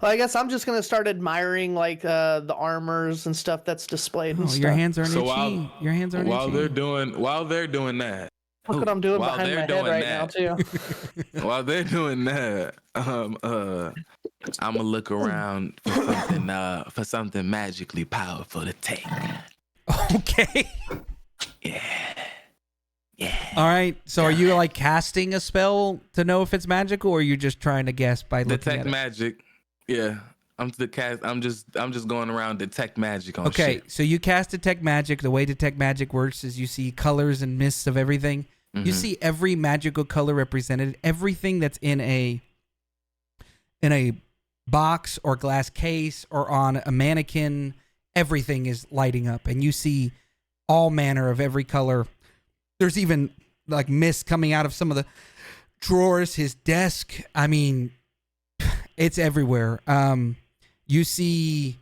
Well, I guess I'm just gonna start admiring like the armors and stuff that's displayed and Oh, stuff. your hands aren't So itchy. while- Your hands aren't While itchy. they're doing that, Look what I'm doing while behind my they're head doing right now that- too. while they're doing that, I'm gonna look around for something magically powerful to take. Okay. Yeah. All right. So are you like casting a spell to know if it's magical, or are you just trying to guess by looking Detect at it? magic. Yeah. I'm just going around detect magic on Okay, shit. so you cast detect magic. The way detect magic works is you see colors and mists of everything. You Mhm. see every magical color represented. Everything that's in a box or glass case or on a mannequin, everything is lighting up, and you see all manner of every color. There's even like mist coming out of some of the drawers, his desk. I mean, it's everywhere. you see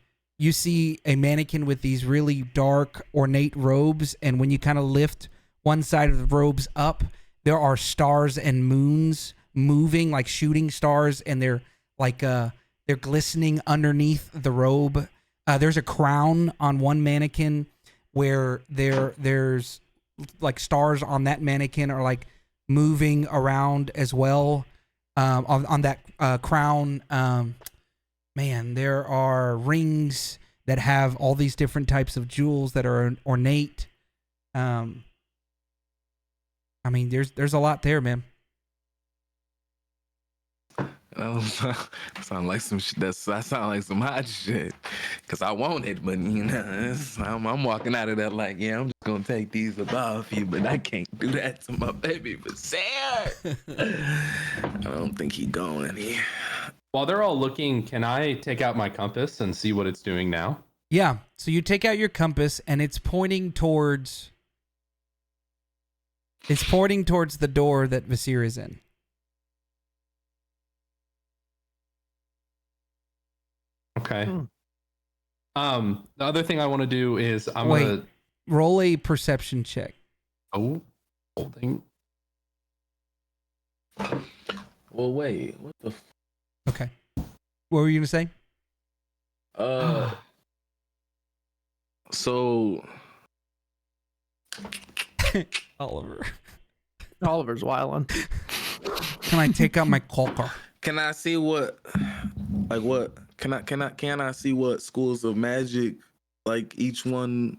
a mannequin with these really dark, ornate robes, and when you kind of lift one side of the robes up, there are stars and moons moving like shooting stars, and they're glistening underneath the robe. There's a crown on one mannequin where there's like stars on that mannequin are like moving around as well. On that crown, man, there are rings that have all these different types of jewels that are ornate. I mean, there's a lot there, man. Sound like some shit. That sound like some hot shit. Cause I want it, but you know, I'm walking out of that like, yeah, I'm just gonna take these above you, but I can't do that to my baby for Sarah. I don't think he going here. While they're all looking, can I take out my compass and see what it's doing now? Yeah. So you take out your compass, and it's pointing towards the door that Vasir is in. Okay. The other thing I want to do is roll a perception check. Oh, holding. Well, wait. What the? Okay. What were you gonna say? So. Oliver's wilding. Can I take out my colker? Can I see what? Can I see what schools of magic, like each thing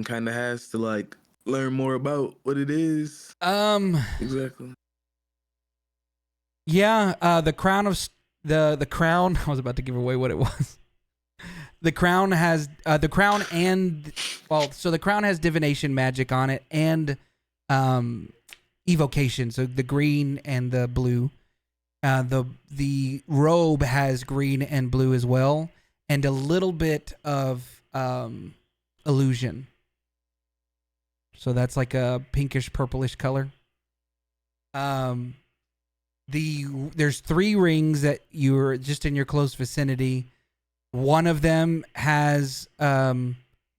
kind of has to like learn more about what it is? Exactly. Yeah, the crown of the crown. I was about to give away what it was. The crown has the crown has divination magic on it and evocation. So the green and the blue. The robe has green and blue as well, and a little bit of illusion. So that's like a pinkish purplish color. There's 3 rings that you're just in your close vicinity. One of them has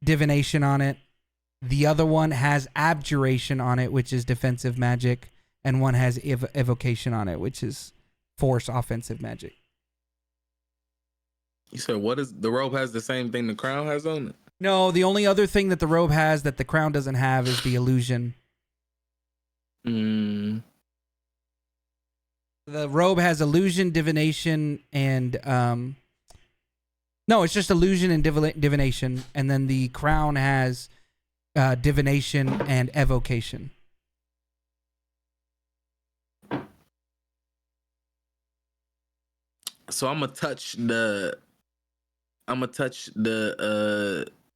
divination on it. The other one has abjuration on it, which is defensive magic, and one has evocation on it, which is force offensive magic. You said what is the robe has the same thing the crown has on it? No, the only other thing that the robe has that the crown doesn't have is the illusion. The robe has illusion, divination, and no, it's just illusion and divination, and then the crown has divination and evocation. So I'm gonna touch the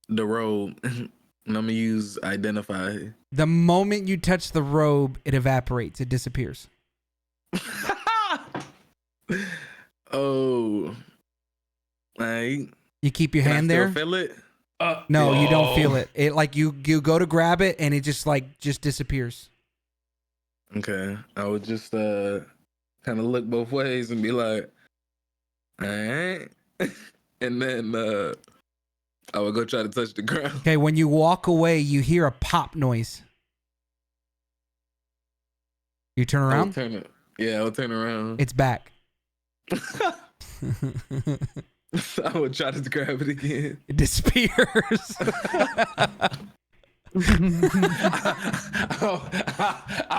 robe and I'm gonna use identify. The moment you touch the robe, it evaporates. It disappears. Oh, right. You keep your hand there. Feel it? No, you don't feel it. It like you go to grab it and it just disappears. Okay, I would just kind of look both ways and be like, all right, and then I would go try to touch the ground. Okay, when you walk away, you hear a pop noise. You turn around. I would turn around. It's back. I would try to grab it again. It disappears. I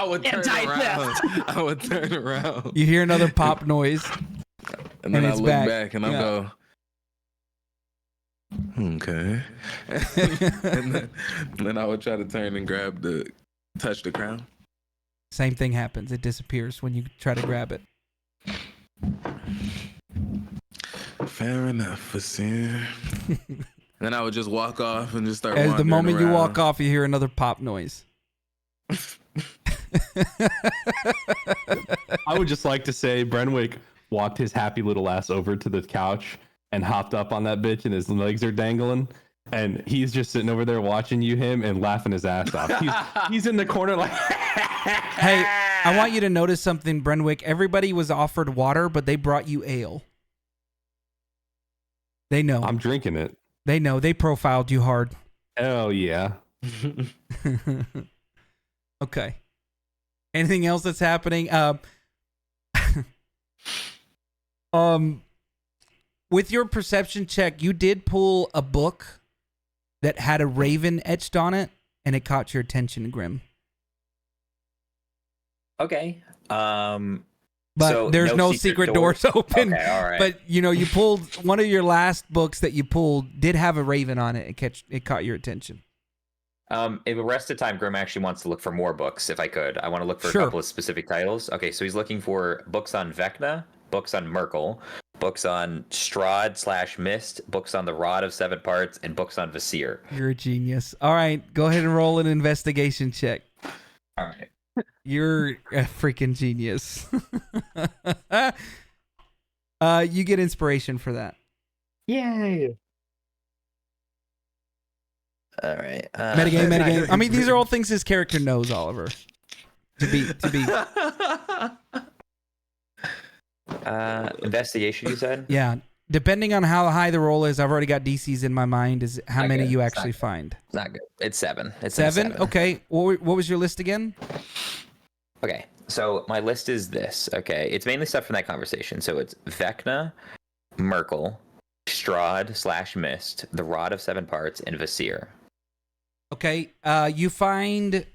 would turn around. I would turn around. You hear another pop noise. And then I it's look back and I go, okay. and then I would try to turn and touch the crown. Same thing happens. It disappears when you try to grab it. Fair enough, Vasir. Then I would just walk off and just start. As the moment around. you walk off, you hear another pop noise. I would just like to say Brenwick walked his happy little ass over to the couch and hopped up on that bitch and his legs are dangling. And he's just sitting over there watching him and laughing his ass off. He's in the corner like, hey, I want you to notice something, Brenwick. Everybody was offered water, but they brought you ale. They know. I'm drinking it. They know. They profiled you hard. Hell yeah. Okay. Anything else that's happening? With your perception check, you did pull a book that had a raven etched on it, and it caught your attention, Grim. Okay. But So there's no secret doors open. Okay, all right. But you pulled one of your last books that you pulled did have a raven on it. It caught your attention. In the rest of the time, Grim actually wants to look for more books, if I could. I want to look for Sure. a couple of specific titles. Okay, so he's looking for books on Vecna, books on Merkel, books on Strahd/Mist, books on the Rod of Seven Parts, and books on Vasir. You're a genius. All right, go ahead and roll an investigation check. All right. You're a freaking genius. You get inspiration for that. Yay. All right. Metagame. I mean, these are all things his character knows, Oliver. To be. Investigation, you said? Yeah. Depending on how high the roll is, I've already got DCs in my mind. Is how Not many good. you It's not actually good. find? It's not good. It's 7. It's a 7? Okay. What was your list again? Okay, so my list is this. Okay, it's mainly stuff from that conversation. So it's Vecna, Merkel, Strahd/Mist, the Rod of Seven Parts, and Vasir. Okay. You find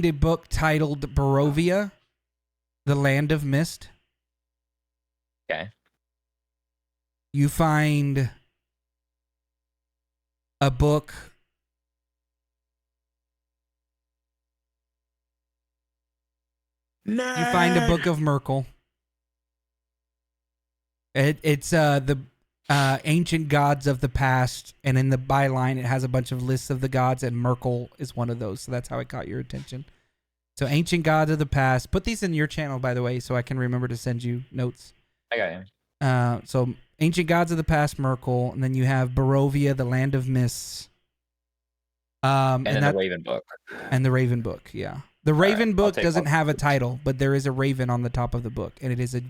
a book titled Barovia, The Land of Mist. Okay. You find a book You find a book of Merkel. It's the ancient gods of the past, and in the byline it has a bunch of lists of the gods, and Merkel is one of those. So that's how it caught your attention. So ancient gods of the past. Put these in your channel, by the way, so I can remember to send you notes. I got you. So ancient gods of the past, Merkel, and then you have Barovia, the Land of Mists. And then the Raven book. And the Raven book, yeah. The Raven I'll book take doesn't one. have a title, but there is a raven on the top of the book, and it is a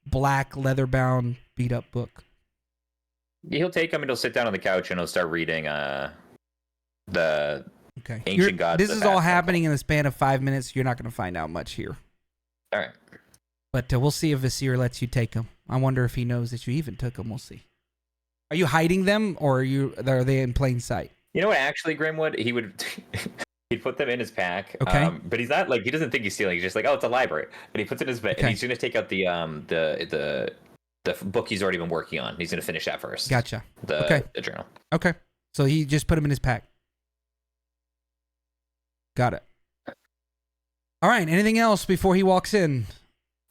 black leather-bound, beat-up book. He'll take him and he'll sit down on the couch and he'll start reading the Okay. ancient gods. This of is the all past. happening in the span of 5 minutes. You're not going to find out much here. All right. But we'll see if Vasir lets you take them. I wonder if he knows that you even took them. We'll see. Are you hiding them, or are they in plain sight? You know what? Actually, Grimwood, he would he'd put them in his pack. Okay. But he's not like, he doesn't think he's stealing. He's just like, oh, it's a library. But he puts it in his bed, Okay. and he's gonna take out the book he's already been working on. He's gonna finish that first. Gotcha. The journal. Okay. So he just put them in his pack. Got it. All right. Anything else before he walks in?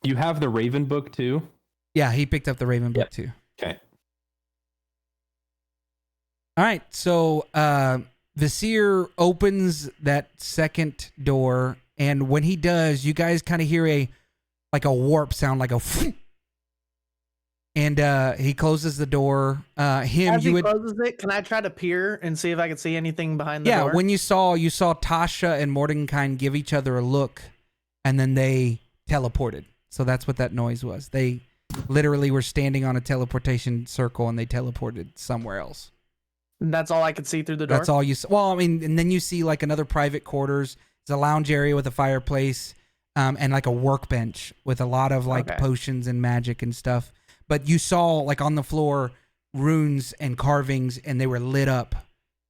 You have the Raven book too? Yeah, he picked up the Raven book too. Okay. All right, so Vasir opens that second door, and when he does, you guys kind of hear a warp sound, like a, and he closes the door. As he closes it, can I try to peer and see if I can see anything behind the door? Yeah, when you saw Tasha and Mordenkainen give each other a look, and then they teleported. So that's what that noise was. They literally were standing on a teleportation circle, and they teleported somewhere else. And that's all I could see through the door? That's all you saw. Well, I mean, and then you see like another private quarters. It's a lounge area with a fireplace, and like a workbench with a lot of like potions and magic and stuff. But you saw like on the floor runes and carvings, and they were lit up,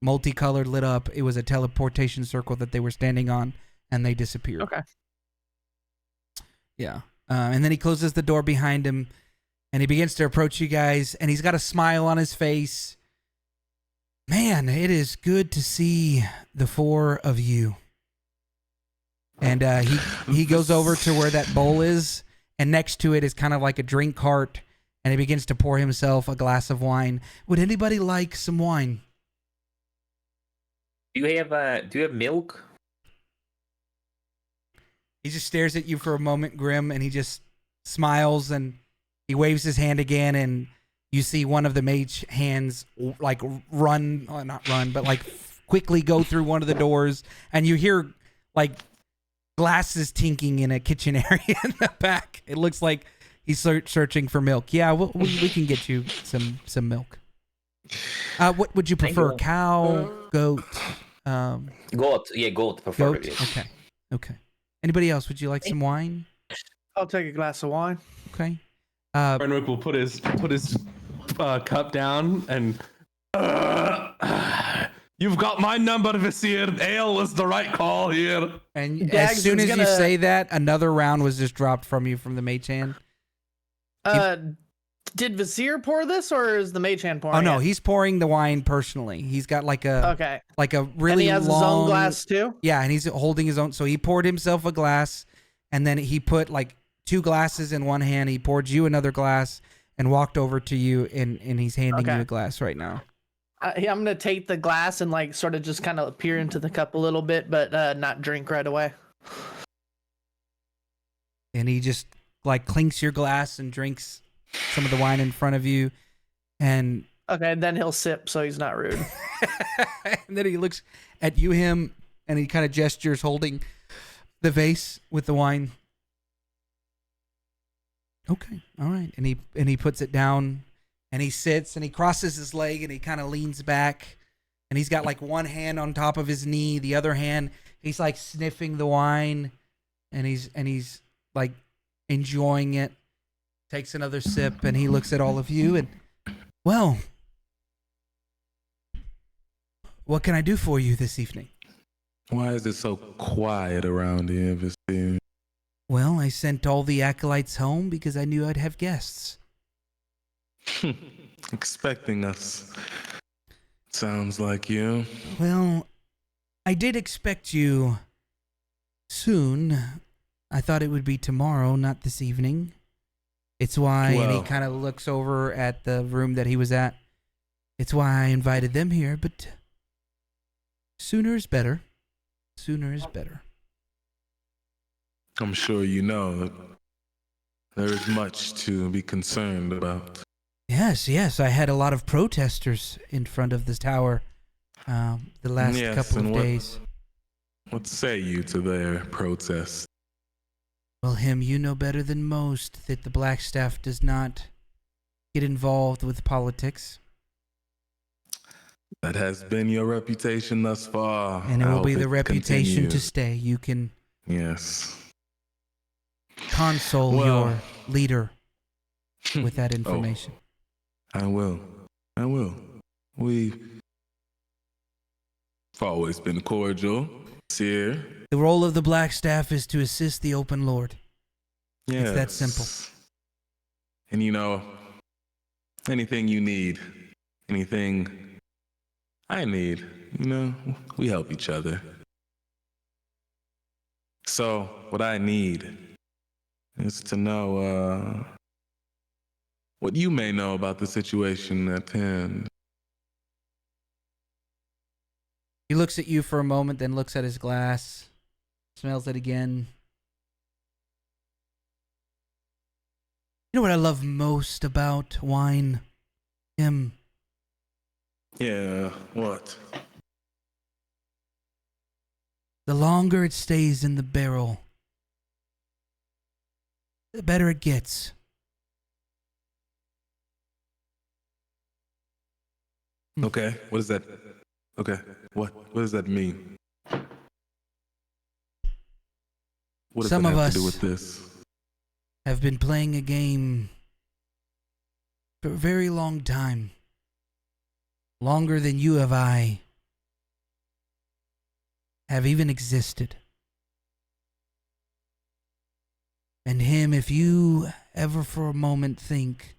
multicolored, lit up. It was a teleportation circle that they were standing on, and they disappeared. Okay. Yeah. And then he closes the door behind him, and he begins to approach you guys, and he's got a smile on his face. Man, it is good to see the four of you. And he goes over to where that bowl is, and next to it is kind of like a drink cart, and he begins to pour himself a glass of wine. Would anybody like some wine? Do you have milk? He just stares at you for a moment, Grim, and he just smiles, and he waves his hand again, and you see one of the mage hands like not run, but like quickly go through one of the doors, and you hear like glasses tinking in a kitchen area in the back. It looks like he's searching for milk. Yeah, we can get you some milk. What would you prefer? you. Cow, goat, Goat. Yeah, goat preferably. goat? Okay. Anybody else? Would you like some wine? I'll take a glass of wine. Okay. Renwick will put his cup down and. You've got my number, Vizier. Ale was the right call here. And Dags as soon is as you gonna- say that, another round was just dropped from you from the mage hand. Did Vizier pour this, or is the mage hand pouring? Oh no, it? he's pouring the wine personally. He's got like a Okay. really And he has long his own glass too. Yeah, and he's holding his own. So he poured himself a glass, and then he put like 2 glasses in one hand. He poured you another glass and walked over to you, and he's handing Okay. you a glass right now. I'm gonna take the glass and like sort of just kind of peer into the cup a little bit, but not drink right away. And he just like clinks your glass and drinks some of the wine in front of you, and Okay, and then he'll sip, so he's not rude. and then he looks at you, him, and he kind of gestures, holding the vase with the wine. Okay, all right, and he puts it down, and he sits and he crosses his leg and he kind of leans back, and he's got like one hand on top of his knee, the other hand he's like sniffing the wine, and he's like enjoying it. Takes another sip, and he looks at all of you, and well, what can I do for you this evening? Why is it so quiet around here, Vizier? Well, I sent all the acolytes home because I knew I'd have guests. Expecting us. Sounds like you. Well, I did expect you soon. I thought it would be tomorrow, not this evening. It's why, and he Well. kind of looks over at the room that he was at. It's why I invited them here, but sooner is better. Sooner is better. I'm sure you know that there is much to be concerned about. Yes, I had a lot of protesters in front of this tower the last Yes, couple and of what- days. What say you to their protest? Well, you know better than most that the Blackstaff does not get involved with politics. That has been your reputation thus far. And it I will hope be the reputation to continues. stay. You can Yes. console Well- your leader with that information. I will. We've always been cordial, sincere. The role of the Blackstaff is to assist the Open Lord. Yes. It's that simple. And you know, anything you need, anything I need, you know, we help each other. So, what I need is to know what you may know about the situation at hand. He looks at you for a moment, then looks at his glass, smells it again. You know what I love most about wine? Him. Yeah, what? The longer it stays in the barrel, the better it gets. Okay, what is that? Okay, what does that mean? What does Some that of have to do us- with this? Have been playing a game for a very long time. Longer than you have I have even existed. And him, if you ever for a moment think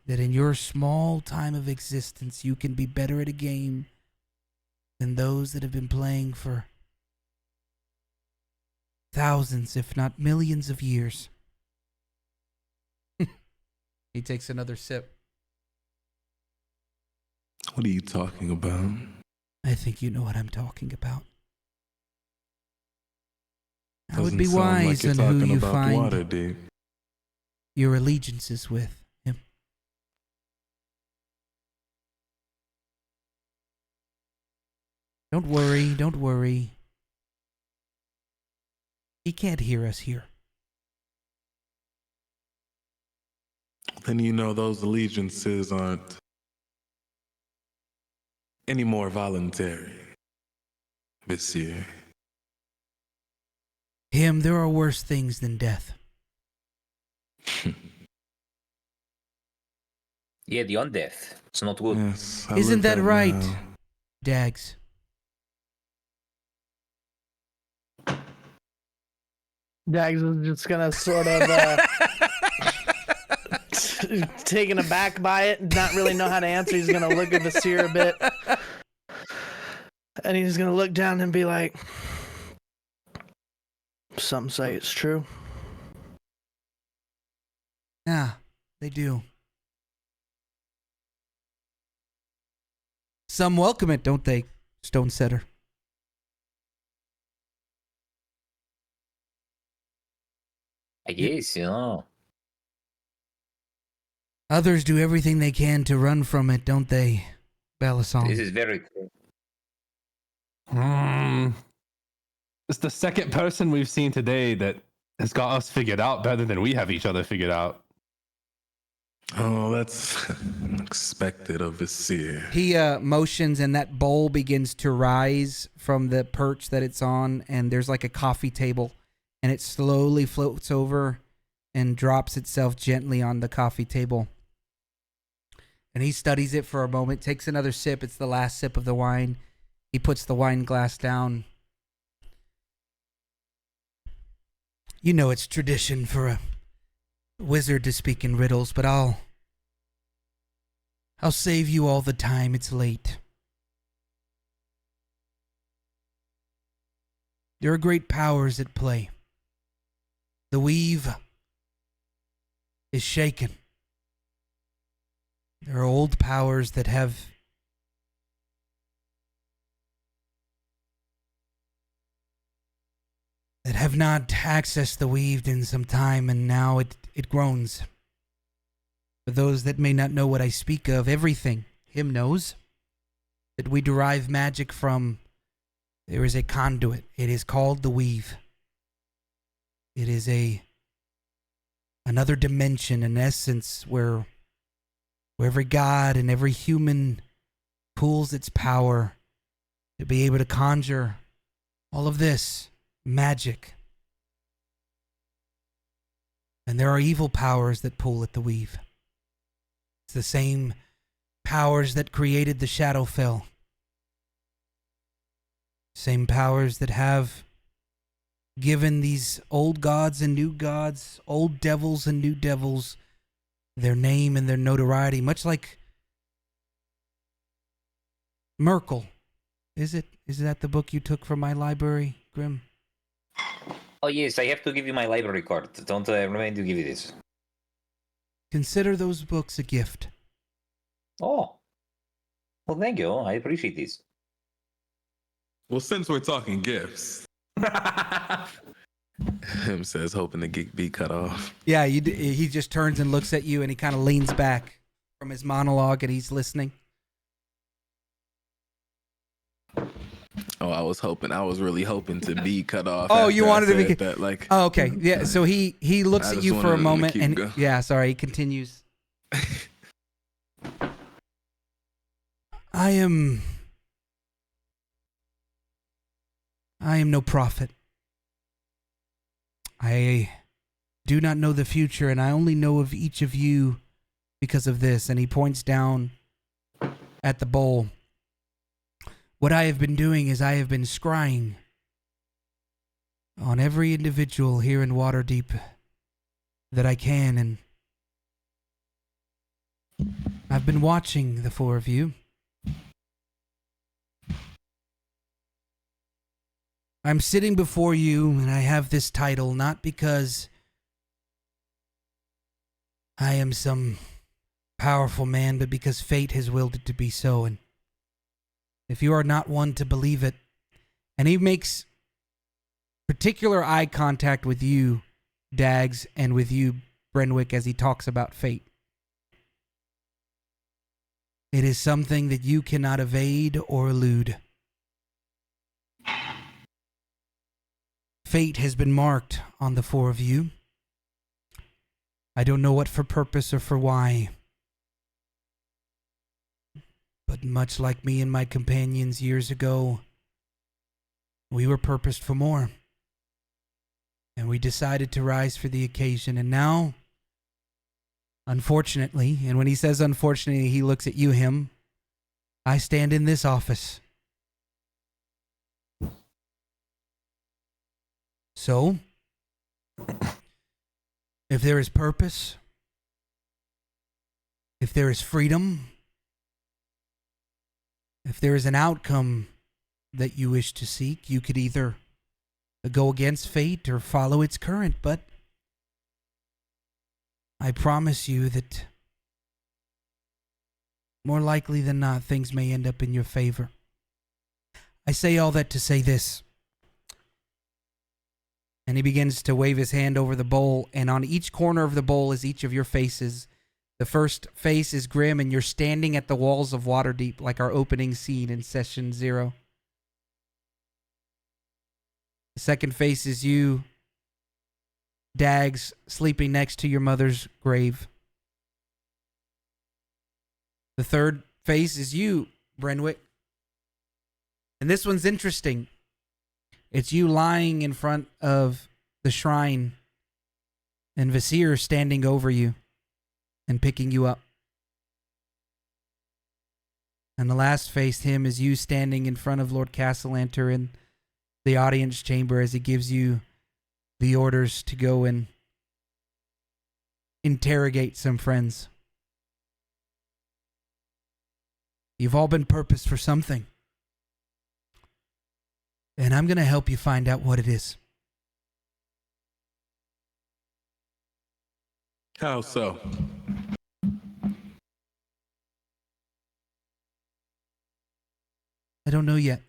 that in your small time of existence you can be better at a game than those that have been playing for thousands, if not millions of years. He takes another sip. What are you talking about? I think you know what I'm talking about. I would Doesn't be sound like wise you're in who talking you about find Waterdeep. your allegiances with him. Don't worry. He can't hear us here. Then you know those allegiances aren't any more voluntary, Monsieur. Him, there are worse things than death. Yeah, the undeath. It's not good. Yes, I Isn't live that right, now. Dags? Dags is just gonna sort of taken aback by it and not really know how to answer. He's gonna look at Vasir a bit, and he's gonna look down and be like, "Some say it's true." Yeah, they do. Some welcome it, don't they, Stone Setter? I guess, you know. Others do everything they can to run from it, don't they, Balisong? This is very true. It's the second person we've seen today that has got us figured out better than we have each other figured out. Oh, that's expected of Visir. He motions and that bowl begins to rise from the perch that it's on, and there's like a coffee table, and it slowly floats over and drops itself gently on the coffee table. And he studies it for a moment, takes another sip. It's the last sip of the wine. He puts the wine glass down. You know it's tradition for a wizard to speak in riddles, but I'll save you all the time. It's late. There are great powers at play. The weave is shaken. There are old powers that have not accessed the weaved in some time, and now it groans. For those that may not know what I speak of, everything him knows that we derive magic from, there is a conduit. It is called the weave. It is another dimension, an essence where every god and every human pools its power to be able to conjure all of this magic. And there are evil powers that pull at the weave. It's the same powers that created the Shadowfell. Same powers that have given these old gods and new gods, old devils and new devils, their name and their notoriety, much like Merkel. Is that the book you took from my library, Grim? Oh, yes, I have to give you my library card. Don't remind to give you this. Consider those books a gift. Oh. Well, thank you. I appreciate this. Well, since we're talking gifts, him says, hoping to be cut off. Yeah, he just turns and looks at you, and he kind of leans back from his monologue, and he's listening. Oh, I was really hoping to be cut off. Oh, you wanted to be that, like. Oh, okay. Yeah, so he looks I at just you for a wanted to moment, keep and going. yeah, sorry, he continues. I am no prophet. I do not know the future, and I only know of each of you because of this. And he points down at the bowl. What I have been doing is I have been scrying on every individual here in Waterdeep that I can, and I've been watching the four of you. I'm sitting before you, and I have this title not because I am some powerful man, but because fate has willed it to be so. And if you are not one to believe it, and he makes particular eye contact with you, Dags, and with you, Brenwick, as he talks about fate. It is something that you cannot evade or elude. Fate has been marked on the four of you. I don't know what for purpose or for why. But much like me and my companions years ago, we were purposed for more. And we decided to rise for the occasion. And now, unfortunately, and when he says unfortunately, he looks at you, him, I stand in this office. So, if there is purpose, if there is freedom, if there is an outcome that you wish to seek, you could either go against fate or follow its current, but I promise you that more likely than not, things may end up in your favor. I say all that to say this. And he begins to wave his hand over the bowl, and on each corner of the bowl is each of your faces. The first face is Grim, and you're standing at the walls of Waterdeep like our opening scene in Session 0. The second face is you, Dags, sleeping next to your mother's grave. The third face is you, Brenwick. And this one's interesting. It's you lying in front of the shrine and Visir standing over you and picking you up. And the last face, him, is you standing in front of Lord Castellanter in the audience chamber as he gives you the orders to go and interrogate some friends. You've all been purposed for something. And I'm going to help you find out what it is. How so? I don't know yet.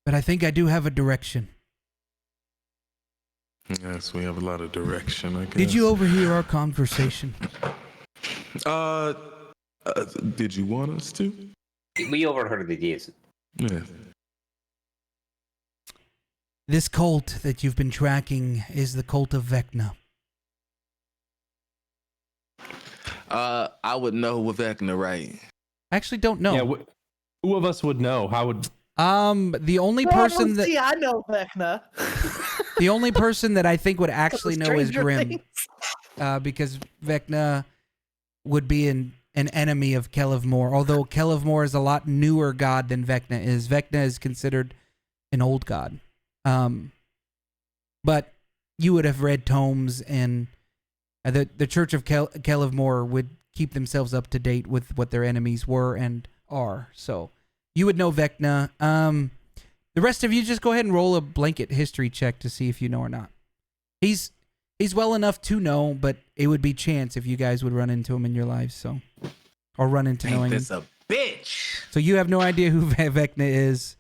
But I think I do have a direction. Yes, we have a lot of direction, I guess. Did you overhear our conversation? Did you want us to? We overheard the deeds. Yeah. This cult that you've been tracking is the cult of Vecna. I would know with Vecna, right? I actually don't know. Yeah, who of us would know? How would? The only person that See, I know Vecna. the only person that I think would actually know is Stranger Grim, Things. because Vecna would be an enemy of Kelevmore. Although Kelevmore is a lot newer god than Vecna is. Vecna is considered an old god. But you would have read tomes, and the Church of Kelevmore would keep themselves up to date with what their enemies were and are. So you would know Vecna. The rest of you just go ahead and roll a blanket history check to see if you know or not. He's well enough to know, but it would be chance if you guys would run into him in your lives. So, or run into Ain't knowing him. this a bitch? So you have no idea who Vecna is.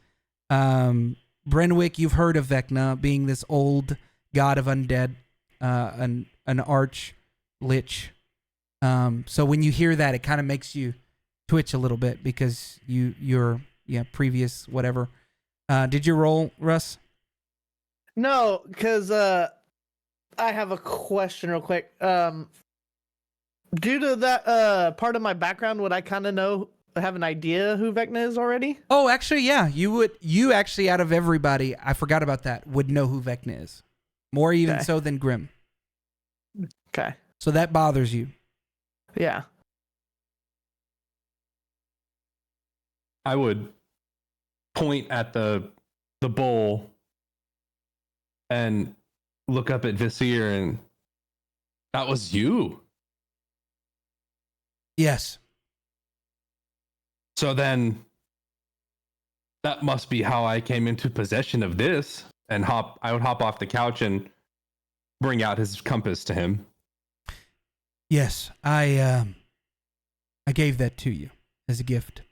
Brenwick, you've heard of Vecna being this old god of undead, an arch lich. So when you hear that, it kind of makes you twitch a little bit because your previous whatever. Did you roll, Russ? No, because I have a question real quick. Due to that part of my background, would I kind of have an idea who Vecna is already? Oh, actually, yeah. You actually, out of everybody, I forgot about that, would know who Vecna is. More even Okay. so than Grim. Okay. So that bothers you. Yeah. I would point at the bowl and look up at Visir, and that was you. Yes. So then that must be how I came into possession of this. And I would hop off the couch and bring out his compass to him. Yes. I gave that to you as a gift.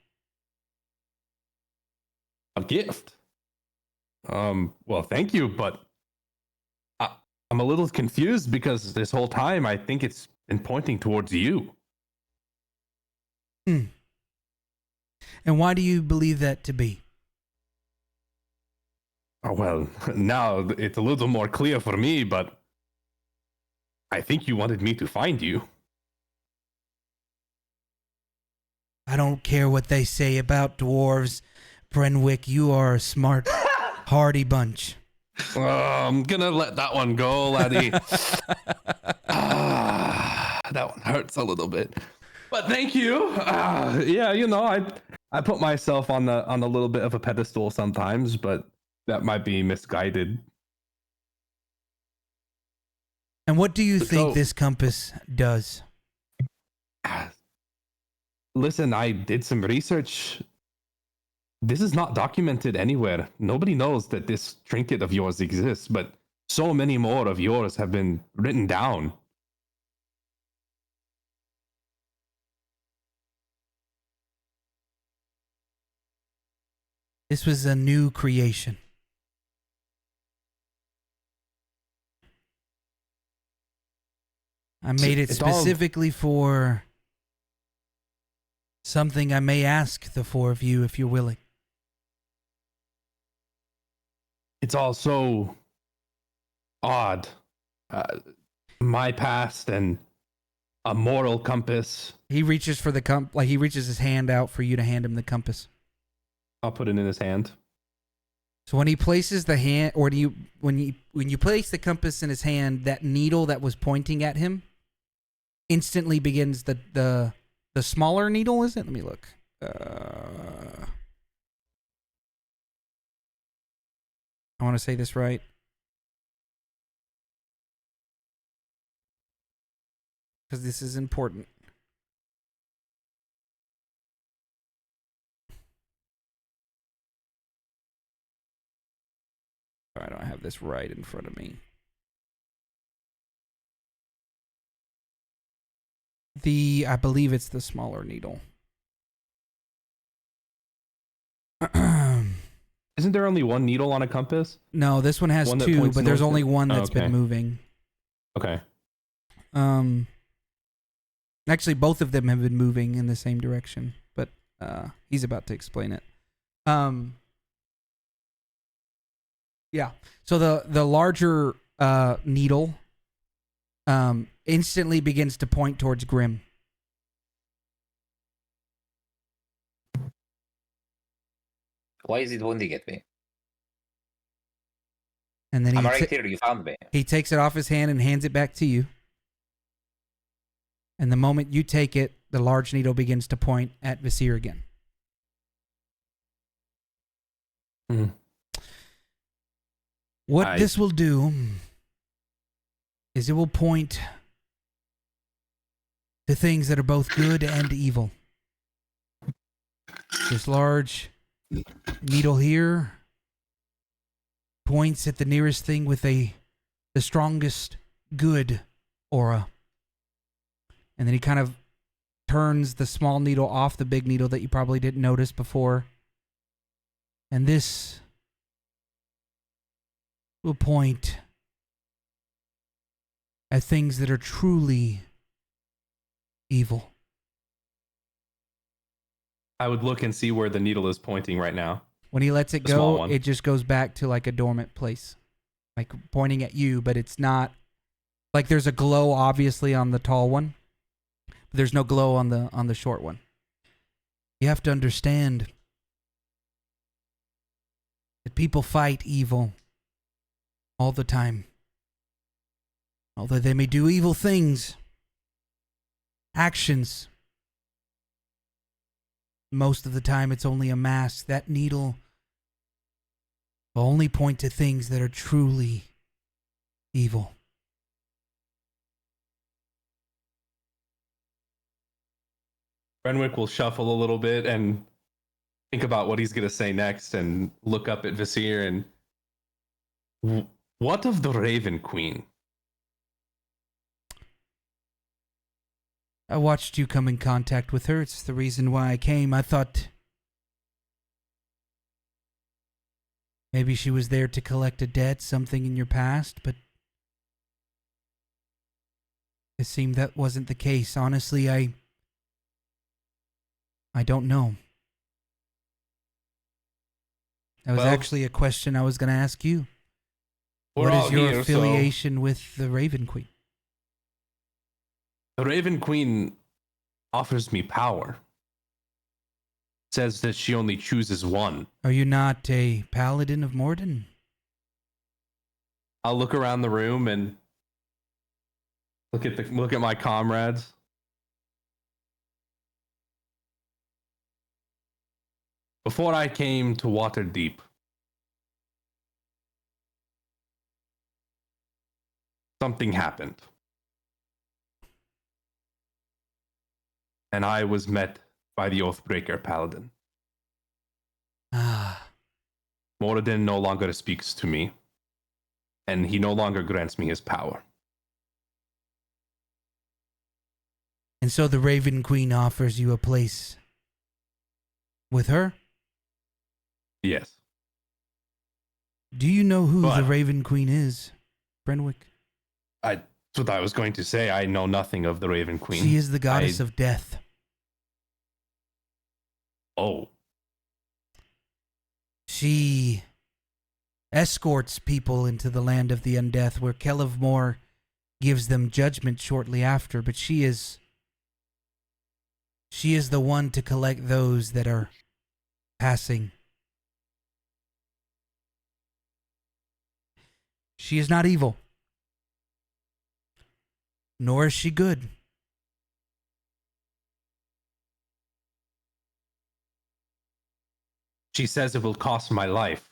A gift. Well, thank you, but I'm a little confused because this whole time I think it's been pointing towards you. And why do you believe that to be? Oh, well, now it's a little more clear for me, but I think you wanted me to find you. I don't care what they say about dwarves. Brenwick, you are a smart, hardy bunch. I'm gonna let that one go, laddie. That one hurts a little bit, but thank you. Yeah, you know, I put myself on a little bit of a pedestal sometimes, but that might be misguided. And what do you think So- this compass does? Listen, I did some research. This is not documented anywhere. Nobody knows that this trinket of yours exists, but so many more of yours have been written down. This was a new creation. I made it It's all- specifically for something I may ask the four of you if you're willing. It's all so odd. My past and a moral compass. He reaches for the he reaches his hand out for you to hand him the compass. I'll put it in his hand. So when he places the hand, or when you place the compass in his hand, that needle that was pointing at him instantly begins the smaller needle. Is it? Let me look. I want to say this right. Because this is important. I don't have this right in front of me. I believe it's the smaller needle. Isn't there only one needle on a compass? No, this one has One that two, points but there's north? only one that's Okay. been moving. Okay. Actually, both of them have been moving in the same direction, but he's about to explain it. Yeah. So the larger needle instantly begins to point towards Grim. Why is it pointing at me? And then I'm right here. You found me. he takes it off his hand and hands it back to you. And the moment you take it, the large needle begins to point at Visir again. Mhm. What this will do is it will point to things that are both good and evil. This large needle here points at the nearest thing with the strongest good aura. And then he kind of turns the small needle off the big needle that you probably didn't notice before. And this will point at things that are truly evil. I would look and see where the needle is pointing right now. When he lets it The small go, one. it just goes back to like a dormant place. Like pointing at you, but it's not like there's a glow obviously on the tall one. But there's no glow on the short one. You have to understand that people fight evil all the time. Although they may do evil things, actions, most of the time it's only a mask. That needle will only point to things that are truly evil. Renwick will shuffle a little bit and think about what he's going to say next and look up at Visir and what of the Raven Queen? I watched you come in contact with her. It's the reason why I came. I thought maybe she was there to collect a debt, something in your past, but it seemed that wasn't the case. Honestly, I don't know. That was Well, actually a question I was going to ask you. We're What all is your here, so- affiliation with the Raven Queen? The Raven Queen offers me power. Says that she only chooses one. Are you not a paladin of Morden? I'll look around the room and look at my comrades. Before I came to Waterdeep, something happened. And I was met by the Oathbreaker Paladin. Ah, Moradin no longer speaks to me, and he no longer grants me his power. and so the Raven Queen offers you a place with her? Yes. Do you know who the But- Raven Queen is, Brenwick? That's what I was going to say. I know nothing of the Raven Queen. She is the goddess of death. Oh, She escorts people into the land of the undeath, where Kelev Mor gives them judgment shortly after, but she is the one to collect those that are passing. She is not evil, nor is she good. she says it will cost my life.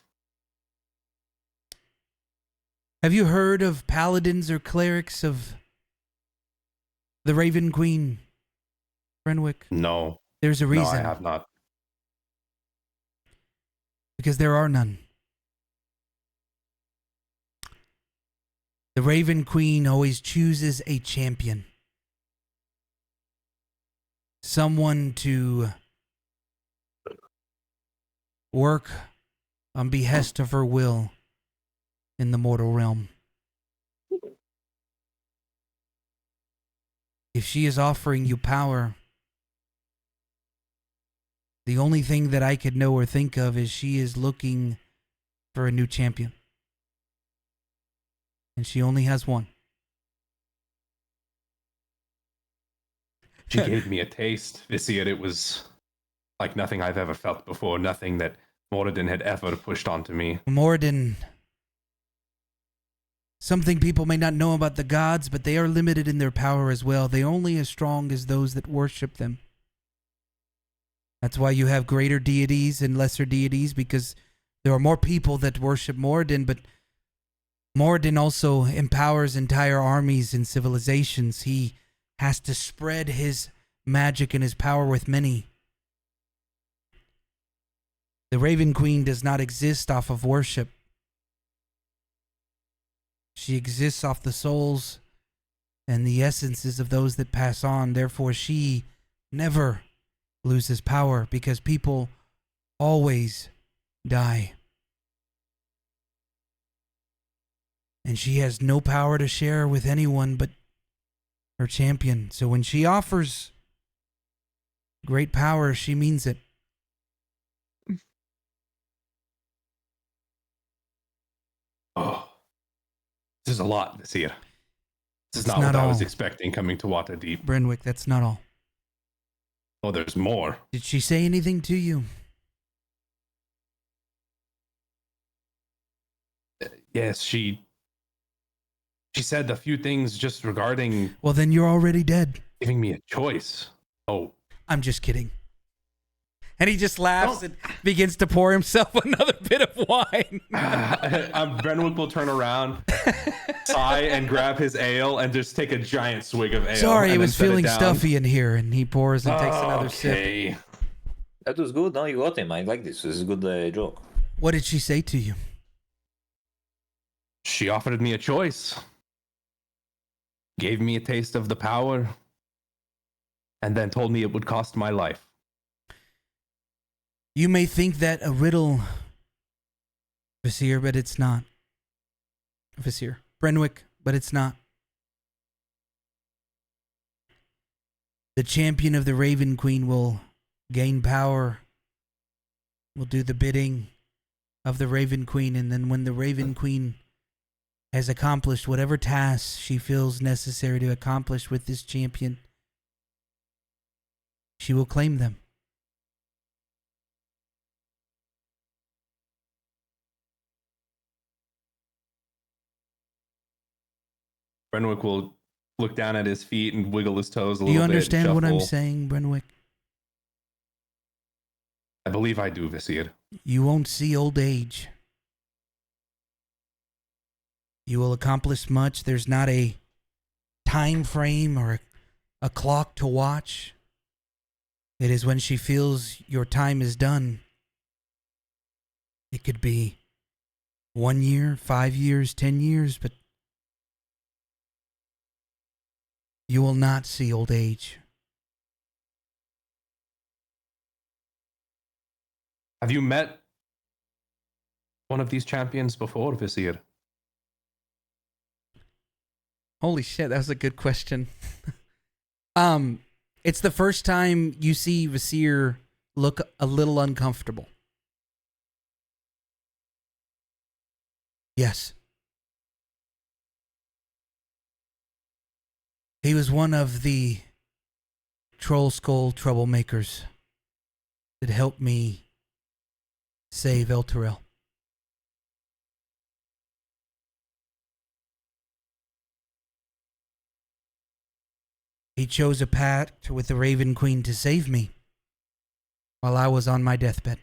Have you heard of paladins or clerics of the Raven Queen, Renwick? No, There's a no, reason. I have not. Because there are none. The Raven Queen always chooses a champion. Someone to work on behest of her will in the mortal realm. If she is offering you power, the only thing that I could know or think of is she is looking for a new champion. And she only has one. She gave me a taste. Vizier, it was like nothing I've ever felt before, nothing that Moradin had ever pushed onto me. Moradin. Something people may not know about the gods, but they are limited in their power as well. They are only as strong as those that worship them. That's why you have greater deities and lesser deities, because there are more people that worship Moradin, but Moradin also empowers entire armies and civilizations. He has to spread his magic and his power with many. The Raven Queen does not exist off of worship. She exists off the souls and the essences of those that pass on. Therefore, she never loses power, because people always die. And she has no power to share with anyone but her champion. So when she offers great power, she means it. Oh, this is a lot, Vizier. This is It's not what not I was all. expecting coming to Waterdeep. Brenwick, that's not all. Oh, there's more. Did she say anything to you? Yes, she said a few things just regarding Well, then you're already dead. giving me a choice. Oh, I'm just kidding. And he just laughs and begins to pour himself another bit of wine. Brenwick will turn around, sigh, and grab his ale and just take a giant swig of ale. Sorry, and it then was set feeling down. stuffy in here, and he pours and takes another sip. Okay. That was good. No, you got him. I like this. This is a good joke. What did she say to you? She offered me a choice, gave me a taste of the power, and then told me it would cost my life. You may think that a riddle, Vizier, but it's not. Vizier. Brenwick, but it's not. The champion of the Raven Queen will gain power, will do the bidding of the Raven Queen, and then when the Raven Queen has accomplished whatever tasks she feels necessary to accomplish with this champion, she will claim them. Renwick will look down at his feet and wiggle his toes a Do little bit. you understand what I'm shuffle. saying, Brenwick? I believe I do, Visir. You won't see old age. You will accomplish much. There's not a time frame or a clock to watch. It is when she feels your time is done. It could be 1 year, 5 years, 10 years, but you will not see old age. Have you met one of these champions before, Visir? Holy shit, that was a good question. It's the first time you see Visir look a little uncomfortable. Yes. He was one of the Troll Skull troublemakers that helped me save Elturel. He chose a pact with the Raven Queen to save me while I was on my deathbed.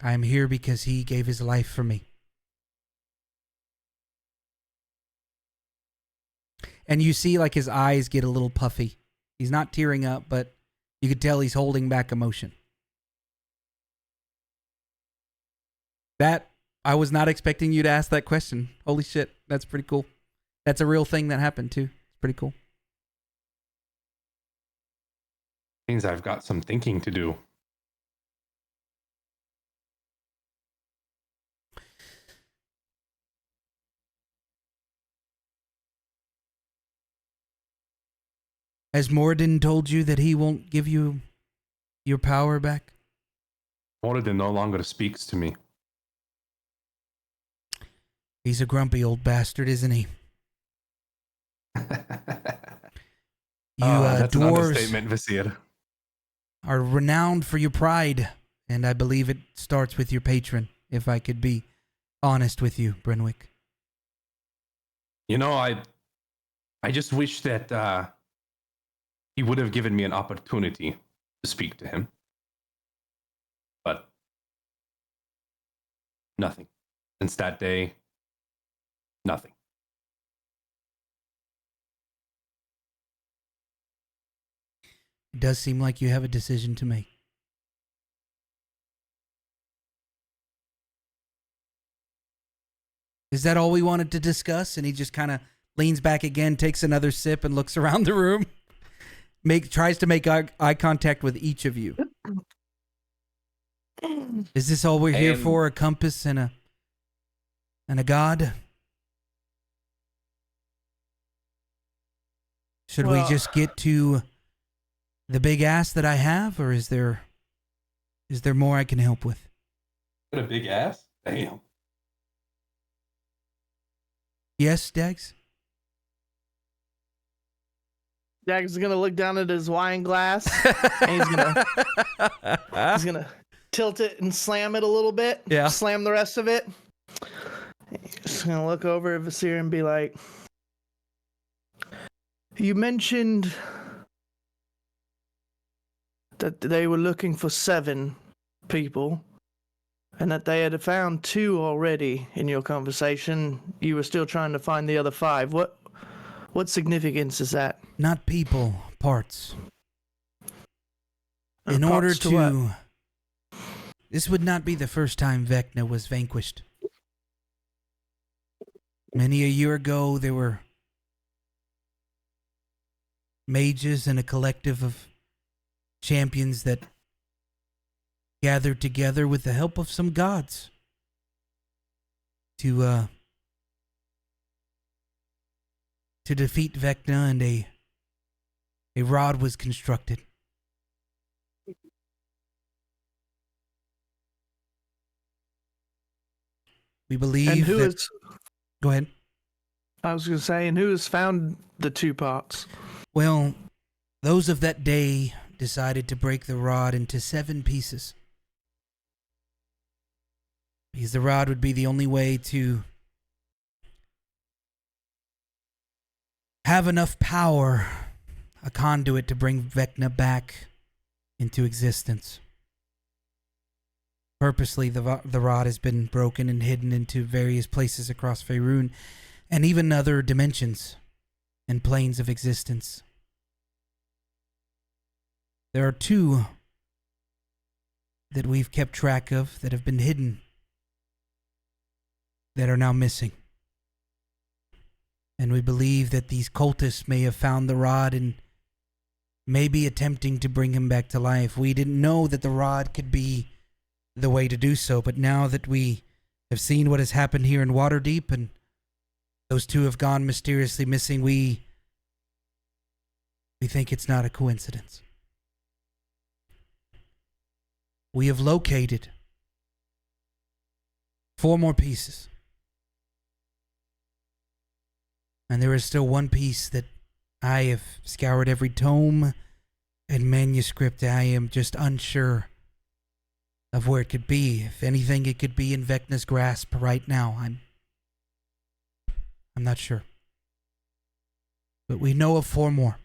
I am here because he gave his life for me. And you see like his eyes get a little puffy. He's not tearing up, but you could tell he's holding back emotion. That, I was not expecting you to ask that question. Holy shit, that's pretty cool. That's a real thing that happened too. It's pretty cool. Means I've got some thinking to do. Has Moradin told you that he won't give you your power back? Moradin no longer speaks to me. He's a grumpy old bastard, isn't he? You That's an dwarves understatement, Visir. are renowned for your pride, and I believe it starts with your patron, if I could be honest with you, Brenwick. You know, I just wish that he would have given me an opportunity to speak to him. But nothing. Since that day, nothing. It does seem like you have a decision to make. Is that all we wanted to discuss? And he just kind of leans back again, takes another sip, and looks around the room. Tries to make eye contact with each of you. Is this all we're here for? A compass and a god? Should we just get to the big ass that I have, or is there more I can help with? Got a big ass? Damn. Yes, Dags? Dax is gonna look down at his wine glass and he's gonna tilt it and slam it a little bit. Yeah. Slam the rest of it. Just gonna look over at Visir and be like, you mentioned that they were looking for 7 people and that they had found 2 already in your conversation. You were still trying to find the other 5. What significance is that? Not people, parts. In order Parts to what? to... This would not be the first time Vecna was vanquished. Many a year ago, there were mages and a collective of champions that gathered together with the help of some gods to defeat Vecna, and a rod was constructed. We believe And who that. is? Go ahead. I was going to say, and who has found the 2 pots? Well, those of that day decided to break the rod into 7 pieces. Because the rod would be the only way to have enough power, a conduit to bring Vecna back into existence. Purposely, the rod has been broken and hidden into various places across Faerun and even other dimensions and planes of existence. There are 2 that we've kept track of that have been hidden that are now missing. And we believe that these cultists may have found the rod and may be attempting to bring him back to life. We didn't know that the rod could be the way to do so, but now that we have seen what has happened here in Waterdeep and those 2 have gone mysteriously missing, we think it's not a coincidence. We have located 4 more pieces. And there is still 1 piece that I have scoured every tome and manuscript. I am just unsure of where it could be. If anything, it could be in Vecna's grasp right now. I'm not sure. But we know of 4 more.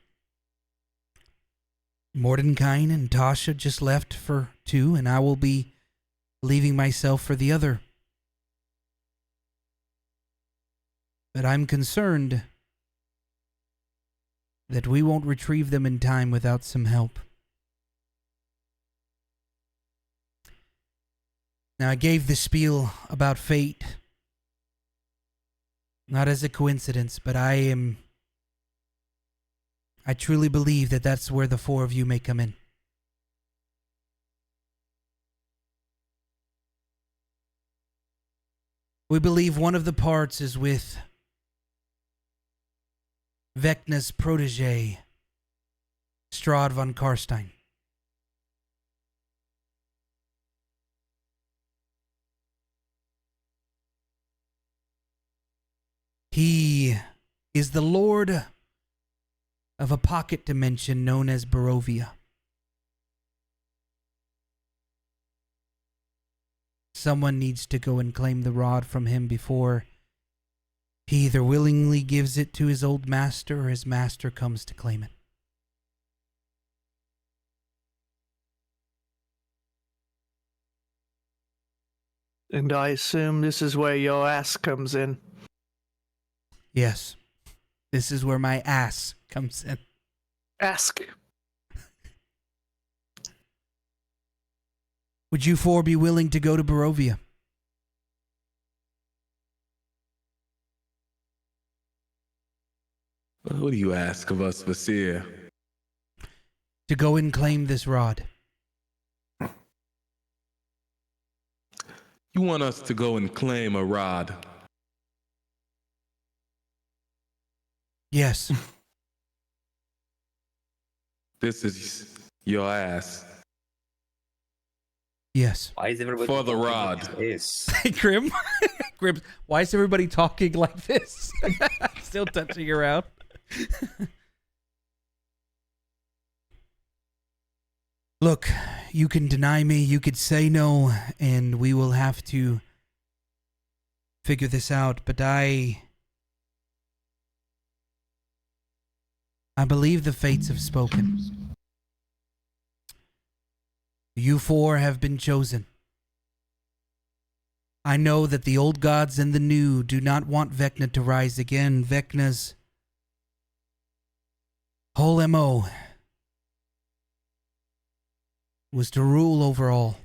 Mordenkainen and Tasha just left for 2, and I will be leaving myself for the other. But I'm concerned that we won't retrieve them in time without some help. Now, I gave the spiel about fate, not as a coincidence, but I truly believe that that's where the 4 of you may come in. We believe one of the parts is with Vecna's protege, Strahd von Karstein. He is the lord of a pocket dimension known as Barovia. Someone needs to go and claim the rod from him before he either willingly gives it to his old master or his master comes to claim it. And I assume this is where your ass comes in. Yes, this is where my ass comes in. Ask. Would you 4 be willing to go to Barovia? What do you ask of us, Vasir? To go and claim this rod. You want us to go and claim a rod? Yes. This is your ass. Yes. Why is everybody For the talking like rod. this? Grim? Grim, why is everybody talking like this? Still touching around. Look, you can deny me, you could say no, and we will have to figure this out, but I believe the fates have spoken. You 4 have been chosen. I know that the old gods and the new do not want Vecna to rise again. Vecna's whole MO was to rule over all,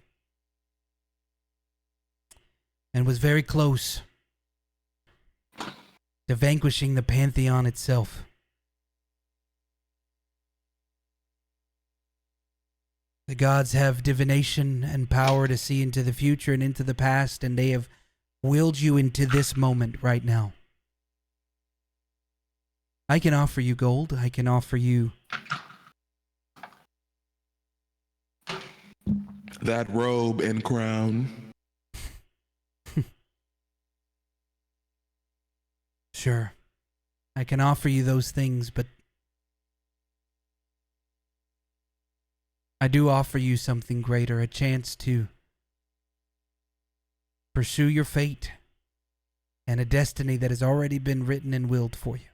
and was very close to vanquishing the Pantheon itself. The gods have divination and power to see into the future and into the past, and they have willed you into this moment right now. I can offer you gold. I can offer you That robe and crown. Sure. I can offer you those things, but I do offer you something greater, a chance to pursue your fate and a destiny that has already been written and willed for you.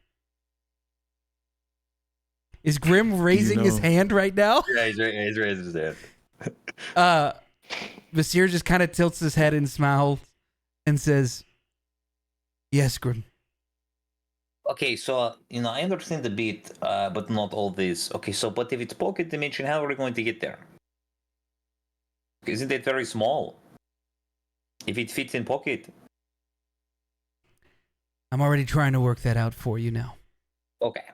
Is Grim raising his hand right now? Yeah, he's raising his hand. Vasir just kind of tilts his head and smiles and says, yes, Grim. Okay, so I understand a bit, but not all this. Okay, so but if it's pocket dimension, how are we going to get there? Isn't it very small? If it fits in pocket. I'm already trying to work that out for you now. Okay.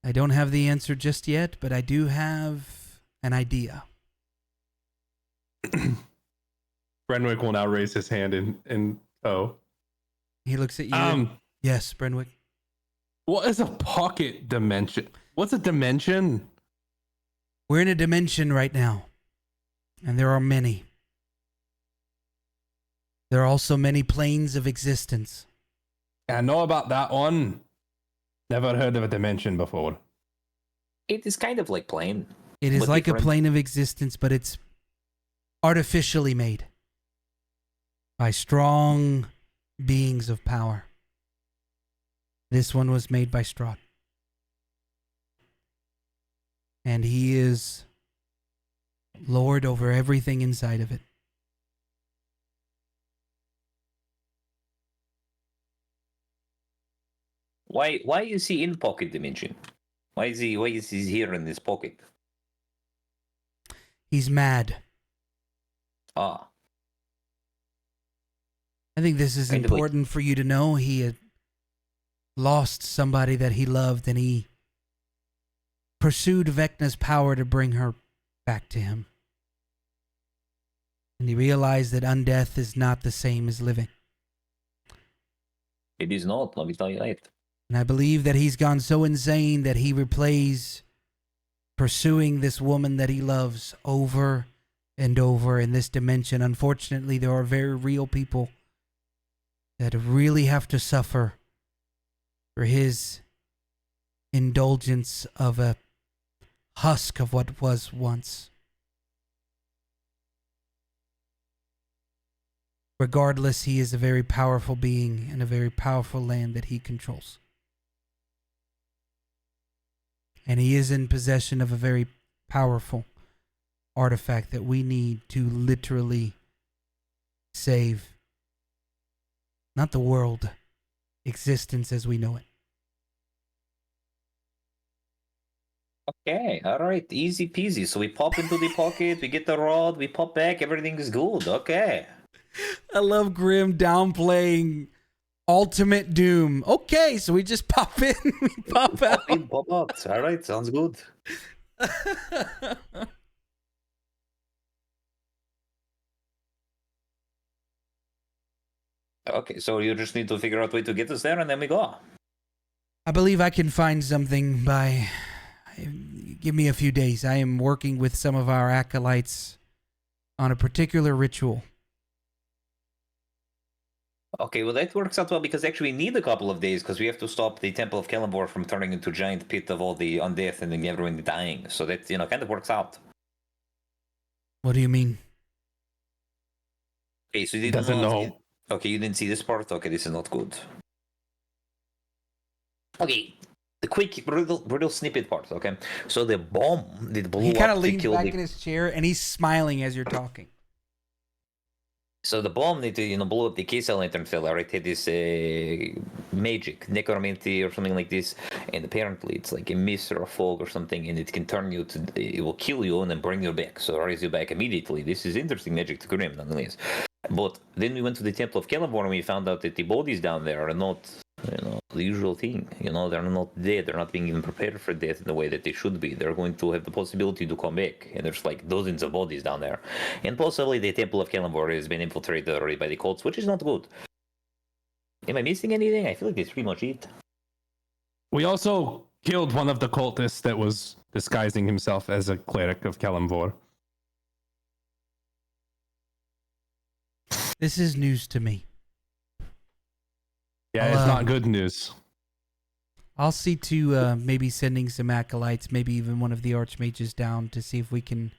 I don't have the answer just yet, but I do have an idea. Brenwick will now raise his hand in tow. He looks at you. Yes, Brenwick. What is a pocket dimension? What's a dimension? We're in a dimension right now, and there are many. There are also many planes of existence. I know about that one. Never heard of a dimension before. It is kind of like plane. It is But like a different. plane of existence, but it's artificially made by strong beings of power. This one was made by Strahd. And he is lord over everything inside of it. Why is he in pocket dimension? Why is he here in this pocket? He's mad. Ah. I think this is Kind of like- important for you to know. He had lost somebody that he loved, and he pursued Vecna's power to bring her back to him. And he realized that undeath is not the same as living. It is not, let me tell you that. And I believe that he's gone so insane that he replays pursuing this woman that he loves over and over in this dimension. Unfortunately, there are very real people that really have to suffer for his indulgence of a husk of what was once. Regardless, he is a very powerful being in a very powerful land that he controls. And he is in possession of a very powerful artifact that we need to literally save not the world, existence as we know it. Okay, alright, easy peasy. So we pop into the pocket, we get the rod, we pop back, everything is good. Okay. I love Grim downplaying Ultimate Doom. Okay, so we just pop in, we pop out. Pop in, pop out. Alright, sounds good. Okay, so you just need to figure out a way to get us there and then we go. I believe I can find something by... Give me a few days. I am working with some of our acolytes on a particular ritual. Okay, well that works out well because actually we need a couple of days because we have to stop the Temple of Celeborn from turning into a giant pit of all the undeath and then everyone dying. So that, kind of works out. What do you mean? Okay, so you He didn't doesn't know. Okay, you didn't see this part? Okay, this is not good. Okay, the quick, brutal snippet part, okay? So the bomb that blew He kind up of to leans kill back the... in his chair and he's smiling as you're talking. So the bomb that, blew up the Kesa Lantern fella, right, had this magic, necromancy or something like this, and apparently it's like a mist or a fog or something, and it can turn you to... It will kill you and then bring you back, so raise you back immediately. This is interesting magic to Grim, nonetheless. But then we went to the Temple of Celeborn and we found out that the bodies down there are not, the usual thing. They're not dead. They're not being even prepared for death in the way that they should be. They're going to have the possibility to come back. And there's like dozens of bodies down there. And possibly the Temple of Celeborn has been infiltrated already by the cults, which is not good. Am I missing anything? I feel like that's pretty much it. We also killed one of the cultists that was disguising himself as a cleric of Kalimvor. This is news to me. Yeah, I'll, it's not good news. I'll see to maybe sending some acolytes, maybe even one of the archmages down to see if we can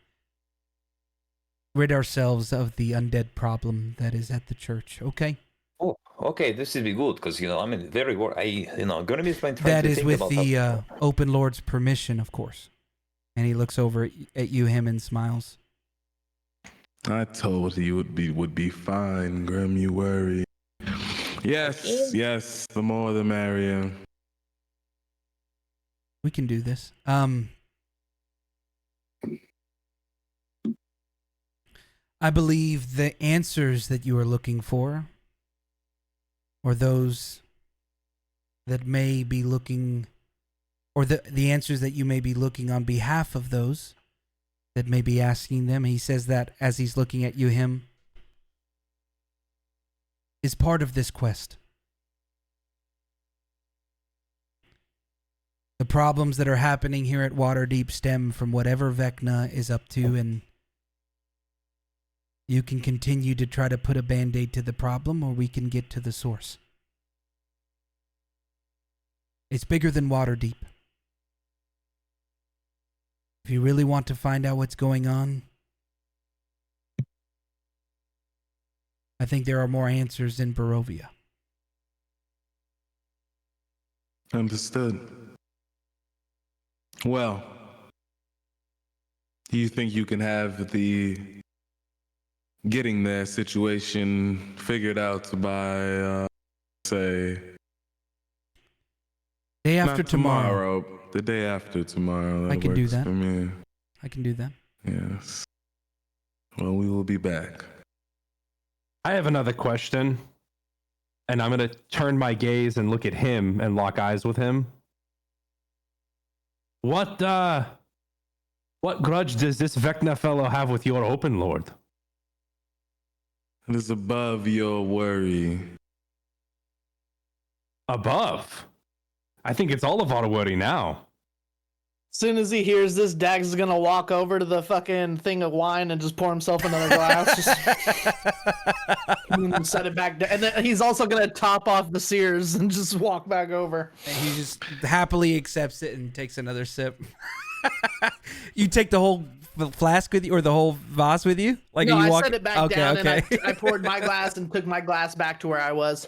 rid ourselves of the undead problem that is at the church. Okay? Oh, okay, this would be good because I'm very worried. Gonna be trying That to is think with about the how- open lord's permission, of course. And he looks over at you, him, and smiles. I told you it would be fine, Grim. You worry. Yes. The more the merrier. We can do this. I believe the answers that you are looking for, or those that may be looking, or the answers that you may be looking on behalf of those that may be asking them. He says that as he's looking at you, him, is part of this quest. The problems that are happening here at Waterdeep stem from whatever Vecna is up to, and you can continue to try to put a band-aid to the problem, or we can get to the source. It's bigger than Waterdeep. If you really want to find out what's going on, I think there are more answers in Barovia. Understood. Well, do you think you can have the getting there situation figured out by, say, Day after not tomorrow. the day after tomorrow? I can do works that. for me. I can do that. Yes. Well, we will be back. I have another question, and I'm going to turn my gaze and look at him and lock eyes with him. What grudge does this Vecna fellow have with your open lord? It is above your worry. Above? I think it's all of our worry now. As soon as he hears this, Dax is gonna walk over to the fucking thing of wine and just pour himself another glass. And set it back down. And then he's also gonna top off the Sears and just walk back over. And he just happily accepts it and takes another sip. You take the whole flask with you, or the whole vase with you? Like, No, you I walk... set it back okay, down okay. and I poured my glass and took my glass back to where I was.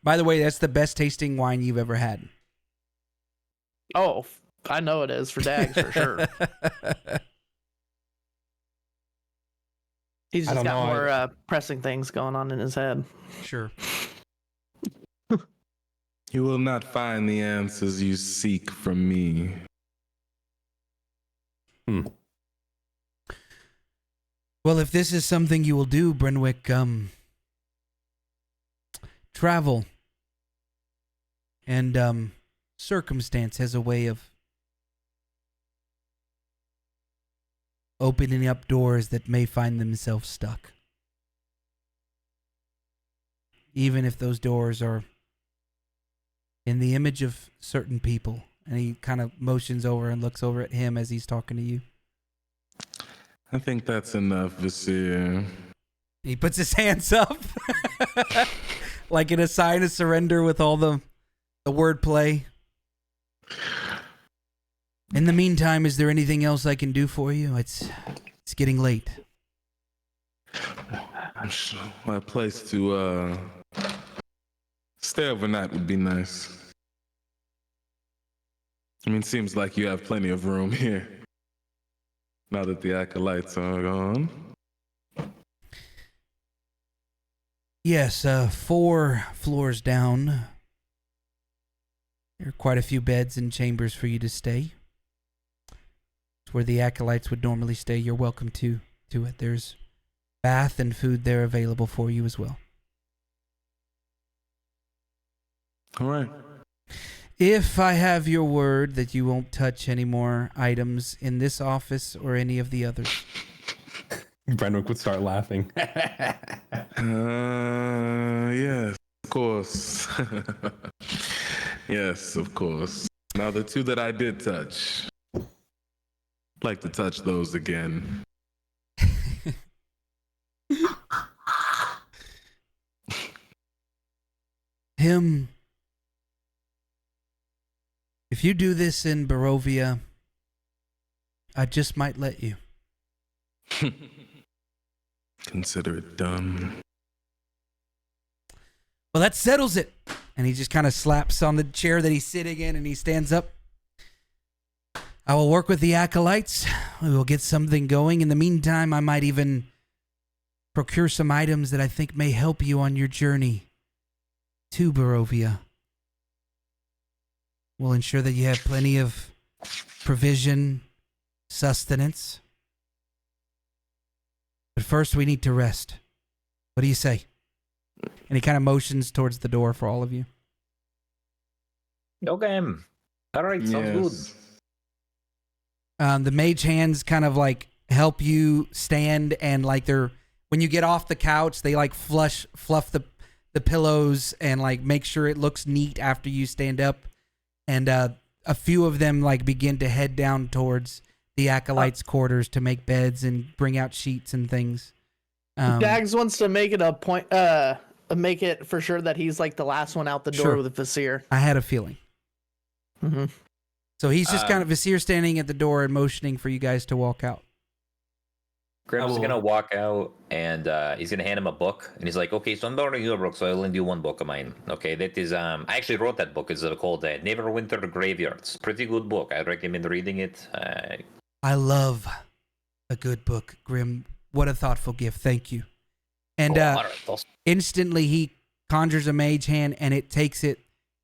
By the way, that's the best tasting wine you've ever had. Oh, I know it is for Dags for sure. He's I just don't got know, more pressing things going on in his head. Sure. You will not find the answers you seek from me. Well, if this is something you will do, Brenwick, travel and circumstance has a way of opening up doors that may find themselves stuck. Even if those doors are in the image of certain people. And he kind of motions over and looks over at him as he's talking to you. I think that's enough, Visir. He puts his hands up like in a sign of surrender with all the wordplay. In the meantime, is there anything else I can do for you? It's getting late. A place to stay overnight would be nice. I mean, seems like you have plenty of room here. Now that the acolytes are gone. Yes, 4 floors down. There are quite a few beds and chambers for you to stay. It's where the acolytes would normally stay. You're welcome to it. There's bath and food there available for you as well. All right. If I have your word that you won't touch any more items in this office or any of the others. Brenwick would start laughing. Yes, of course. Yes, of course. Now, the 2 that I did touch, like to touch those again. Him. If you do this in Barovia, I just might let you. Consider it done. Well, that settles it. And he just kind of slaps on the chair that he's sitting in and he stands up. I will work with the acolytes. We will get something going. In the meantime, I might even procure some items that I think may help you on your journey to Barovia. We'll ensure that you have plenty of provision, sustenance. But first, we need to rest. What do you say? And he kind of motions towards the door for all of you. Okay. All right, sounds good. The mage hands kind of like help you stand, and like when you get off the couch, they like fluff the pillows and like make sure it looks neat after you stand up. And a few of them like begin to head down towards the acolytes' quarters to make beds and bring out sheets and things. Dags wants to make it a point, make it for sure that he's like the last one out the door Sure. with a Vizier. I had a feeling. Mm-hmm. So he's just kind of Vizier standing at the door and motioning for you guys to walk out. Grim's gonna walk out and he's gonna hand him a book, and he's like, "Okay, so I'm borrowing your book, so I'll lend you one book of mine. Okay, that is I actually wrote that book. It's called Neverwinter Graveyards. Pretty good book. I recommend reading it. I love a good book, Grim. What a thoughtful gift. Thank you." And instantly he conjures a mage hand, and it takes it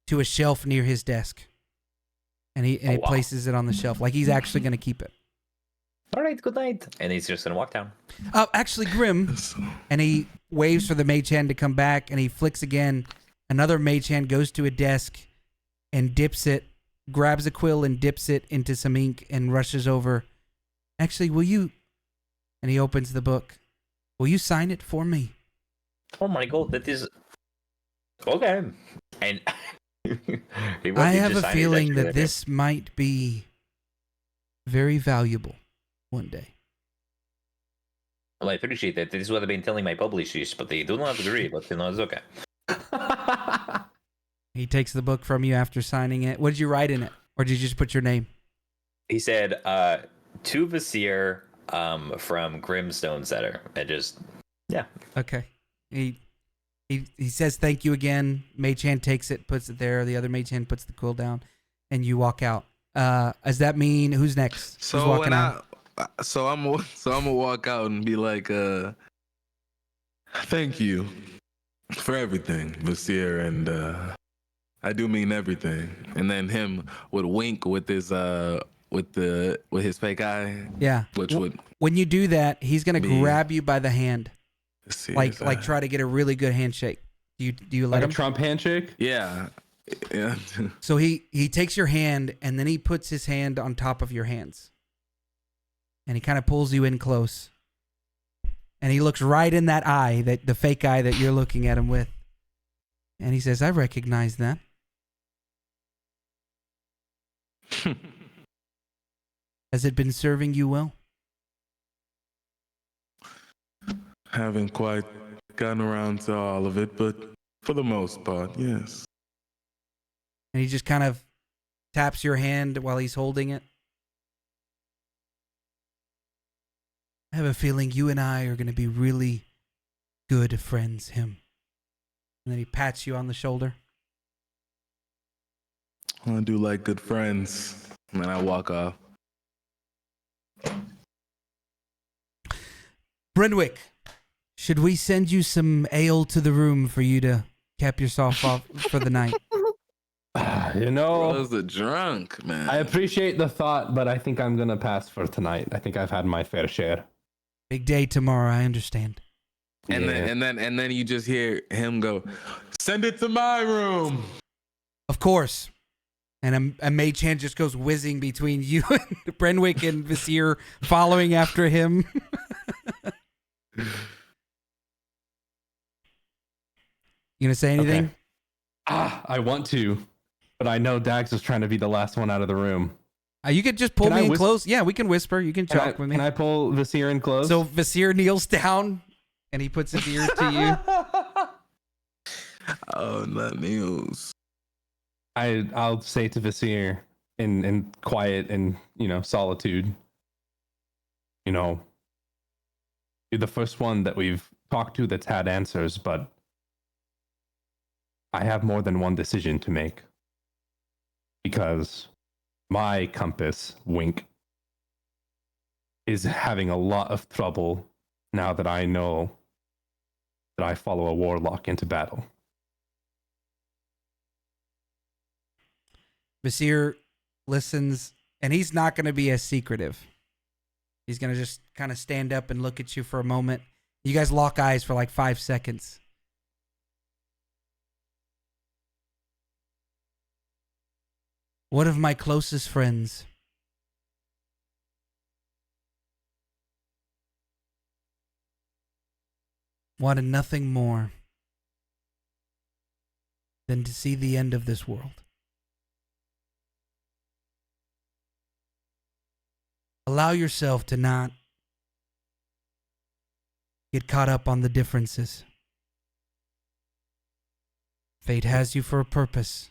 to a shelf near his desk. And he places it on the shelf like he's actually going to keep it. All right, good night. And he's just gonna walk down. Actually, Grim, and he waves for the mage hand to come back, and he flicks again. Another mage hand goes to a desk and dips it, grabs a quill and dips it into some ink and rushes over. Actually, will you? And he opens the book. Will you sign it for me? Oh my god, that is okay. And I have a feeling that this might be very valuable one day. Well, I appreciate that. This is what I've been telling my publishers, but they do not agree. But it's okay. He takes the book from you after signing it. What did you write in it? Or did you just put your name? He said, to Vizier from Grimstone Setter. Yeah. Okay. He says thank you again. Mage hand takes it, puts it there. The other mage hand puts the quill down, and you walk out. Does that mean who's next? Who's So walking when out? I'm gonna walk out and be like, thank you for everything, Vizier, and I do mean everything. And then him would wink with his with his fake eye. Yeah. Which would when you do that, he's gonna be- grab you by the hand, Vizier's like eye. try to get a really good handshake. Do you let Like a him? Trump handshake? Yeah. Yeah. So he takes your hand and then he puts his hand on top of your hands. And he kind of pulls you in close. And he looks right in that eye, that the fake eye that you're looking at him with. And he says, "I recognize that." Has it been serving you well? Haven't quite gotten around to all of it, but for the most part, yes. And he just kind of taps your hand while he's holding it. I have a feeling you and I are going to be really good friends, him. And then he pats you on the shoulder. I do like good friends. And then I walk off. Brindwick, should we send you some ale to the room for you to cap yourself off for the night? You know, Bro's a drunk, man. I appreciate the thought, but I think I'm gonna pass for tonight. I think I've had my fair share. Big day tomorrow, I understand. And Yeah. then you just hear him go, "Send it to my room." Of course. And a mage hand just goes whizzing between you and Brindwick and Vizier following after him. You gonna say anything? Okay. I want to, but I know Dax is trying to be the last one out of the room. You could just pull Can I me in whis- close. Yeah, we can whisper. You can talk with me. Can I pull Visir in close? So Visir kneels down and he puts his ear to you. Oh, not news. I'll say to Visir in quiet and solitude. You're the first one that we've talked to that's had answers, but I have more than one decision to make. Because my compass, Wink, is having a lot of trouble now that I know that I follow a warlock into battle. Visir listens, and he's not going to be as secretive. He's going to just kind of stand up and look at you for a moment. You guys lock eyes for like 5 seconds. One of my closest friends wanted nothing more than to see the end of this world. Allow yourself to not get caught up on the differences. Fate has you for a purpose.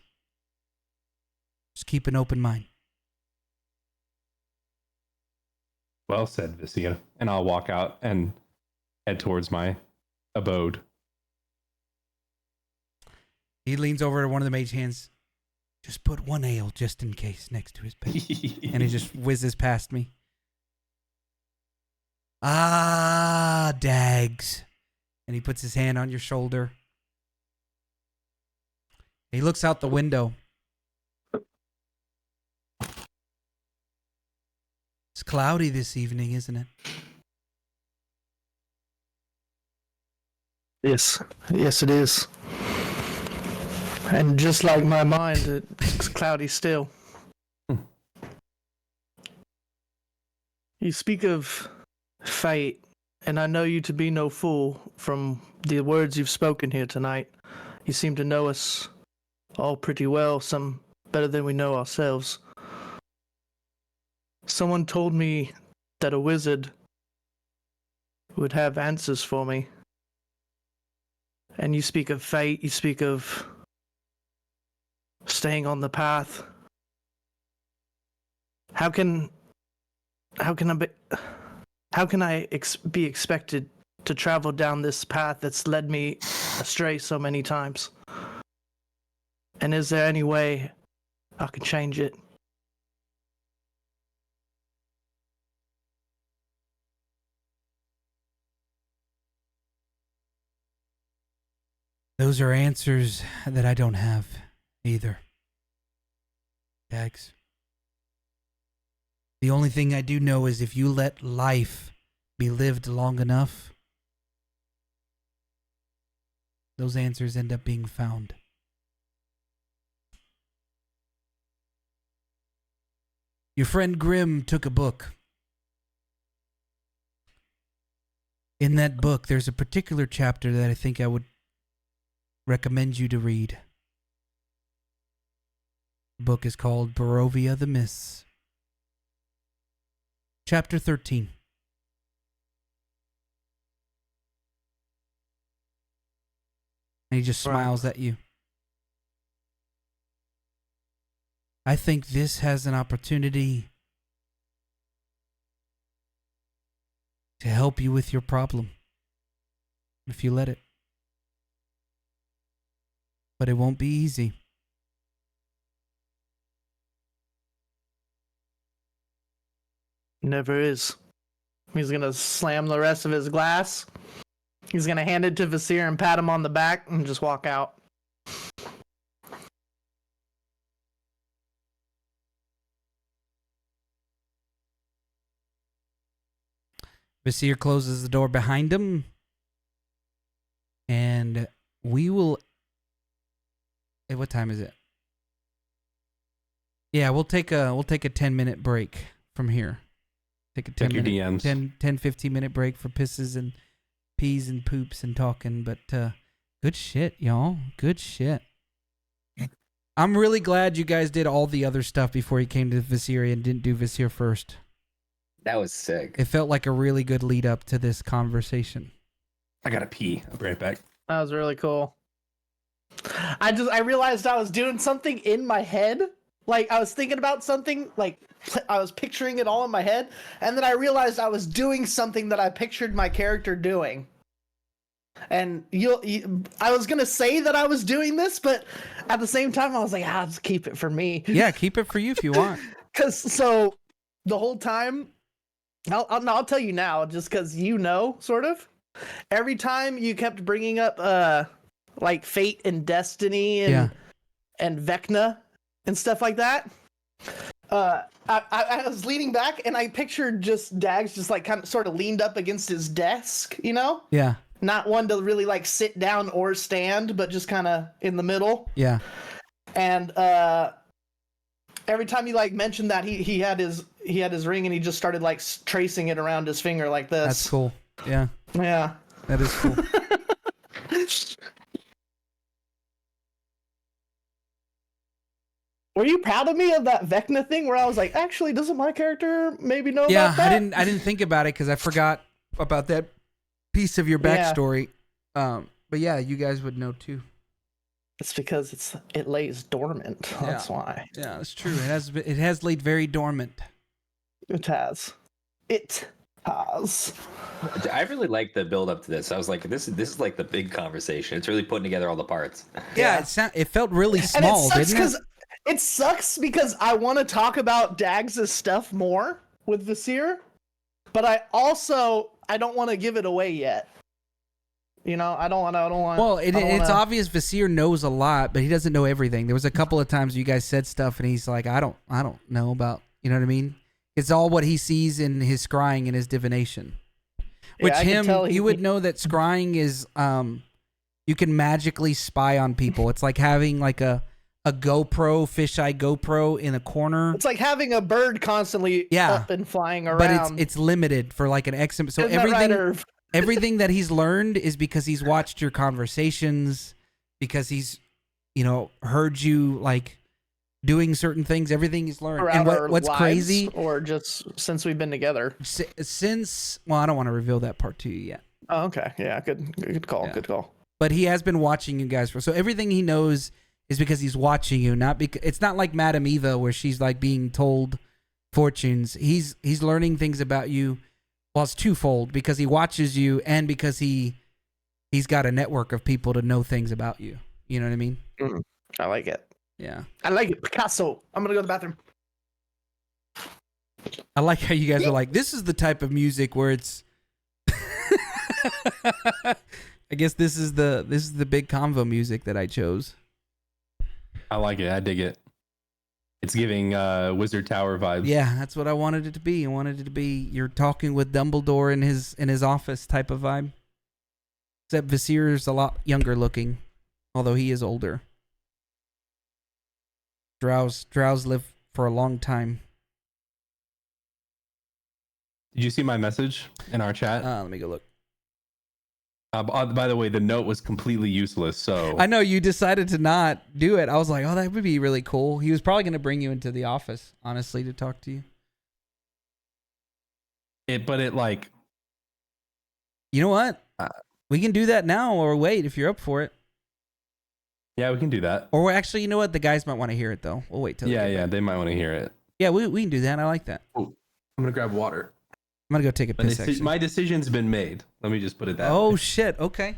Just keep an open mind. Well said, Visir. And I'll walk out and head towards my abode. He leans over to one of the mage hands. Just put one ale just in case next to his bed. And he just whizzes past me. Ah, Dags. And he puts his hand on your shoulder. He looks out the window. It's cloudy this evening, isn't it? Yes, it is. And just like my mind, it's cloudy still. You speak of fate, and I know you to be no fool from the words you've spoken here tonight. You seem to know us all pretty well, some better than we know ourselves. Someone told me that a wizard would have answers for me. And you speak of fate, you speak of staying on the path. How can I be expected to travel down this path that's led me astray so many times? And is there any way I can change it? Those are answers that I don't have either. Dags. The only thing I do know is if you let life be lived long enough, those answers end up being found. Your friend Grimm took a book. In that book, there's a particular chapter that I think I would recommend you to read. The book is called Barovia the Mists. Chapter 13. And he just smiles at you. I think this has an opportunity to help you with your problem, if you let it. But it won't be easy. Never is. He's gonna slam the rest of his glass. He's gonna hand it to Visir and pat him on the back and just walk out. Visir closes the door behind him. And we will... Hey, what time is it? Yeah, we'll take a 10-minute break from here. Take a 10 Check your minute, DMs. 15 minute break for pisses and pees and poops and talking. But good shit, y'all. Good shit. I'm really glad you guys did all the other stuff before he came to Visiri and didn't do Visir first. That was sick. It felt like a really good lead up to this conversation. I gotta pee. I'll be right back. That was really cool. I realized I was doing something in my head. Like I was thinking about something, like I was picturing it all in my head, and then I realized I was doing something that I pictured my character doing. And I was gonna say that I was doing this, but at the same time, I was like, I'll just keep it for me. Yeah, keep it for you if you want. Cause so the whole time, I'll tell you now, just cause sort of. Every time you kept bringing up like fate and destiny and Vecna and stuff like that. I was leaning back and I pictured just Dags just like kind of sort of leaned up against his desk, Yeah. Not one to really like sit down or stand, but just kind of in the middle. Yeah. And every time he like mentioned that he had his ring and he just started like tracing it around his finger like this. That's cool. Yeah. Yeah. That is cool. Were you proud of me of that Vecna thing where I was like, actually, doesn't my character maybe know Yeah, about that? I didn't think about it because I forgot about that piece of your backstory. But yeah, you guys would know too. It's because it lays dormant. That's why. Yeah, that's true. It has laid very dormant. It has. It has. I really like the build up to this. I was like, this is like the big conversation. It's really putting together all the parts. Yeah, it felt really And small, it sucks didn't it? It sucks because I want to talk about Dags' stuff more with Visir, but I don't want to give it away yet. I don't want. Well, it's obvious Visir knows a lot, but he doesn't know everything. There was a couple of times you guys said stuff, and he's like, I don't know about. You know what I mean? It's all what he sees in his scrying and his divination. Which you would know that scrying is, you can magically spy on people. It's like having like a GoPro, fisheye GoPro in a corner. It's like having a bird constantly up and flying around. But it's limited for like an X. So Isn't everything. That right, Everything that he's learned is because he's watched your conversations, because he's, heard you like doing certain things. Everything he's learned. And what's crazy, or just since we've been together, I don't want to reveal that part to you yet. Oh, okay, yeah, good call, good call. But he has been watching you guys so everything he knows is because he's watching you. Not because it's not like Madame Eva where she's like being told fortunes. He's learning things about you. Well, it's twofold because he watches you and because he's got a network of people to know things about you. You know what I mean? I like it. Yeah. I like it. Picasso. I'm going to go to the bathroom. I like how you guys are like, this is the type of music where it's I guess this is the big convo music that I chose. I like it. I dig it. It's giving Wizard Tower vibes. Yeah, that's what I wanted it to be. I wanted it to be you're talking with Dumbledore in his office type of vibe. Except Visir's a lot younger looking, although he is older. Drows live for a long time. Did you see my message in our chat? Let me go look. By the way, the note was completely useless. So I know you decided to not do it. I was like, oh, that would be really cool. He was probably going to bring you into the office, honestly, to talk to you. You know what? We can do that now or wait if you're up for it. Yeah, we can do that. Or actually, you know what? The guys might want to hear it, though. We'll wait till they might want to hear it. Yeah, we can do that. I like that. Oh, I'm going to grab water. I'm going to go take a piss, actually. My decision's been made. Let me just put it that way. Oh, shit. Okay.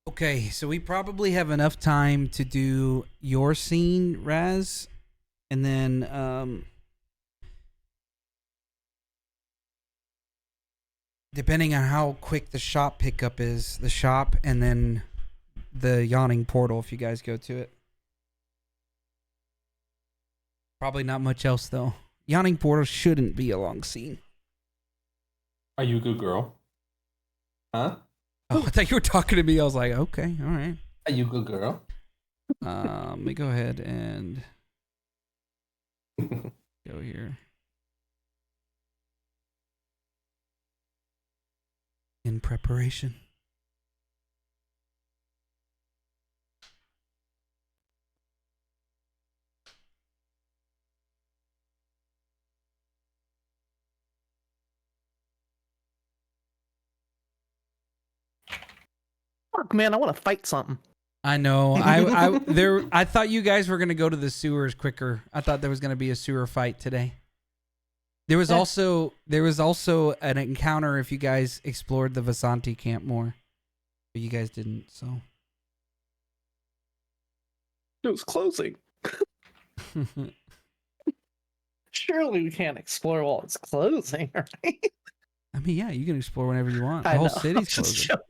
Okay, so we probably have enough time to do your scene, Raz, and then depending on how quick the shop pickup is, the shop and then the yawning portal if you guys go to it. Probably not much else though. Yawning portal shouldn't be a long scene. Are you a good girl? Huh? Oh, I thought you were talking to me. I was like, okay, all right. Are you a good girl? Let me go ahead and go here. In preparation. Fuck, man, I want to fight something. I know. I thought you guys were gonna go to the sewers quicker. I thought there was gonna be a sewer fight today. There was also an encounter if you guys explored the Vasanti camp more, but you guys didn't. So It was closing. Surely we can't explore while it's closing, right? I mean, yeah, you can explore whenever you want. The I whole know, city's I'm just closing. joking.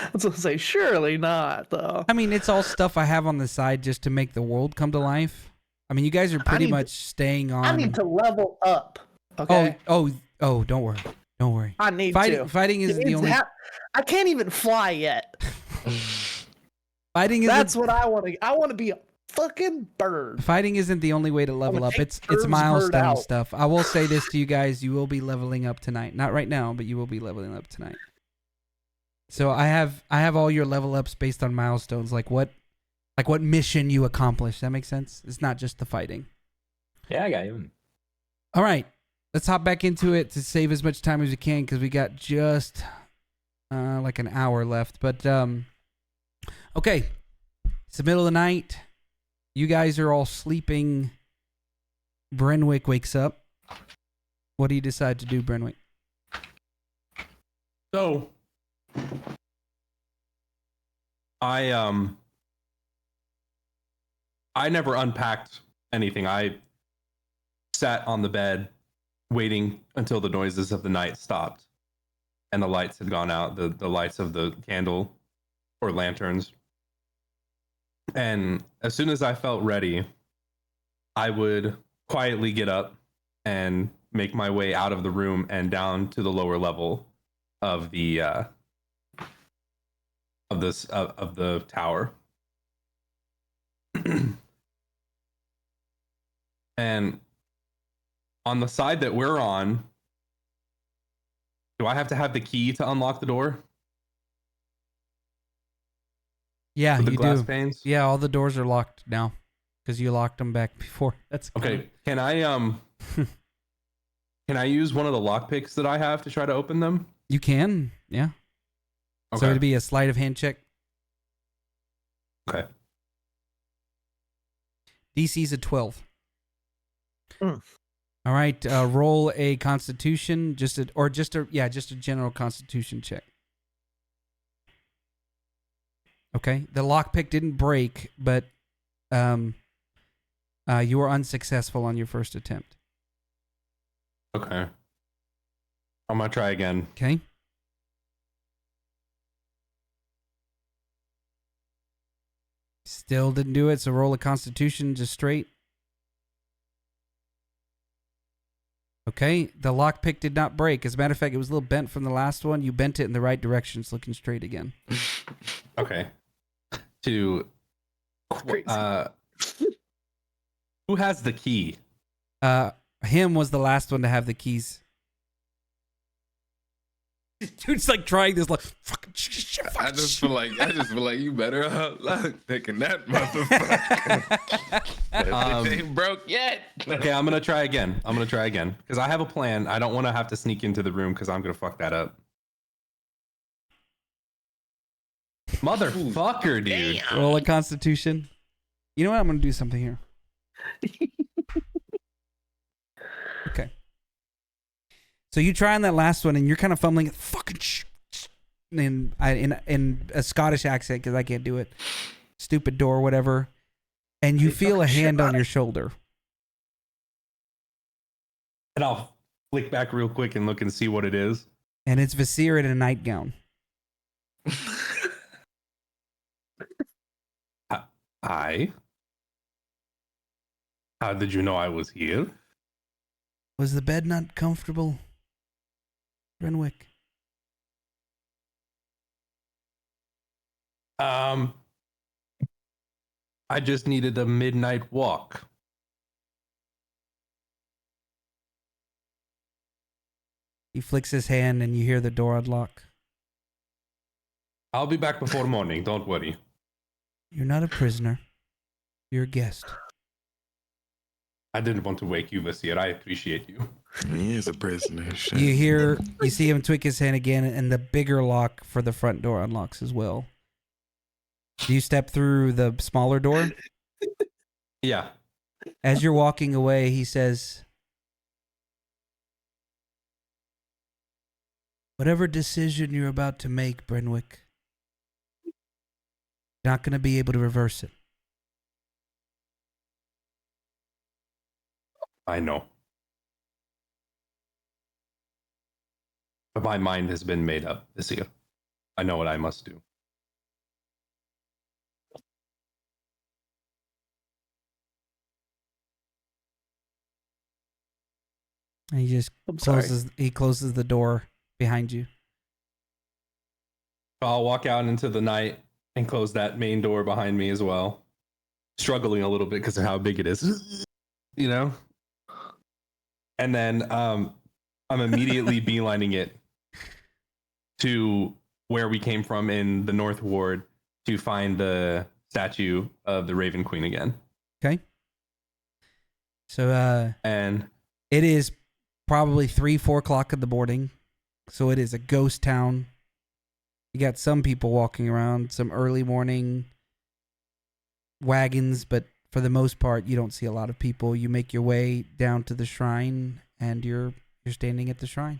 I was gonna say, surely not, though. I mean, it's all stuff I have on the side just to make the world come to life. I mean, you guys are pretty need much staying on. I need to level up. Okay. Oh, don't worry. Don't worry. I need to. Fighting is the only. I can't even fly yet. Fighting is. That's what I want to. I want to be a fucking bird. Fighting isn't the only way to level gonna up. take It's Curb's bird milestone out. stuff. I will say this to you guys: you will be leveling up tonight. Not right now, but you will be leveling up tonight. So I have all your level ups based on milestones, like what mission you accomplished. That makes sense. It's not just the fighting. Yeah, I got you. All right, let's hop back into it to save as much time as we can because we got just like an hour left. But okay, it's the middle of the night. You guys are all sleeping. Brenwick wakes up. What do you decide to do, Brenwick? So I never unpacked anything. I sat on the bed waiting until the noises of the night stopped and the lights had gone out, the lights of the candle or lanterns. And as soon as I felt ready, I would quietly get up and make my way out of the room and down to the lower level of the of the tower. And on the side that we're on, do I have to have the key to unlock the door? Yeah, With the you glass do. panes? Yeah, all the doors are locked now because you locked them back before. That's Okay. Can I can I use one of the lockpicks that I have to try to open them? You can, yeah. Okay. So it'd be a sleight of hand check. Okay. DC's a 12. Mm. All right, roll a Constitution, just a general Constitution check. Okay, the lockpick didn't break, but you were unsuccessful on your first attempt. Okay. I'm gonna try again. Okay. Still didn't do it, so roll a Constitution just straight. Okay, the lockpick did not break. As a matter of fact, it was a little bent from the last one. You bent it in the right direction. It's looking straight again. Okay. To Crazy. who has the key? Him was the last one to have the keys. Dude's like trying this, like fucking. I just feel like you better taking that motherfucker. It ain't broke yet. Okay, I'm gonna try again. Because I have a plan. I don't want to have to sneak into the room because I'm gonna fuck that up. Motherfucker, dude. Roll a Constitution. You know what? I'm gonna do something here. Okay. So you try on that last one, and you're kind of fumbling. Fucking in a Scottish accent because I can't do it. Stupid door, whatever. And you feel a hand on your shoulder. And I'll flick back real quick and look and see what it is. And it's Visir in a nightgown. Hi. How did you know I was here? Was the bed not comfortable, Renwick? I just needed a midnight walk. He flicks his hand and you hear the door unlock. I'll be back before morning, don't worry. You're not a prisoner. You're a guest. I didn't want to wake you, Visir. I appreciate you. He is a prisoner. Shit. You see him tweak his hand again, and the bigger lock for the front door unlocks as well. Do you step through the smaller door? Yeah. As you're walking away, he says, whatever decision you're about to make, Brenwick, you're not going to be able to reverse it. I know. But my mind has been made up this year. I know what I must do. And he just closes the door behind you. I'll walk out into the night and close that main door behind me as well. Struggling a little bit because of how big it is. You know? And then I'm immediately beelining it to where we came from in the North Ward to find the statue of the Raven Queen again. Okay. So And it is probably 3-4 o'clock in the morning. So it is a ghost town. You got some people walking around, some early morning wagons, but for the most part, you don't see a lot of people. You make your way down to the shrine, and you're standing at the shrine.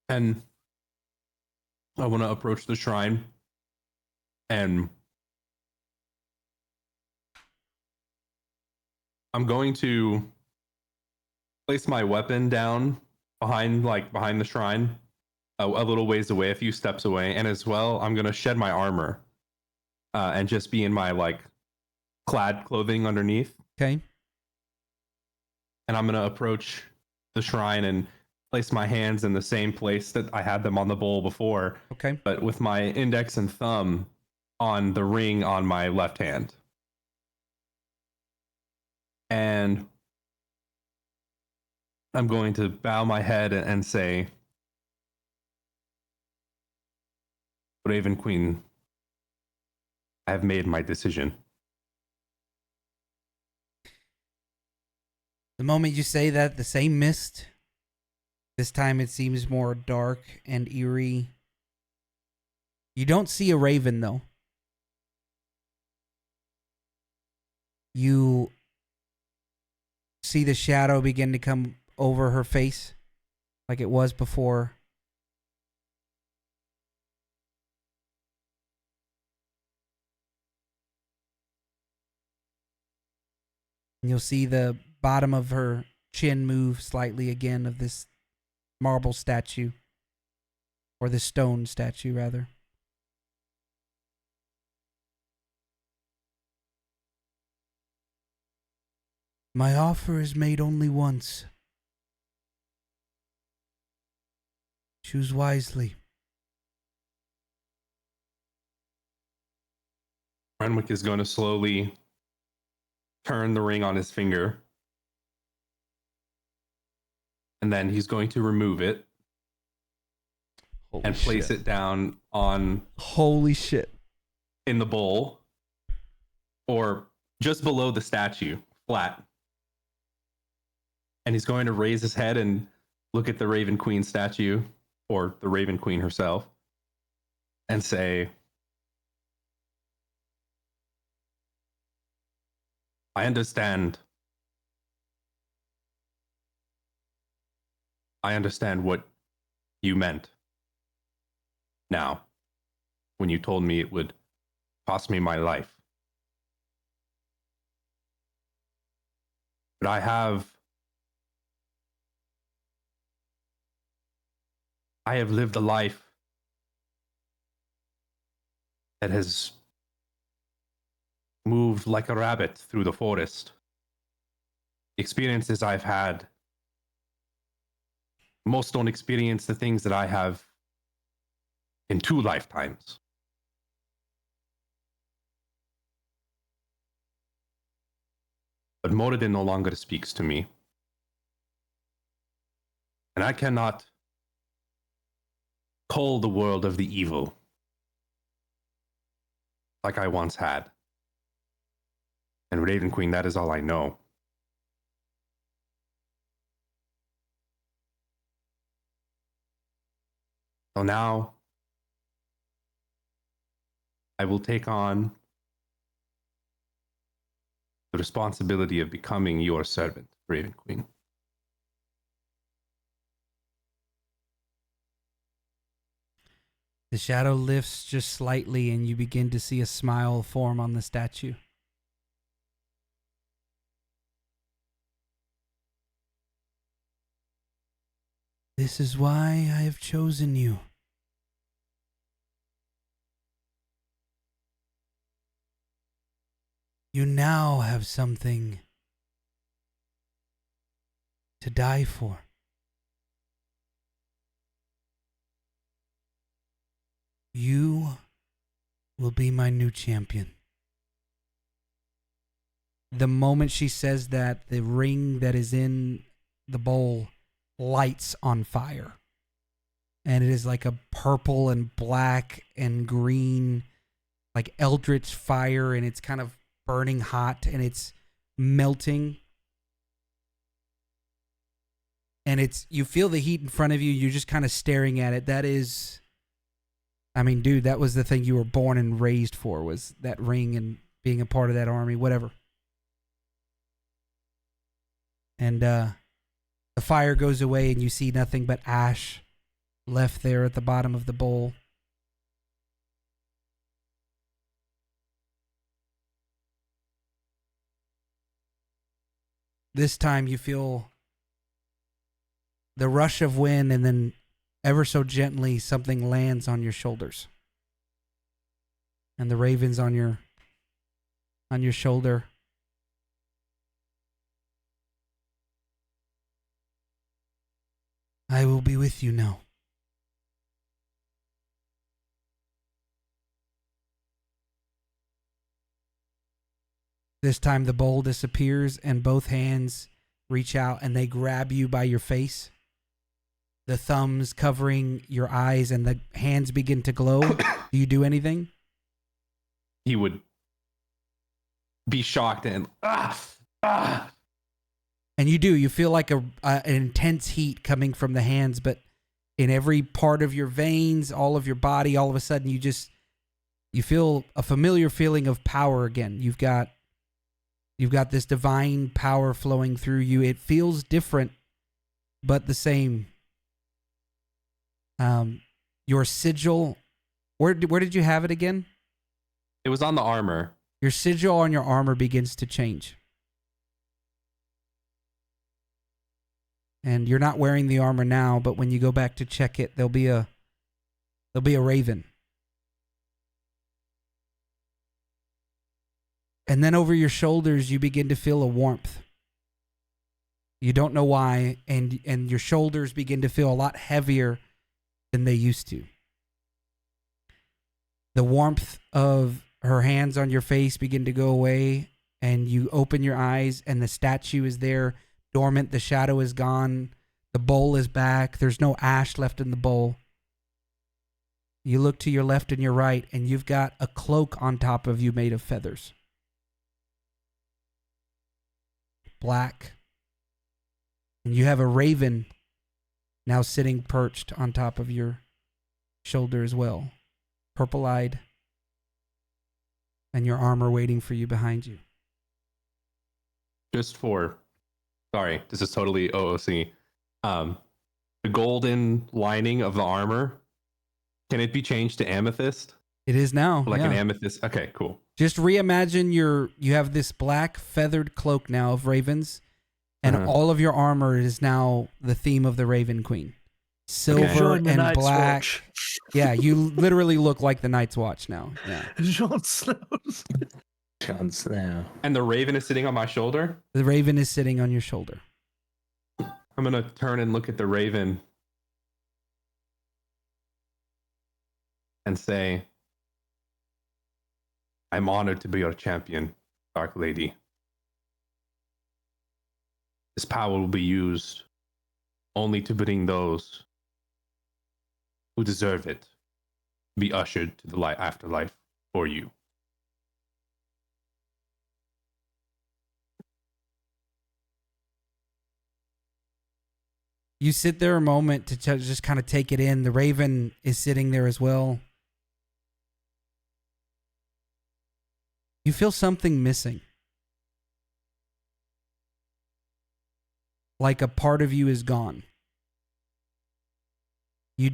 And I want to approach the shrine and I'm going to place my weapon down behind the shrine, a little ways away, a few steps away, and as well, I'm gonna shed my armor and just be in my clad clothing underneath. Okay. And I'm gonna approach the shrine and place my hands in the same place that I had them on the bowl before, Okay. but with my index and thumb on the ring on my left hand. And I'm going to bow my head and say, Raven Queen, I have made my decision. The moment you say that, the same mist. This time it seems more dark and eerie. You don't see a raven, though. You see the shadow begin to come over her face like it was before. And you'll see the bottom of her chin move slightly again of this marble statue. Or the stone statue, rather. My offer is made only once. Choose wisely. Renwick is going to slowly turn the ring on his finger. And then he's going to remove it and place it down on Holy shit. in the bowl or just below the statue, flat. And he's going to raise his head and look at the Raven Queen statue or the Raven Queen herself and say, I understand I understand what you meant now when you told me it would cost me my life. But I have lived a life that has moved like a rabbit through the forest. The experiences I've had, most don't experience the things that I have in 2 lifetimes. But Moradin no longer speaks to me. And I cannot cull the world of the evil like I once had. And Raven Queen, that is all I know. So now I will take on the responsibility of becoming your servant, Raven Queen. The shadow lifts just slightly, and you begin to see a smile form on the statue. This is why I have chosen you. You now have something to die for. You will be my new champion. The moment she says that, the ring that is in the bowl lights on fire. And it is like a purple and black and green, like eldritch fire, and it's kind of burning hot and it's melting. And you feel the heat in front of you, you're just kind of staring at it. That is, I mean, dude, that was the thing you were born and raised for, was that ring and being a part of that army, whatever. And the fire goes away and you see nothing but ash left there at the bottom of the bowl. This time you feel the rush of wind, and then ever so gently something lands on your shoulders. And the raven's on your shoulder. I will be with you now. This time the bowl disappears and both hands reach out and they grab you by your face. The thumbs covering your eyes and the hands begin to glow. Do you do anything? He would be shocked and And you do. You feel like an intense heat coming from the hands, but in every part of your veins, all of your body, all of a sudden you feel a familiar feeling of power again. You've got this divine power flowing through you. It feels different, but the same. Your sigil, where did you have it again? It was on the armor. Your sigil on your armor begins to change. And you're not wearing the armor now, but when you go back to check it, there'll be a raven. And then over your shoulders, you begin to feel a warmth. You don't know why, and your shoulders begin to feel a lot heavier than they used to. The warmth of her hands on your face begin to go away, and you open your eyes, and the statue is there, dormant. The shadow is gone. The bowl is back. There's no ash left in the bowl. You look to your left and your right, and you've got a cloak on top of you made of feathers. Black. And you have a raven now sitting perched on top of your shoulder as well. Purple-eyed. And your armor waiting for you behind you. Sorry, this is totally OOC. the golden lining of the armor, can it be changed to amethyst? It is now. Like yeah. an amethyst? Okay, cool. Just reimagine you have this black feathered cloak now of ravens, and all of your armor is now the theme of the Raven Queen. Silver Join the and Night's black. Watch. Yeah, you literally look like the Night's Watch now. Yeah. Jon Snow's. Jon Snow. And the raven is sitting on my shoulder. The raven is sitting on your shoulder. I'm going to turn and look at the raven and say, I'm honored to be your champion, Dark Lady. This power will be used only to bring those who deserve it be ushered to the afterlife for you. You sit there a moment to just kind of take it in. The raven is sitting there as well. You feel something missing. Like a part of you is gone. You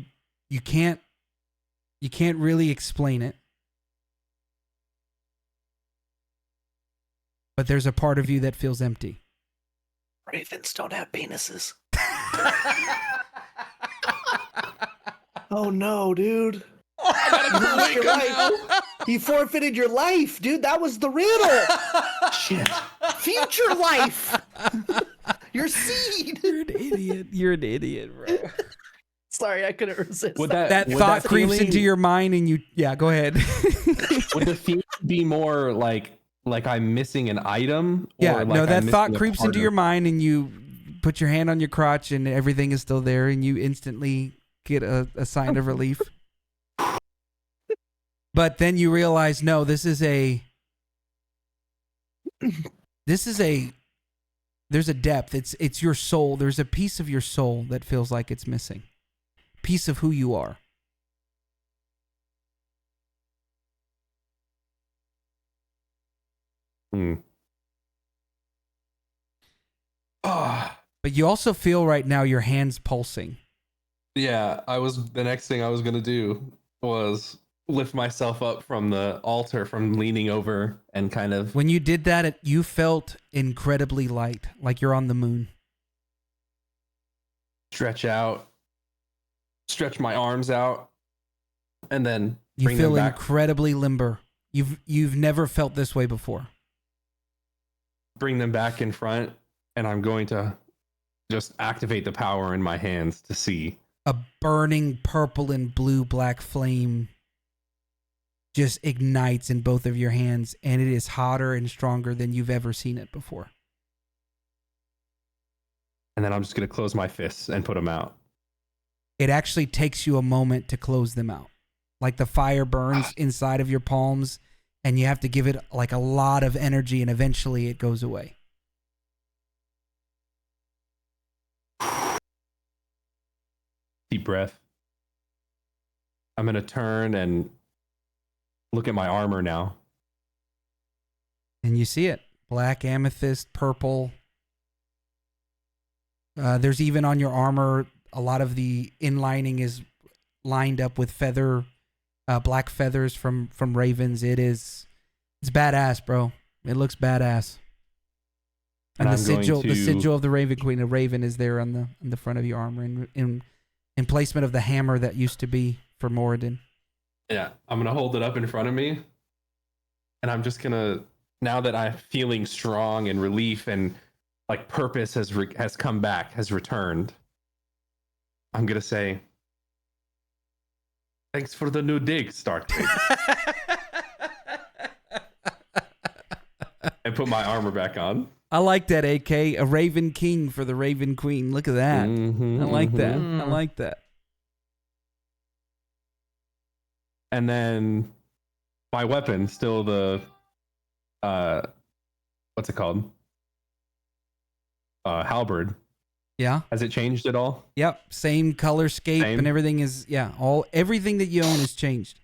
can't really explain it. But there's a part of you that feels empty. Ravens don't have penises. Oh no, dude. You forfeited your life, dude. That was the riddle. Shit. Future life. Your seed. You're an idiot. You're an idiot, bro. Sorry, I couldn't resist. Would That thought creeps feeling- into your mind and you go ahead. Would the feeling be more like I'm missing an item? Yeah, or no, like that I'm thought missing a creeps part into of- your mind and you put your hand on your crotch and everything is still there and you instantly get a sign of relief. But then you realize, no, there's a depth. It's your soul. There's a piece of your soul that feels like it's missing. Piece of who you are. But you also feel right now your hands pulsing. Yeah, the next thing I was gonna do was lift myself up from the altar, from leaning over and kind of. When you did that, you felt incredibly light, like you're on the moon. Stretch my arms out, and then You bring feel them back. incredibly limber. You've never felt this way before. Bring them back in front, and I'm going to just activate the power in my hands to see. A burning purple and blue black flame just ignites in both of your hands, and it is hotter and stronger than you've ever seen it before. And then I'm just going to close my fists and put them out. It actually takes you a moment to close them out. Like the fire burns inside of your palms, and you have to give it like a lot of energy, and eventually it goes away. Deep breath. I'm going to turn and look at my armor now. And you see it. Black, amethyst, purple. There's even on your armor, a lot of the inlining is lined up with black feathers from ravens. It's badass, bro. It looks badass. And And the I'm going the to- sigil of the Raven Queen, a raven, is there on the front of your armor in placement of the hammer that used to be for Moradin. Yeah, I'm going to hold it up in front of me. And I'm just going to, now that I'm feeling strong and relief and like purpose has come back, has returned, I'm going to say, thanks for the new dig, Stark. And put my armor back on. I like that, AK. A Raven King for the Raven Queen. Look at that. Mhm, I like that. mhm. I like that. And then my weapon, still the what's it called? Halberd. Yeah. Has it changed at all? Yep. Same color scape Same? and everything is everything that you own is changed.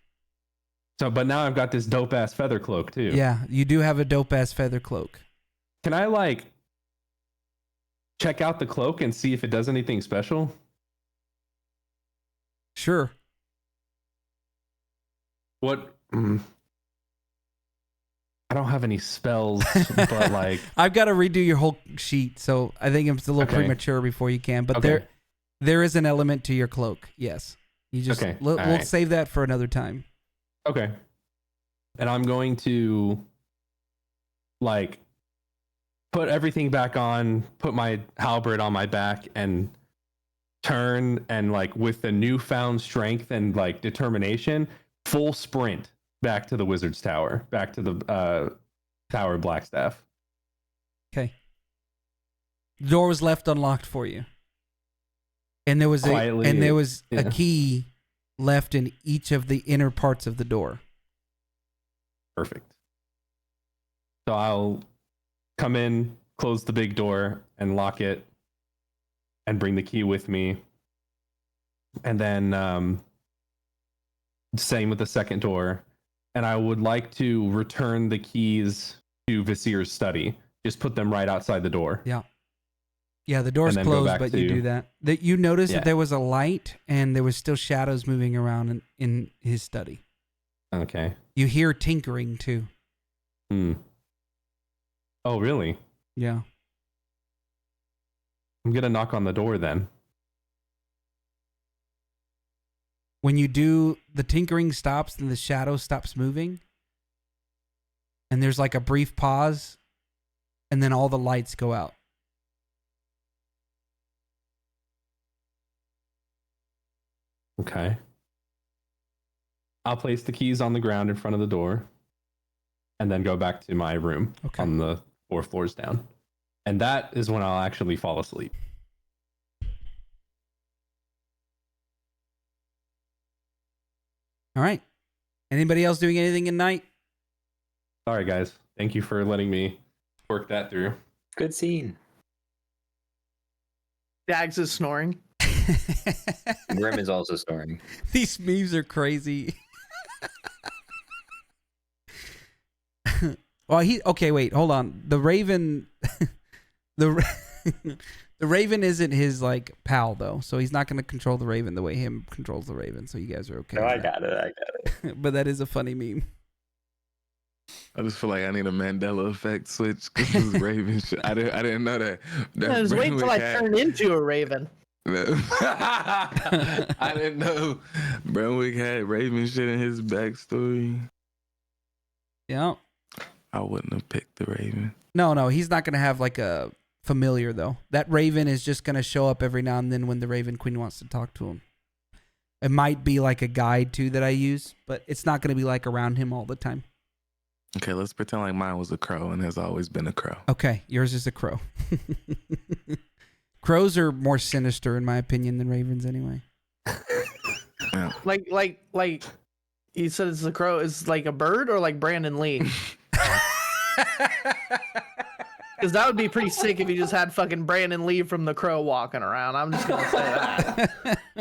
So, but now I've got this dope ass feather cloak too. Yeah, you do have a dope ass feather cloak. Can I like check out the cloak and see if it does anything special? Sure. What? I don't have any spells, but like I've got to redo your whole sheet, so I think it's a little Okay. premature before you can. But Okay. there is an element to your cloak. Yes. You just Okay, we'll all right. save that for another time. Okay. And I'm going to like put everything back on, put my halberd on my back and turn and like with the newfound strength and like determination, full sprint back to the wizard's tower, back to the Tower of Blackstaff. Okay. The door was left unlocked for you. And there was Quietly, a yeah. key left in each of the inner parts of the door. Perfect. So I'll come in, close the big door and lock it and bring the key with me. And then same with the second door. And I would like to return the keys to Visir's study. Just put them right outside the door. Yeah. Yeah, the door's And then go closed, back but you to- do that. That you noticed Yeah. that there was a light and there was still shadows moving around in his study. Okay. You hear tinkering too. Oh, really? Yeah. I'm going to knock on the door then. When you do, the tinkering stops and the shadow stops moving. And there's like a brief pause. And then all the lights go out. Okay. I'll place the keys on the ground in front of the door and then go back to my room Okay. on the 4 floors down. And that is when I'll actually fall asleep. All right. Anybody else doing anything at night? Sorry, guys. Thank you for letting me work that through. Good scene. Dags is snoring. Grim is also snoring. These memes are crazy. Well, okay, wait, hold on. The Raven, the Raven isn't his like pal though, so he's not going to control the Raven the way him controls the Raven. So you guys are okay. No, with I that. got it. But that is a funny meme. I just feel like I need a Mandela effect switch because this Raven shit. I didn't know that. I was waiting till I turned into a raven. I didn't know Brenwick had Raven shit in his backstory. Yeah. I wouldn't have picked the Raven. No, he's not going to have like a familiar though. That Raven is just going to show up every now and then when the Raven Queen wants to talk to him. It might be like a guide too that I use, but it's not going to be like around him all the time. Okay, let's pretend like mine was a crow and has always been a crow. Okay, yours is a crow. Crows are more sinister in my opinion than ravens anyway. Yeah. Like you said it's a crow. Is like a bird or like Brandon Lee? Because that would be pretty sick if you just had fucking Brandon Lee from The Crow walking around. I'm just gonna say that.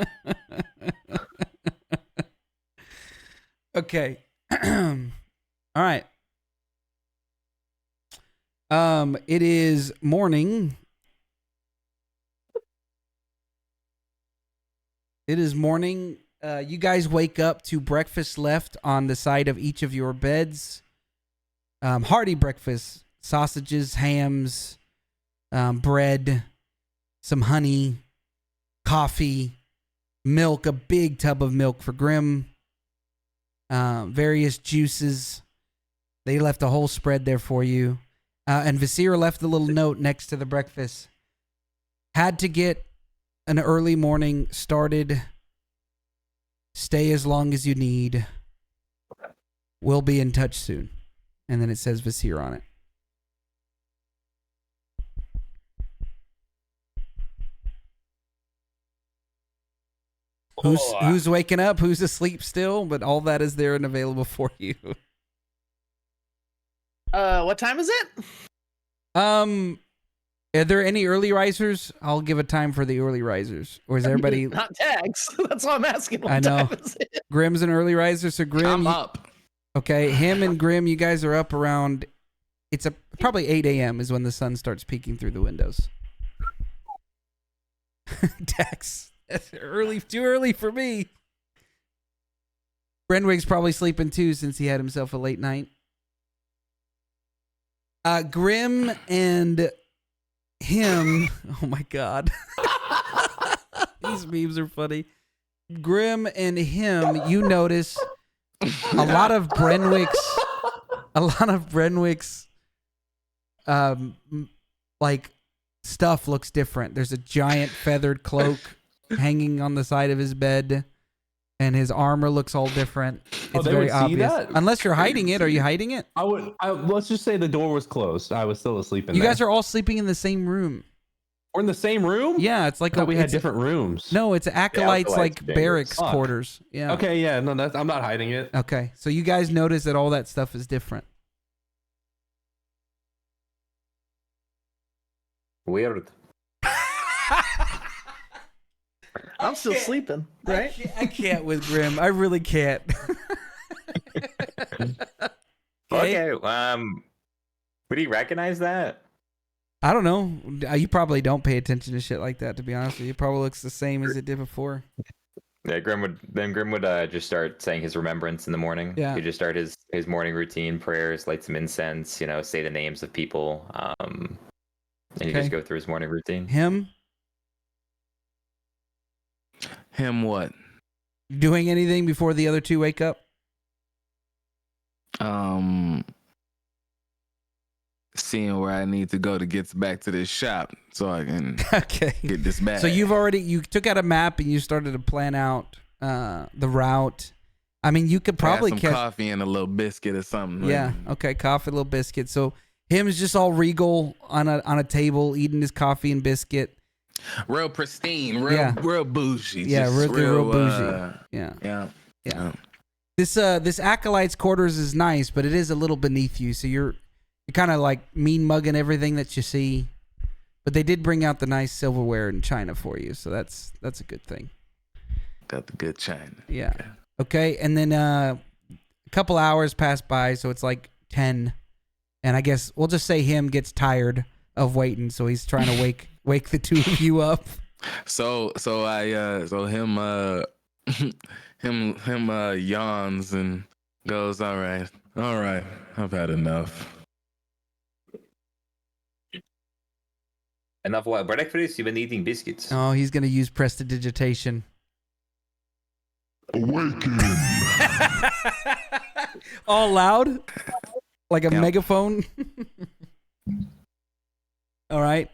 Okay. All right. It is morning. It is morning. You guys wake up to breakfast left on the side of each of your beds. Hearty breakfast. Sausages, hams, bread, some honey, coffee, milk, a big tub of milk for Grim, various juices. They left a whole spread there for you. And Visir left a little note next to the breakfast. Had to get an early morning started. Stay as long as you need. We'll be in touch soon. And then it says Visir on it. Who's waking up? Who's asleep still? But all that is there and available for you. What time is it? Are there any early risers? I'll give a time for the early risers. Or is everybody... Not tags. That's why I'm asking. What I know. time is it? Grim's an early riser, so Grim... I'm up. Okay, him and Grim, you guys are up around... It's probably 8 a.m. is when the sun starts peeking through the windows. Dax, that's early, too early for me. Brenwig's probably sleeping too since he had himself a late night. Grim and him. Oh my god. These memes are funny. Grim and him, you notice a lot of Brenwick's like stuff looks different. There's a giant feathered cloak hanging on the side of his bed, and his armor looks all different. It's they very would see obvious. that? Unless you're hiding it. Are you hiding it? Let's just say the door was closed. I was still asleep in You there. guys are all sleeping in the same room. We're in the same room? Yeah, it's like I thought we had it's- different rooms. No, it's acolytes like chambers. barracks Fuck. quarters. Yeah. Okay, yeah, no, I'm not hiding it. Okay. So you guys notice that all that stuff is different. Weird. I'm still sleeping, right? I can't with Grim. I really can't. Okay. Would he recognize that? I don't know. You probably don't pay attention to shit like that, to be honest with you. It probably looks the same as it did before. Yeah, Grim would just start saying his remembrance in the morning. Yeah. He'd just start his morning routine, prayers, light some incense, say the names of people, and he'd Okay. just go through his morning routine. Him Him what? doing anything before the other two wake up? Seeing where I need to go to get back to this shop so I can Okay. get this back. So you took out a map and you started to plan out the route. I mean, you could probably some catch. coffee and a little biscuit or something. Yeah. Okay. Coffee, little biscuit. So him's just all regal on a table, eating his coffee and biscuit. Real pristine, Yeah. real bougie. Yeah, just real bougie. Yeah. Yeah. Yeah. This acolyte's quarters is nice, but it is a little beneath you. So you're kind of like mean mugging everything that you see. But they did bring out the nice silverware and china for you, so that's a good thing. Got the good china. Yeah. Okay, and then a couple hours pass by, so it's like 10, and I guess we'll just say him gets tired of waiting, so he's trying to wake the two of you up. So him yawns and goes, all right, I've had enough. Enough what? Breakfast? You've been eating biscuits. Oh, he's gonna use prestidigitation. Awaken! All loud, like a Yeah. megaphone. All right.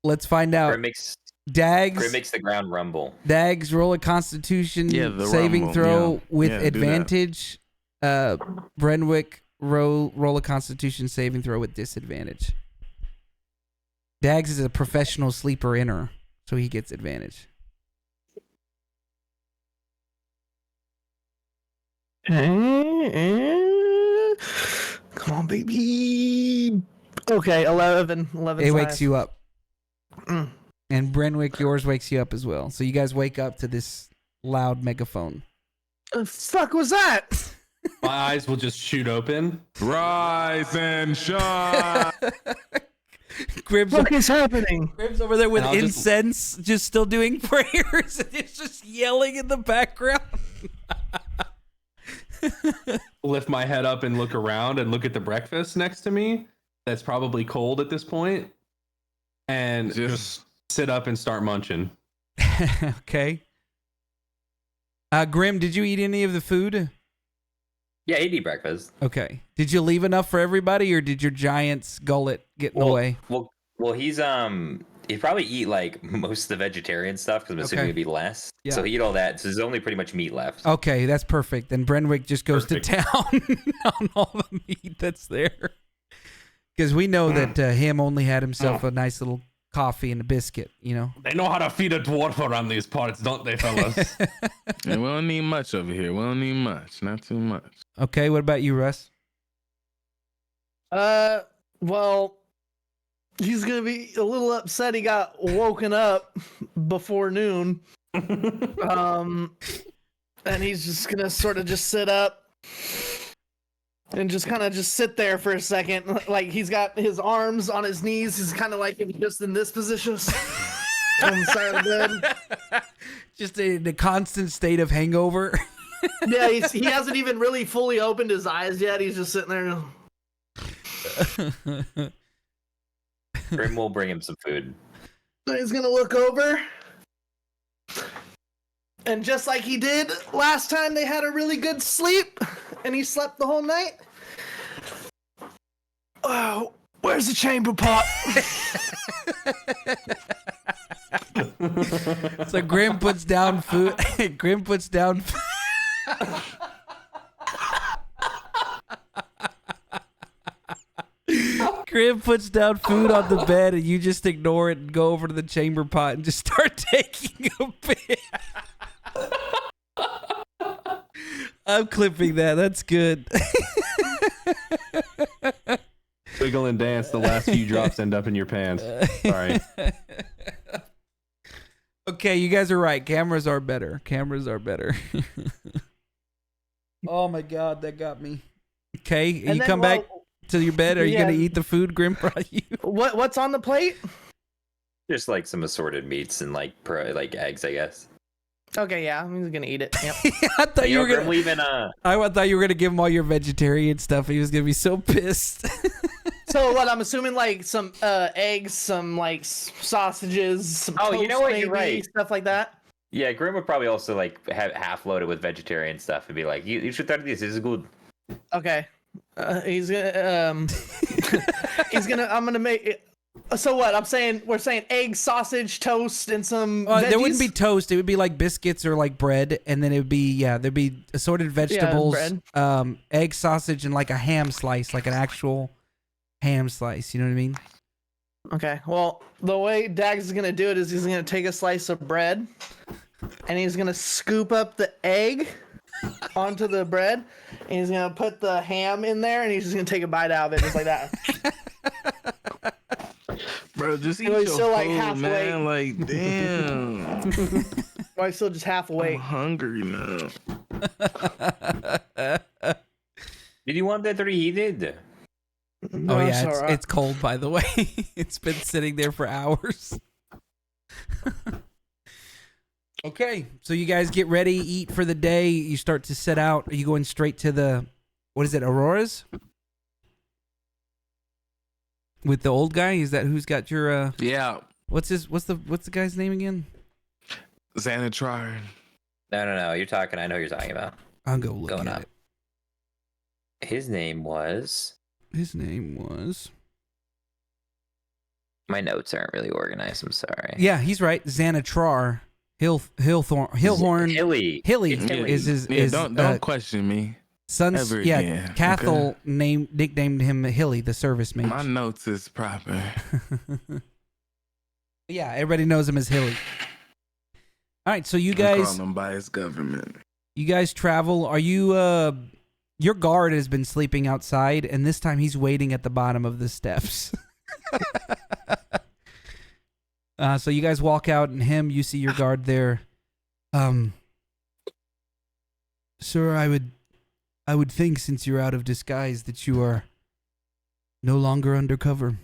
Let's find out. Grim makes Dags. the ground rumble. Dags, roll a Constitution Yeah, the saving rumble, throw yeah. with Yeah, do that. advantage. Brenwick, roll a Constitution saving throw with disadvantage. Dags is a professional sleeper inner, so he gets advantage. Come on, baby. Okay, 11. 11. It wakes you up. Mm. And Brenwick, yours wakes you up as well. So you guys wake up to this loud megaphone. The fuck was that? My eyes will just shoot open. Rise and shine. Grim's, What is happening? Grim's over there with And I'll just- incense, just still doing prayers, and it's just yelling in the background. Lift my head up and look around and look at the breakfast next to me. That's probably cold at this point. And just sit up and start munching. Okay. Grim, did you eat any of the food? Yeah, he'd eat breakfast. Okay. Did you leave enough for everybody, or did your giant's gullet get in the way? Well, he'd probably eat like most of the vegetarian stuff because I'm assuming Okay. it'd be less. Yeah. So he eat all that. So there's only pretty much meat left. Okay, that's perfect. Then Brenwick just goes Perfect. to town on all the meat that's there. Because we know that him only had himself a nice little coffee and a biscuit, you know? They know how to feed a dwarf around these parts, don't they, fellas? And we don't need much over here. We don't need much. Not too much. Okay, what about you, Russ? Well, he's gonna be a little upset he got woken up before noon. And he's just gonna sort of just sit up and just kind of just sit there for a second. Like he's got his arms on his knees. He's kind of like just in this position on the side of the bed. Just in a constant state of hangover. Yeah, he hasn't even really fully opened his eyes yet. He's just sitting there. Grim will bring him some food. He's gonna look over, and just like he did last time, they had a really good sleep, and he slept the whole night. Oh, where's the chamber pot? So Grim puts down food. Grim puts down. Grim puts down food on the bed, and you just ignore it and go over to the chamber pot and just start taking a bit. I'm clipping that. That's good. Wiggle and dance. The last few drops end up in your pants. Sorry. Okay, you guys are right. Cameras are better. Cameras are better. Oh my god, that got me. Okay, you come back to your bed. Are you gonna eat the food Grim brought you? What's on the plate? Just like some assorted meats and like eggs, I guess. Okay, yeah, he's gonna eat it. Yep. I thought you were Grim gonna. leaving. I thought you were gonna give him all your vegetarian stuff. He was gonna be so pissed. So what? I'm assuming like some eggs, some like sausages, some Oh, toast, you know what? maybe, You're right. stuff like that. Yeah, Grim would probably also like have half loaded with vegetarian stuff and be like, "You should try this. This is good." Okay, he's gonna I'm gonna make it. So what? We're saying egg, sausage, toast, and some. There wouldn't be veggies? toast. It would be like biscuits or like bread, and then it would be there'd be assorted vegetables, bread. Egg, sausage, and like a ham slice, like an actual ham slice. You know what I mean? Okay. Well, the way Dags is gonna do it is he's gonna take a slice of bread, and he's gonna scoop up the egg onto the bread, and he's gonna put the ham in there, and he's just gonna take a bite out of it, just like that. Bro, just eat So your he's still, like, food, half man. Like, damn. Or he's still just half I'm awake. hungry now. Did you want that reheated? No, Oh yeah, it's alright. it's cold by the way. It's been sitting there for hours. Okay, so you guys get ready, eat for the day. You start to set out. Are you going straight to the, what is it, Aurora's? With the old guy? Is that who's got your Yeah, what's the guy's name again? Xanatron. No. You're talking. I know who you're talking about. I'll go look Going at up. it. His name was. His name was. My notes aren't really organized. I'm sorry. Yeah, he's right. Xanatrar. Hillhorn. Hilly. Hilly It's Hilly. is his. Yeah, is, don't question me. Son's, ever yeah, again, Cathal nicknamed him Hilly, the service mage. My notes is proper. Yeah, everybody knows him as Hilly. All right, so you I call guys him by his government. travel. Are you your guard has been sleeping outside, and this time he's waiting at the bottom of the steps. So you guys walk out, and you see your guard there. Sir, I would think, since you're out of disguise, that you are no longer undercover.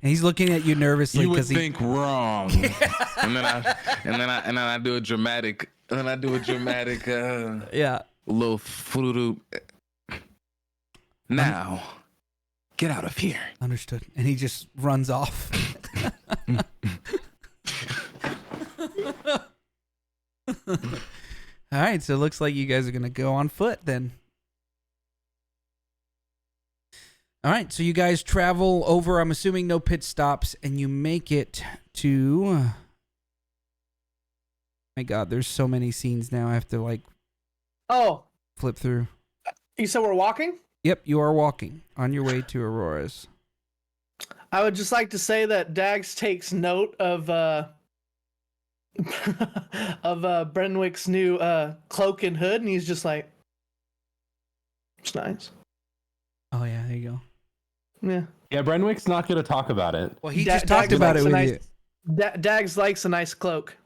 And he's looking at you nervously You would because he think wrong. and then I do a dramatic. yeah. Little furu. Now, get out of here. Understood. And he just runs off. All right, so it looks like you guys are going to go on foot then. All right, so you guys travel over, I'm assuming no pit stops, and you make it to... My God, there's so many scenes now I have to, Oh, flip through. you said we're walking? Yep, you are walking on your way to Aurora's. I would just like to say that Dags takes note of Brenwick's new cloak and hood, and he's just like, it's nice. Oh, yeah, there you go. Yeah. Yeah, Brenwick's not going to talk about it. Well, he Da- just talked Dags about it likes with a you. nice- Dags likes a nice cloak.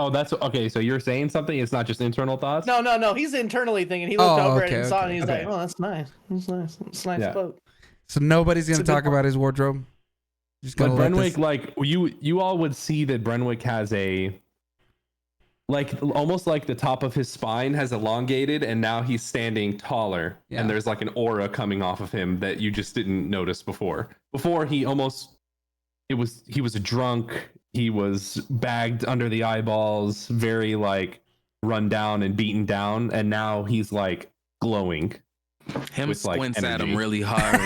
Oh, that's okay. So you're saying something? It's not just internal thoughts? No. He's internally thinking. He looked Oh, over okay, it and saw it, okay. and he's Okay. like, "Oh, that's nice. That's nice. It's a nice Yeah. cloak." So nobody's gonna It's a good talk about his wardrobe. Just But gonna let Brenwick, this- like you all would see that Brenwick has a like almost like the top of his spine has elongated, and now he's standing taller, Yeah. and there's like an aura coming off of him that you just didn't notice before. Before he was a drunk. He was bagged under the eyeballs, very like run down and beaten down, and now he's like glowing. Him With, like, squints at him energy. really hard.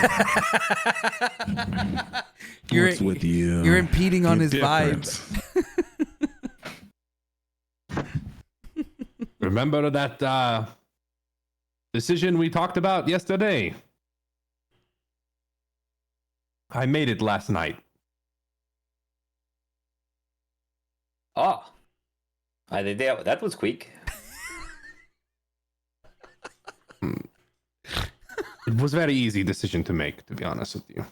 You're- What's with you? You're impeding on You're his vibe. different. Remember that decision we talked about yesterday? I made it last night. Oh, that was quick. It was a very easy decision to make, to be honest with you.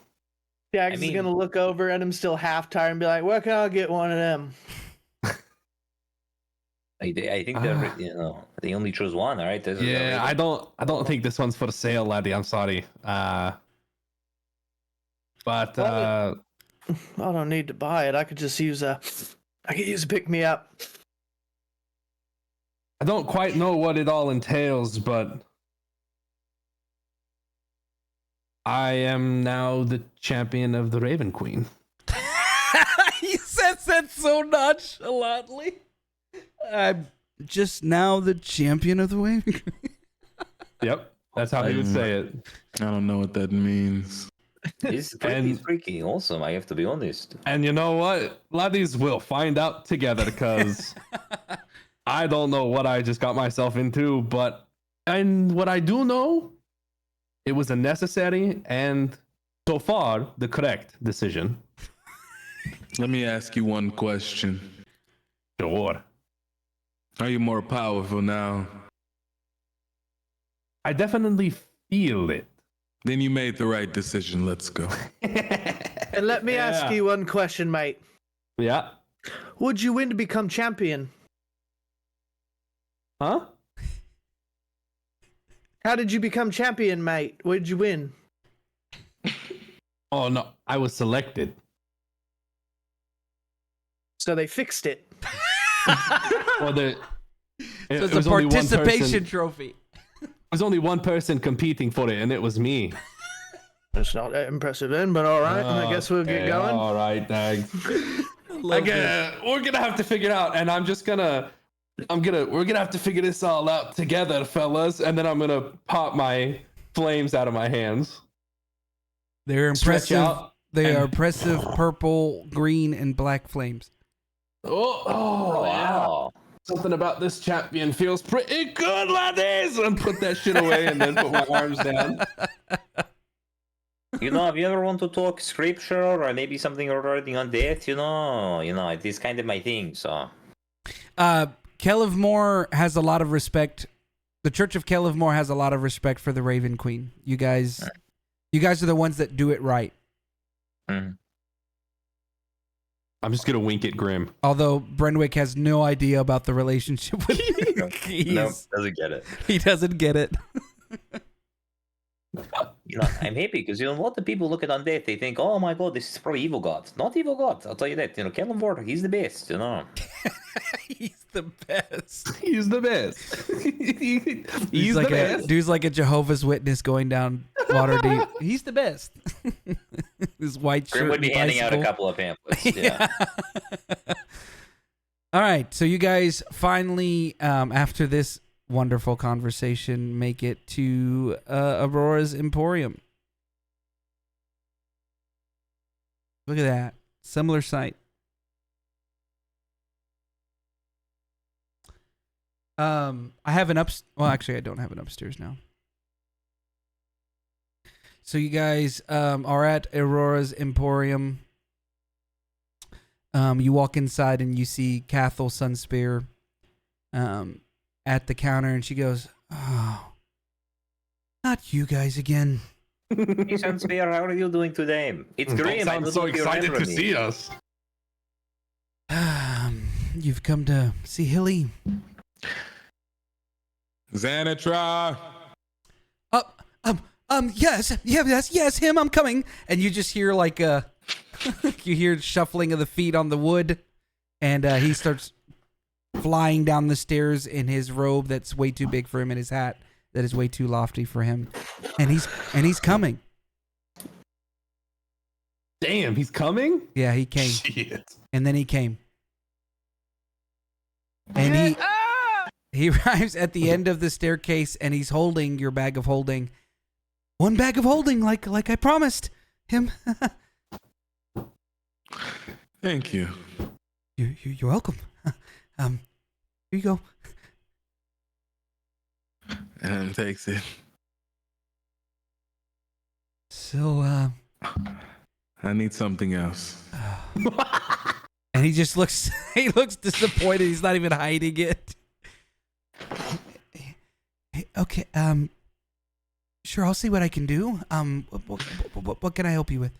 Jags I mean- is gonna look over at him still half tired and be like, "Where can I get one of them?" I think they only chose one. All right. Yeah, I don't think this one's for sale, laddie. I'm sorry. But I don't need to buy it. I could just use a pick me up. I don't quite know what it all entails, but I am now the champion of the Raven Queen. He says that so nonchalantly. I'm just now the champion of the wave. Yep, that's how he would say it. I don't know what that means. It's And- freaking awesome. I have to be honest. And you know what? Laddies will find out together because I don't know what I just got myself into, but and what I do know, it was a necessary and so far the correct decision. Let me ask you one question. Sure. Are you more powerful now? I definitely feel it. Then you made the right decision. Let's go. And let me ask Yeah. you one question, mate. Yeah. Would you win to become champion? Huh? How did you become champion, mate? What did you win? Oh no, I was selected. So they fixed it. Well, So it's a participation trophy. There's only one person competing for it, and it was me. It's not that impressive then, but all right. I guess we'll get Okay, going. All right, Dag. We're gonna have to figure it out, and we're gonna have to figure this all out together, fellas. And then I'm gonna pop my flames out of my hands. They're Stretch impressive. out They and- are impressive purple, green, and black flames. Oh, yeah. Wow. Something about this champion feels pretty good, laddies. And put that shit away, and then put my arms down. You know, if you ever want to talk scripture or maybe something regarding on death, you know, it is kind of my thing. So Kelivmore has a lot of respect. The Church of Kelivmore has a lot of respect for the Raven Queen. You guys are the ones that do it right. mhm. I'm just gonna wink at Grim. Although Brenwick has no idea about the relationship with Nope, doesn't get it. He doesn't get it. You know, I'm happy because a lot of people look at undead, they think, "Oh my god, this is probably evil god." Not evil god. I'll tell you that. Kellenborg, he's the best. He's the best. He's the best. He's like the best. dude's like a Jehovah's Witness going down water deep. He's the best. His white shirt. Grim would be and handing out a bicycle. couple of pamphlets. Yeah. All right, so you guys finally, after this wonderful conversation, make it to Aurora's Emporium. Look at that. Similar sight. I have an well, actually, I don't have an upstairs now. So you guys are at Aurora's Emporium. You walk inside and you see Cathal Sunspear at the counter, and she goes, "Oh, not you guys again." Hey, Sunspear, how are you doing today? It's Grim. I Sounds don't so know if you excited remember to me. see us. You've come to see Hilly. Xanatra. Yes, him, I'm coming. And you just hear like you hear shuffling of the feet on the wood, and he starts flying down the stairs in his robe that's way too big for him and his hat that is way too lofty for him. And he's coming. Damn, he's coming? Yeah, he came. Shit. And then he came. And he arrives at the end of the staircase, and he's holding your bag of holding. One bag of holding, like I promised him. Thank you. You're welcome. Here you go. And takes it. So, I need something else. and he just looks disappointed. He's not even hiding it. Okay, sure, I'll see what I can do. What can I help you with?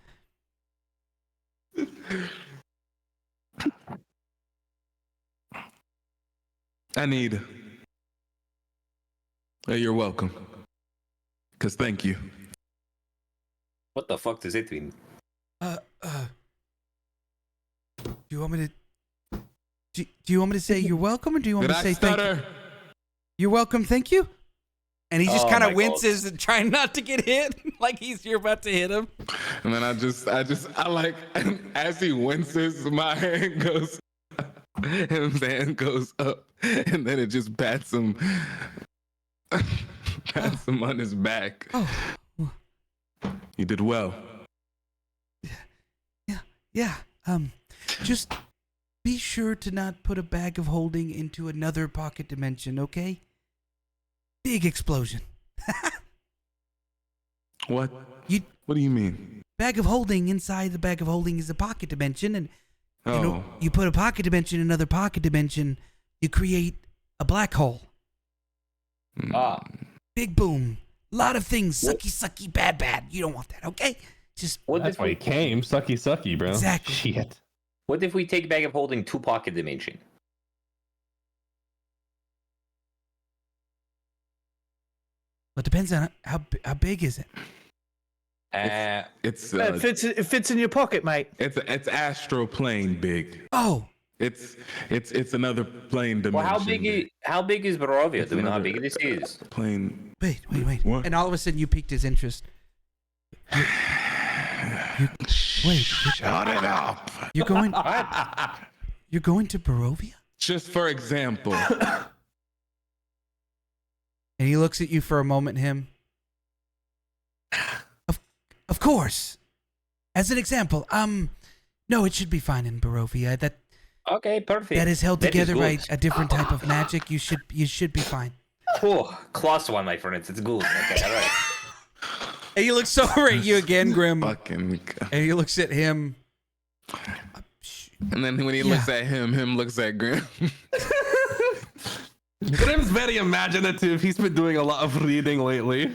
I need. You're welcome. Cause thank you. What the fuck does it mean? Do you want me to? Do you want me to say you're welcome, or do you want Did me I to say thank you? stutter? You're welcome, thank you. And he just Oh kind my of winces and trying not to get hit, like you're about to hit him. And then I like, as he winces, my hand goes, his hand goes up, and then it just pats him on his back. Oh, You did well. yeah. Just be sure to not put a bag of holding into another pocket dimension, okay? Big explosion. What? You What do you mean? bag of holding inside the bag of holding is a pocket dimension, and Oh, you know, you put a pocket dimension in another pocket dimension, you create a black hole. Ah, Big boom. Lot of things. Sucky, bad. You don't want that, okay? Just what That's if why he we came. Sucky, bro. Exactly. Shit. what if we take bag of holding 2 pocket dimension? well, it depends on how big is it. it's It fits in your pocket, mate. it's astral plane big. Oh, It's another plane dimension. Well, how big is Barovia? It's Do we know how another big this is? plane? wait. What? And all of a sudden you piqued his interest. Shut it up. You're going to Barovia? Just for example. And he looks at you for a moment, him. Of course. As an example, no, it should be fine in Barovia. Okay, perfect. That is held That is together by good. a different type of magic. You should be fine. Oh, class 1, my friends. It's good. Okay, all right. And he looks over at you again, Grim. Fucking. And he looks at him. And then when he looks at him looks at Grim. Grim's very imaginative. He's been doing a lot of reading lately.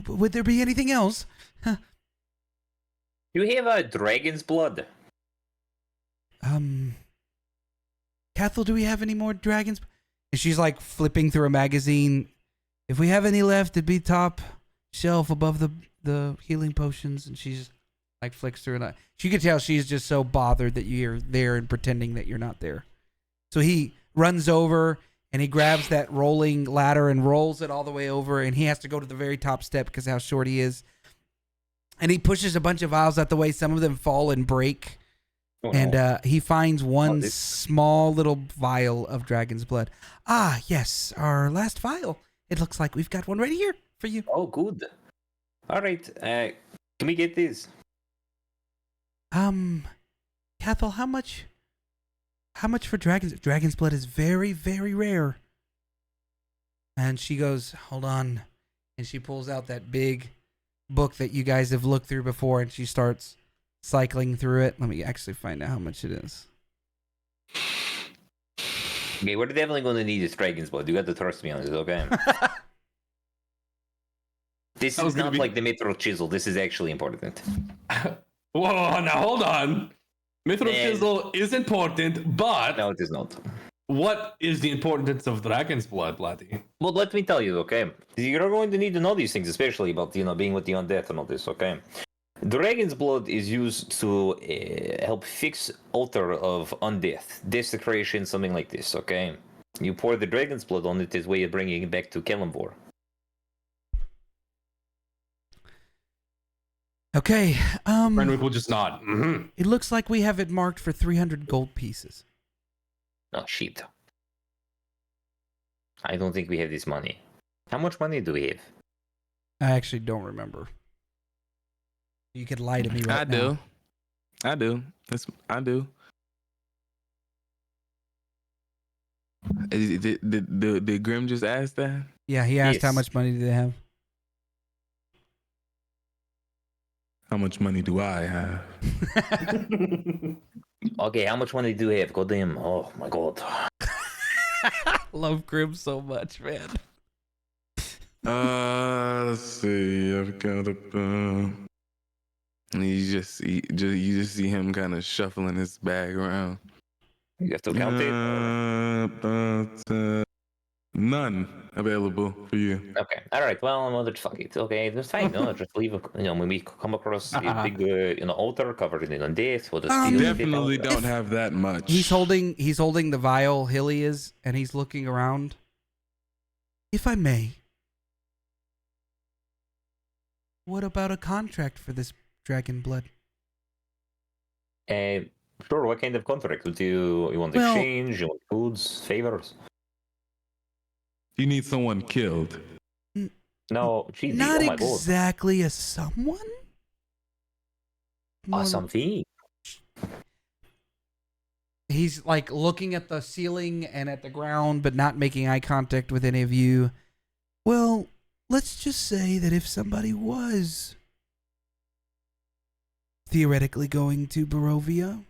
Would there be anything else? You have a dragon's blood. Cathal, do we have any more dragons? And she's like flipping through a magazine. If we have any left, it'd be top shelf above the healing potions. And she's like flicks through it. You can tell she's just so bothered that you're there and pretending that you're not there. So he runs over and he grabs that rolling ladder and rolls it all the way over. And he has to go to the very top step because of how short he is. And he pushes a bunch of vials out the way. Some of them fall and break. Oh, no. And he finds one this- small little vial of dragon's blood. Ah, yes, our last vial. It looks like we've got one right here for you. Oh, good. All right. Can we get this? Cathal, how much for dragon's blood is very, very rare. And she goes, hold on. And she pulls out that big book that you guys have looked through before, and she starts cycling through it. Let me actually find out how much it is. Okay, we're definitely going to need this dragon's blood. You got to trust me on this, okay? This That was is gonna not be- like the Mithril Chisel. This is actually important. Whoa, now hold on. Mithril Man. Chisel is important, but No, it is not. what is the importance of dragon's blood, Bloody? Well, let me tell you, okay? You're going to need to know these things, especially about, being with the undead and all this, okay? Dragon's blood is used to help fix altar of undeath, desecration, something like this, okay? You pour the dragon's blood on it as way of bringing it back to Kellenvor. Okay. Renwick will just nod. Mm-hmm. It looks like we have it marked for 300 gold pieces. Oh, shit. I don't think we have this money. How much money do we have? I actually don't remember. You could lie to me right now. I do. I do. Did Grim just ask that? Yeah, he asked how Yes. much money do they have. How much money do I have? Okay, how much money do we have? Goddamn. Oh, my God. Love Grim so much, man. Let's see. I've got a. You just see him kind of shuffling his bag around. You have to count it? None available for you. Okay. All right. Well, just fuck it. Okay, that's fine. No, just leave. When we come across a big, altar covered in undeath, we'll just steal it. Definitely don't have that much. He's holding the vial, Hilly is, and he's looking around. If I may, what about a contract for this dragon blood? Sure. What kind of contract? Do you want Well- exchange? You want goods, favors? You need someone killed. No, cheesy. Not Oh my God. exactly a someone. More- Awesome fee. He's like looking at the ceiling and at the ground, but not making eye contact with any of you. Well, let's just say that if somebody was theoretically going to Barovia,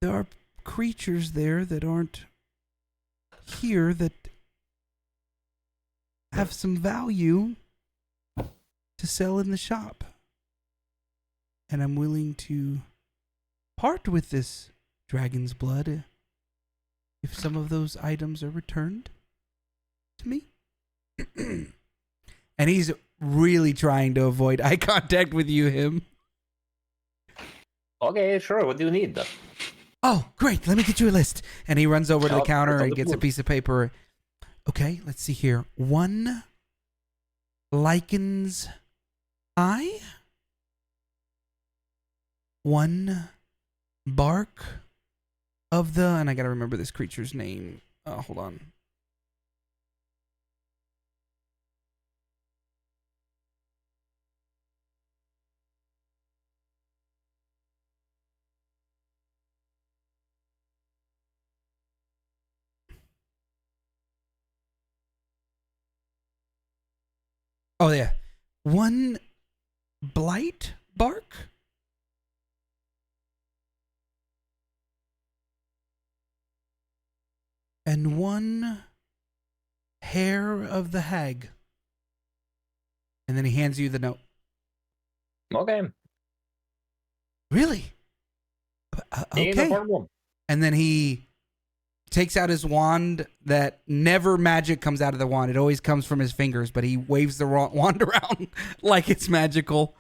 there are creatures there that aren't here that have some value to sell in the shop. And I'm willing to part with this dragon's blood if some of those items are returned to me. And he's really trying to avoid eye contact with you, him. Okay, sure. What do you need, though? Oh, great. Let me get you a list. And he runs over to the Oh, counter it's on and the gets a board. piece of paper. Okay, let's see here. 1 Lycan's eye. 1 bark of the, and I gotta remember this creature's name. Hold on. Oh yeah, 1 blight bark. And 1 hair of the hag. And then he hands you the note. Okay. Really? Ain't no Okay. problem. And then he takes out his wand that never magic comes out of the wand. It always comes from his fingers, but he waves the wand around like it's magical.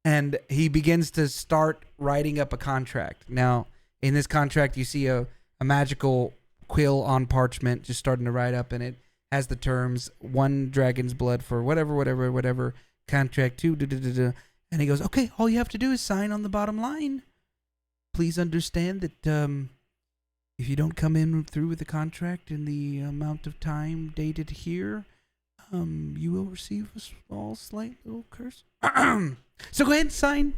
And he begins to start writing up a contract. Now, in this contract, you see a magical quill on parchment just starting to write up, and it has the terms 1 dragon's blood for whatever, contract 2, and he goes, okay, all you have to do is sign on the bottom line. Please understand that if you don't come in through with the contract in the amount of time dated here, you will receive a small, slight little curse. So go ahead and sign.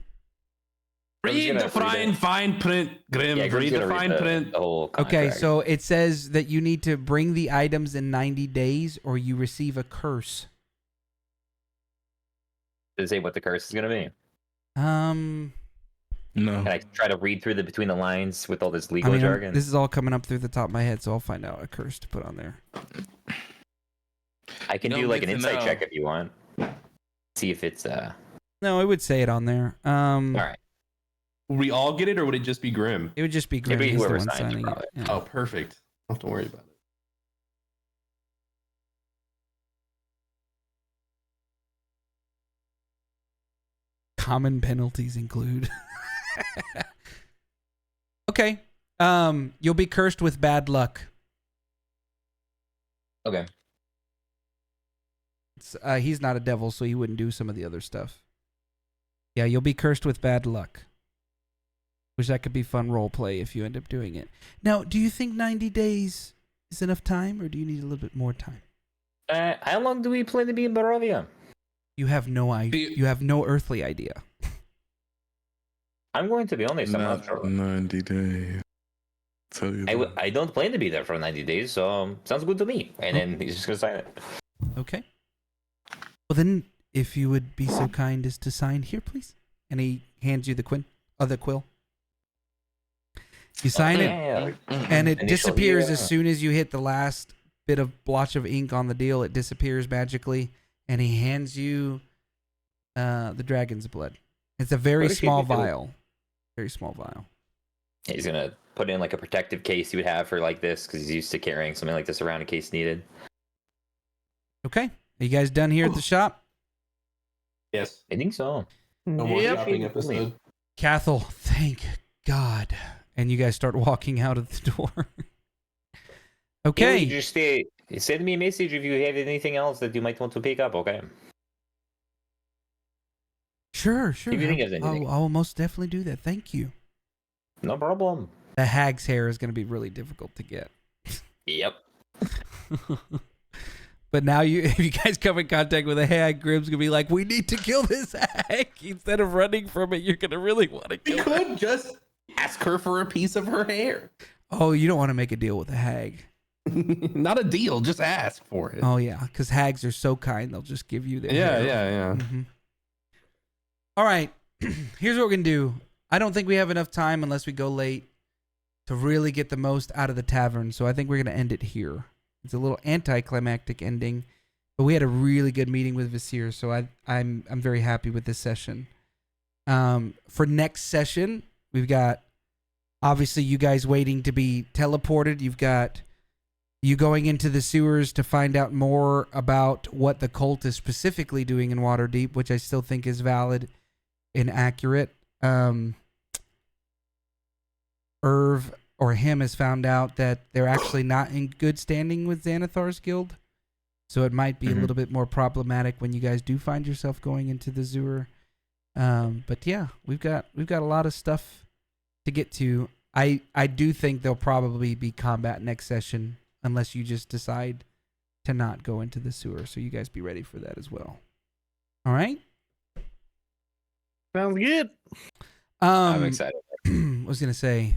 Read the fine print, Grim. Yeah, read the fine print. The whole Okay, contract. so it says that you need to bring the items in 90 days or you receive a curse. Does it say what the curse is going to be? No. Can I try to read through between the lines with all this legal jargon? this is all coming up through the top of my head, so I'll find out a curse to put on there. I can You do don't like an get to insight know. check if you want. See if it's No, it would say it on there. all right. Would we all get it, or would it just be Grim? It would just be Grim. be He's the whoever one signs it, signing it. probably. Yeah. Oh, perfect. Don't have to worry about it. Common penalties include. Okay. You'll be cursed with bad luck. Okay. He's not a devil, so he wouldn't do some of the other stuff. Yeah, you'll be cursed with bad luck. Wish that could be fun role play if you end up doing it. Now, do you think 90 days is enough time, or do you need a little bit more time? How long do we plan to be in Barovia? You have no idea. You have no earthly idea. I'm going to be honest. I'm not sure. 90 days. Tell you that. I don't plan to be there for 90 days, so sounds good to me. And then he's just gonna sign it. Okay. Well, then, if you would be so kind as to sign here, please. And he hands you the quill. You sign it, Yeah. and it Initial disappears here. as soon as you hit the last bit of blotch of ink on the deal. It disappears magically, and he hands you the dragon's blood. It's a very What if you small do- vial. Very small vial. He's gonna put it in like a protective case you would have for like this because he's used to carrying something like this around in case needed. Okay. Are you guys done here at the shop? Yes. I think so. No more Yep. shopping episode. Cathal, thank God. And you guys start walking out of the door. Okay. Hey, just send me a message if you have anything else that you might want to pick up. Okay. Sure. If you think of anything. I will most definitely do that. Thank you. No problem. The hag's hair is going to be really difficult to get. Yep. But now if you guys come in contact with a hag, Grim's going to be like, we need to kill this hag. Instead of running from it, you're going to really want to We kill her. could just ask her for a piece of her hair. Oh, you don't want to make a deal with a hag. Not a deal, just ask for it. Oh, yeah, because hags are so kind. They'll just give you their hair. yeah. Mhm. All right. Here's what we're going to do. I don't think we have enough time unless we go late to really get the most out of the tavern. So I think we're going to end it here. It's a little anticlimactic ending, but we had a really good meeting with Visir, so I'm very happy with this session. For next session, we've got obviously you guys waiting to be teleported. You've got you going into the sewers to find out more about what the cult is specifically doing in Waterdeep, which I still think is valid and accurate. Irv or him has found out that they're actually not in good standing with Xanathar's guild. So it might be a little bit more problematic when you guys do find yourself going into the Zur. But yeah, we've got a lot of stuff to get to. I do think there'll probably be combat next session unless you just decide to not go into the sewer. So you guys be ready for that as well. All right? Sounds good. I'm excited. I was gonna say,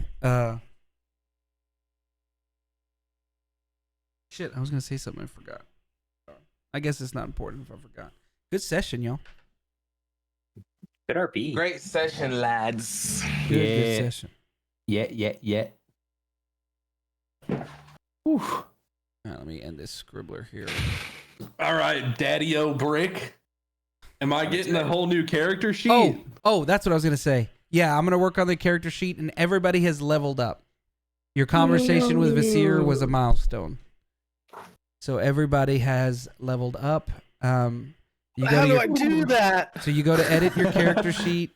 shit, I was gonna say something I forgot. I guess it's not important if I forgot. Good session, y'all. Good RP. Great session, lads. Good session. Yeah. Whew. All right, let me end this scribbler here. All right, Daddy-O Brick. Am I getting a whole new character sheet? Oh, that's what I was gonna say. Yeah, I'm gonna work on the character sheet, and everybody has leveled up. Your conversation with Visir was a milestone, so everybody has leveled up. You How to do your- I do that? So you go to edit your character sheet,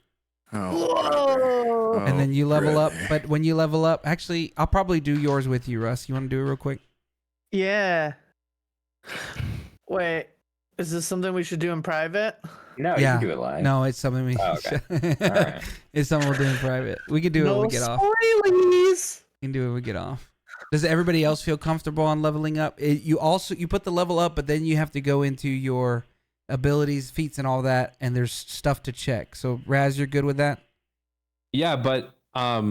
Whoa. and then you level up. But when you level up, actually, I'll probably do yours with you, Russ. You want to do it real quick? Yeah. Wait, is this something we should do in private? No, you can do it live. No, it's something we. Oh, okay. All right. It's something we'll do in private. We can do it when we get off. spoilies. We can do it when we get off. Does everybody else feel comfortable on leveling up? You put the level up, but then you have to go into your abilities, feats, and all that, and there's stuff to check. So Raz, you're good with that? Yeah, but I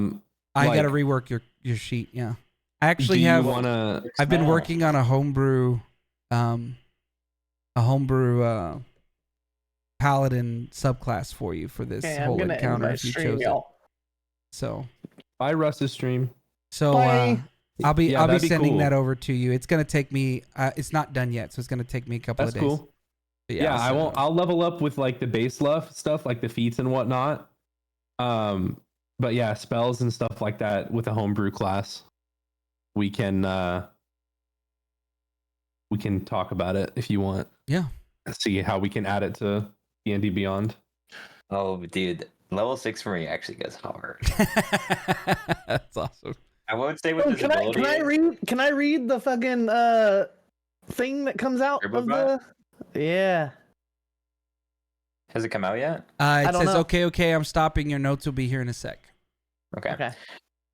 gotta rework your sheet. Yeah, I actually have. I've been working on a homebrew, paladin subclass for you for this Okay, I'm whole gonna end encounter my if you stream, chose it. y'all. So Bye, Russ's stream. Bye. I'll be Yeah, that'd be sending cool. that over to you. It's gonna take me. It's not done yet, so it's gonna take me a couple That's of days. cool. But Yeah, I'll I send it won't. over. I'll level up with like the base stuff, like the feats and whatnot. but yeah, spells and stuff like that with a homebrew class, we can talk about it if you want. Yeah. See how we can add it to D&D Beyond. Oh, dude, level 6 for me actually gets hard. That's awesome. I won't say what this Can ability is. I read the fucking thing that comes out Turbo of Bot? the? Yeah. Has it come out yet? It don't says, know. okay, I'm stopping. Your notes will be here in a sec. Okay. Okay.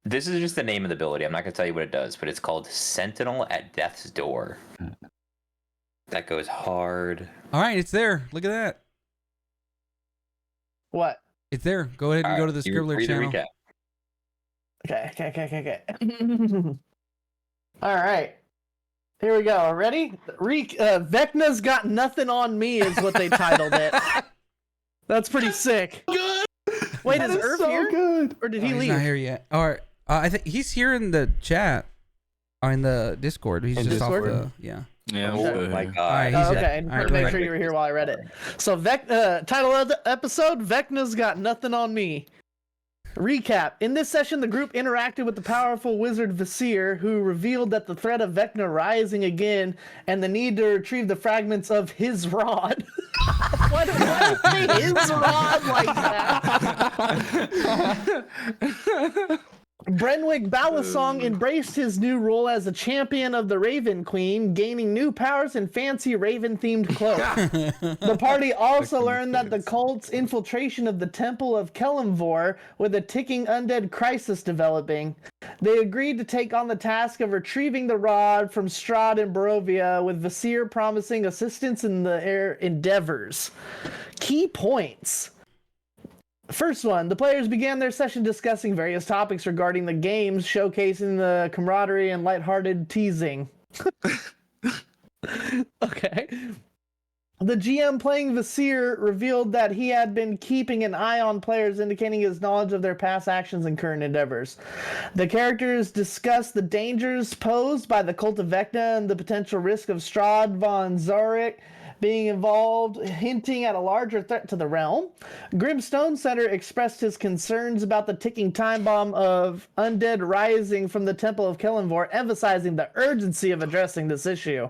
This is just the name of the ability. I'm not going to tell you what it does, but it's called Sentinel at Death's Door. That goes hard. All right, it's there. Look at that. What? It's there. Go ahead and go to the You Scribbler read the channel. recap. Okay. All right. Here we go. Ready? Vecna's got nothing on me is what they titled it. That's pretty sick. Good. Wait, is Irv here? Good. Or did Oh, he he's leave? not here yet. All right. I think he's here in the chat. In the Discord. He's In just Discord? off the... Yeah. Yeah. I'm Oh still my here. god. All right, Oh, he's okay. at- I just all wanted right, to make right. sure you were here while I read it. So, title of the episode: Vecna's got nothing on me. Recap. In this session, the group interacted with the powerful wizard Vasir, who revealed that the threat of Vecna rising again and the need to retrieve the fragments of his rod. Why do I say his rod like that? Brenwick Balasong embraced his new role as a champion of the Raven Queen, gaining new powers and fancy Raven-themed clothes. The party also learned that the cult's infiltration of the Temple of Kelemvor, with a ticking undead crisis developing. They agreed to take on the task of retrieving the rod from Strahd and Barovia, with Vasir promising assistance in their endeavors. Key points. First one, the players began their session discussing various topics regarding the games, showcasing the camaraderie and lighthearted teasing. Okay. The GM playing Vasir revealed that he had been keeping an eye on players, indicating his knowledge of their past actions and current endeavors. The characters discussed the dangers posed by the Cult of Vecna and the potential risk of Strahd von Zarek being involved, hinting at a larger threat to the realm. Grim Stonesetter expressed his concerns about the ticking time bomb of undead rising from the Temple of Kelemvor, emphasizing the urgency of addressing this issue.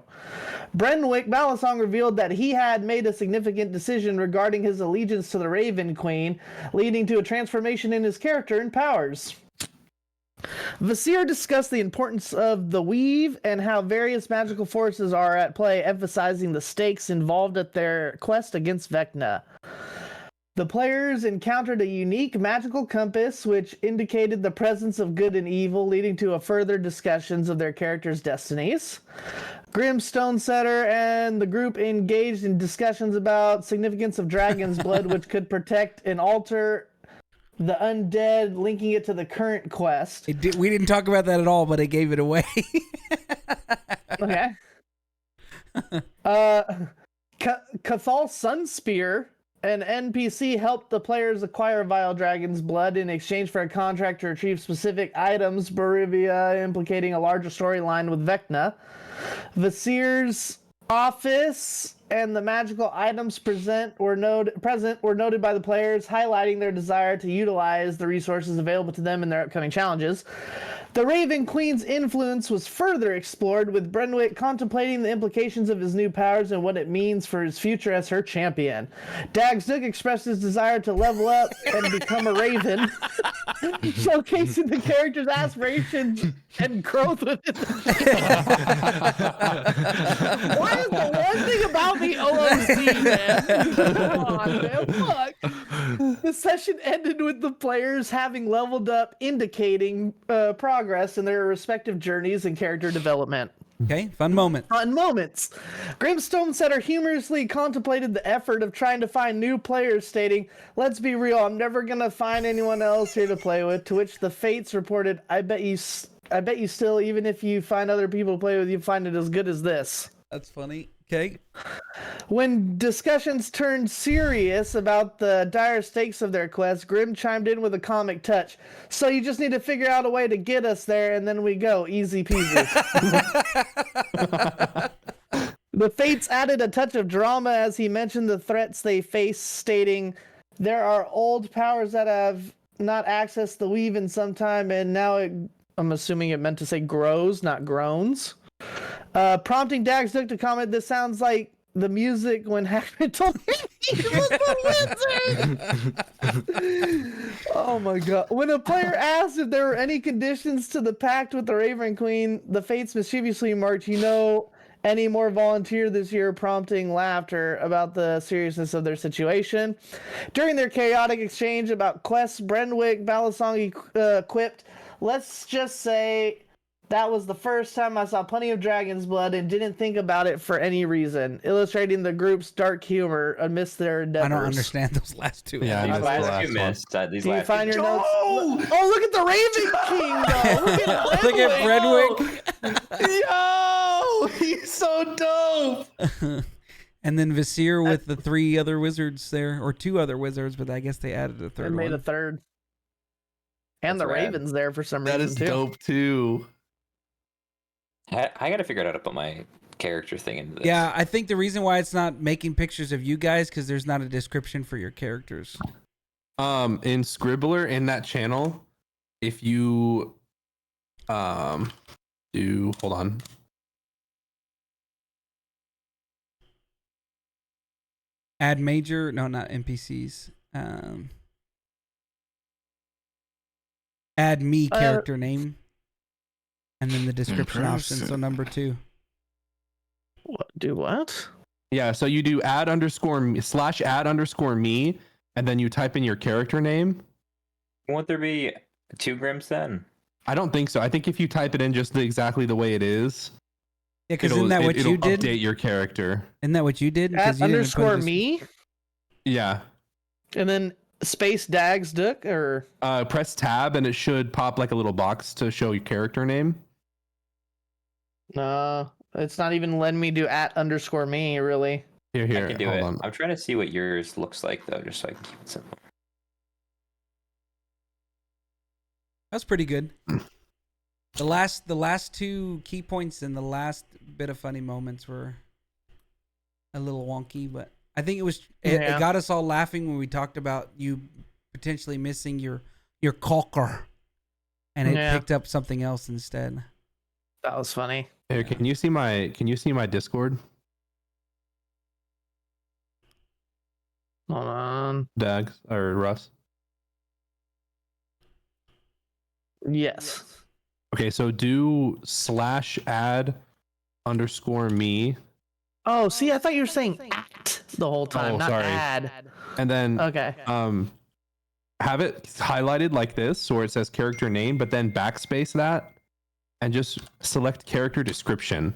Brenwick Balasong revealed that he had made a significant decision regarding his allegiance to the Raven Queen, leading to a transformation in his character and powers. Vasir discussed the importance of the weave and how various magical forces are at play, emphasizing the stakes involved at their quest against Vecna. The players encountered a unique magical compass which indicated the presence of good and evil, leading to a further discussions of their characters' destinies. Grim Stonesetter and the group engaged in discussions about significance of dragon's blood, which could protect and alter the undead, linking it to the current quest. We didn't talk about that at all, but it gave it away. Okay. Cathal Sunspear, an NPC, helped the players acquire Vile Dragon's blood in exchange for a contract to retrieve specific items, Barovia implicating a larger storyline with Vecna. Vasir's office and the magical items present were noted by the players, highlighting their desire to utilize the resources available to them in their upcoming challenges. The Raven Queen's influence was further explored, with Brenwick contemplating the implications of his new powers and what it means for his future as her champion. Dagzduk expressed his desire to level up and become a Raven, showcasing the character's aspirations and growth within Why is the one thing about the OOC, man? Come on, man. Fuck. The session ended with the players having leveled up, indicating progress in their respective journeys and character development. Okay, fun moment. Fun moments. Grim Stonesetter humorously contemplated the effort of trying to find new players, stating, "Let's be real, I'm never gonna find anyone else here to play with." To which the Fates reported, I bet you still, even if you find other people to play with, you find it as good as this." That's funny. Okay. When discussions turned serious about the dire stakes of their quest, Grim chimed in with a comic touch. "So you just need to figure out a way to get us there, and then we go. Easy peasy." The Fates added a touch of drama as he mentioned the threats they face, stating, "There are old powers that have not access the weave in some time, and now I'm assuming it meant to say grows, not groans. Prompting Dax Duck to comment, this sounds like the music when Hackman told him he was the wizard. Oh my god. When a player asked if there were any conditions to the pact with the Raven Queen, the Fates mischievously remarked, any more volunteer this year, prompting laughter about the seriousness of their situation. During their chaotic exchange about quests, Brenwick Balasong quipped, let's just say that was the first time I saw plenty of dragon's blood and didn't think about it for any reason, illustrating the group's dark humor amidst their endeavors. I don't understand those last two. Yeah, I These missed the last few last one. missed. These Do you last find few your missed. notes? Oh, look at the Raven King, though. Look at Brenwick. Yo, he's so dope. And then Visir with the 3 other wizards there, or 2 other wizards, but I guess they added a They third made one. a third. And That's the rad. Raven's there for some That reason, is too. dope too. I gotta figure out how to put my character thing into this. Yeah, I think the reason why it's not making pictures of you guys because there's not a description for your characters. In Scribbler in that channel, if you do hold on. Add major, no, not NPCs. Add me character name, and then the description option. So number 2. What? Do what? Yeah, so you do /add _me, and then you type in your character name. Won't there be 2 Grims then? I don't think so. I think if you type it in just exactly the way it is, Yeah, because isn't that what it'll you did? update your character. Isn't that what you did? 'Cause At you didn't put underscore a me, Yeah. and then space Dags Duck, or Press tab and it should pop like a little box to show your character name. no, it's not even letting me do @ underscore me, really. Here, I can do hold it. on. I'm trying to see what yours looks like though, just so I can keep it simple. That's pretty good. The last 2 key points and the last bit of funny moments were a little wonky, but I think it Yeah. got us all laughing when we talked about you potentially missing your caulker, and it Yeah. picked up something else instead. That was funny. Here, can you see my Discord? Hold on. Dags or Russ? Yes. Okay, so do /add _ me, Oh, see, I thought you were saying @ the whole time, Oh, not sorry. add. and then Okay. have it highlighted like this, where it says character name, but then backspace that, and just select character description,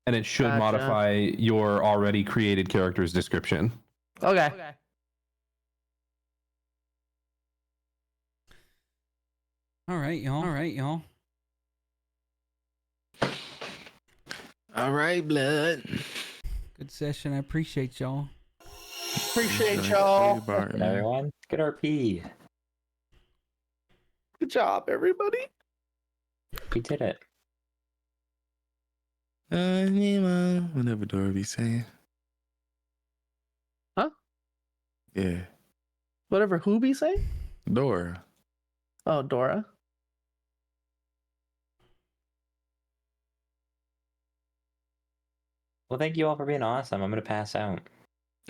and it should Gotcha. modify your already created character's description. Okay. All right, y'all. All right, blood. Good session. I appreciate y'all. Appreciate y'all. And everyone, good RP. Good job, everybody. We did it. Whatever Dora be saying. Huh? Yeah, Whatever Hoobie say? Dora. Oh, Dora. Well, thank you all for being awesome. I'm gonna pass out.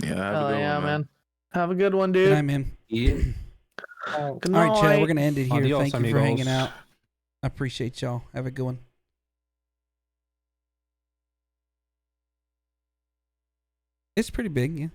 Yeah, have a Oh, good yeah, one, man. Have a good one, Good dude. night, man. Yeah. Good All right, night. Chad. We're gonna end it here. Adios, Thank you for amigos. hanging out. I appreciate y'all. Have a good one. It's pretty big, yeah.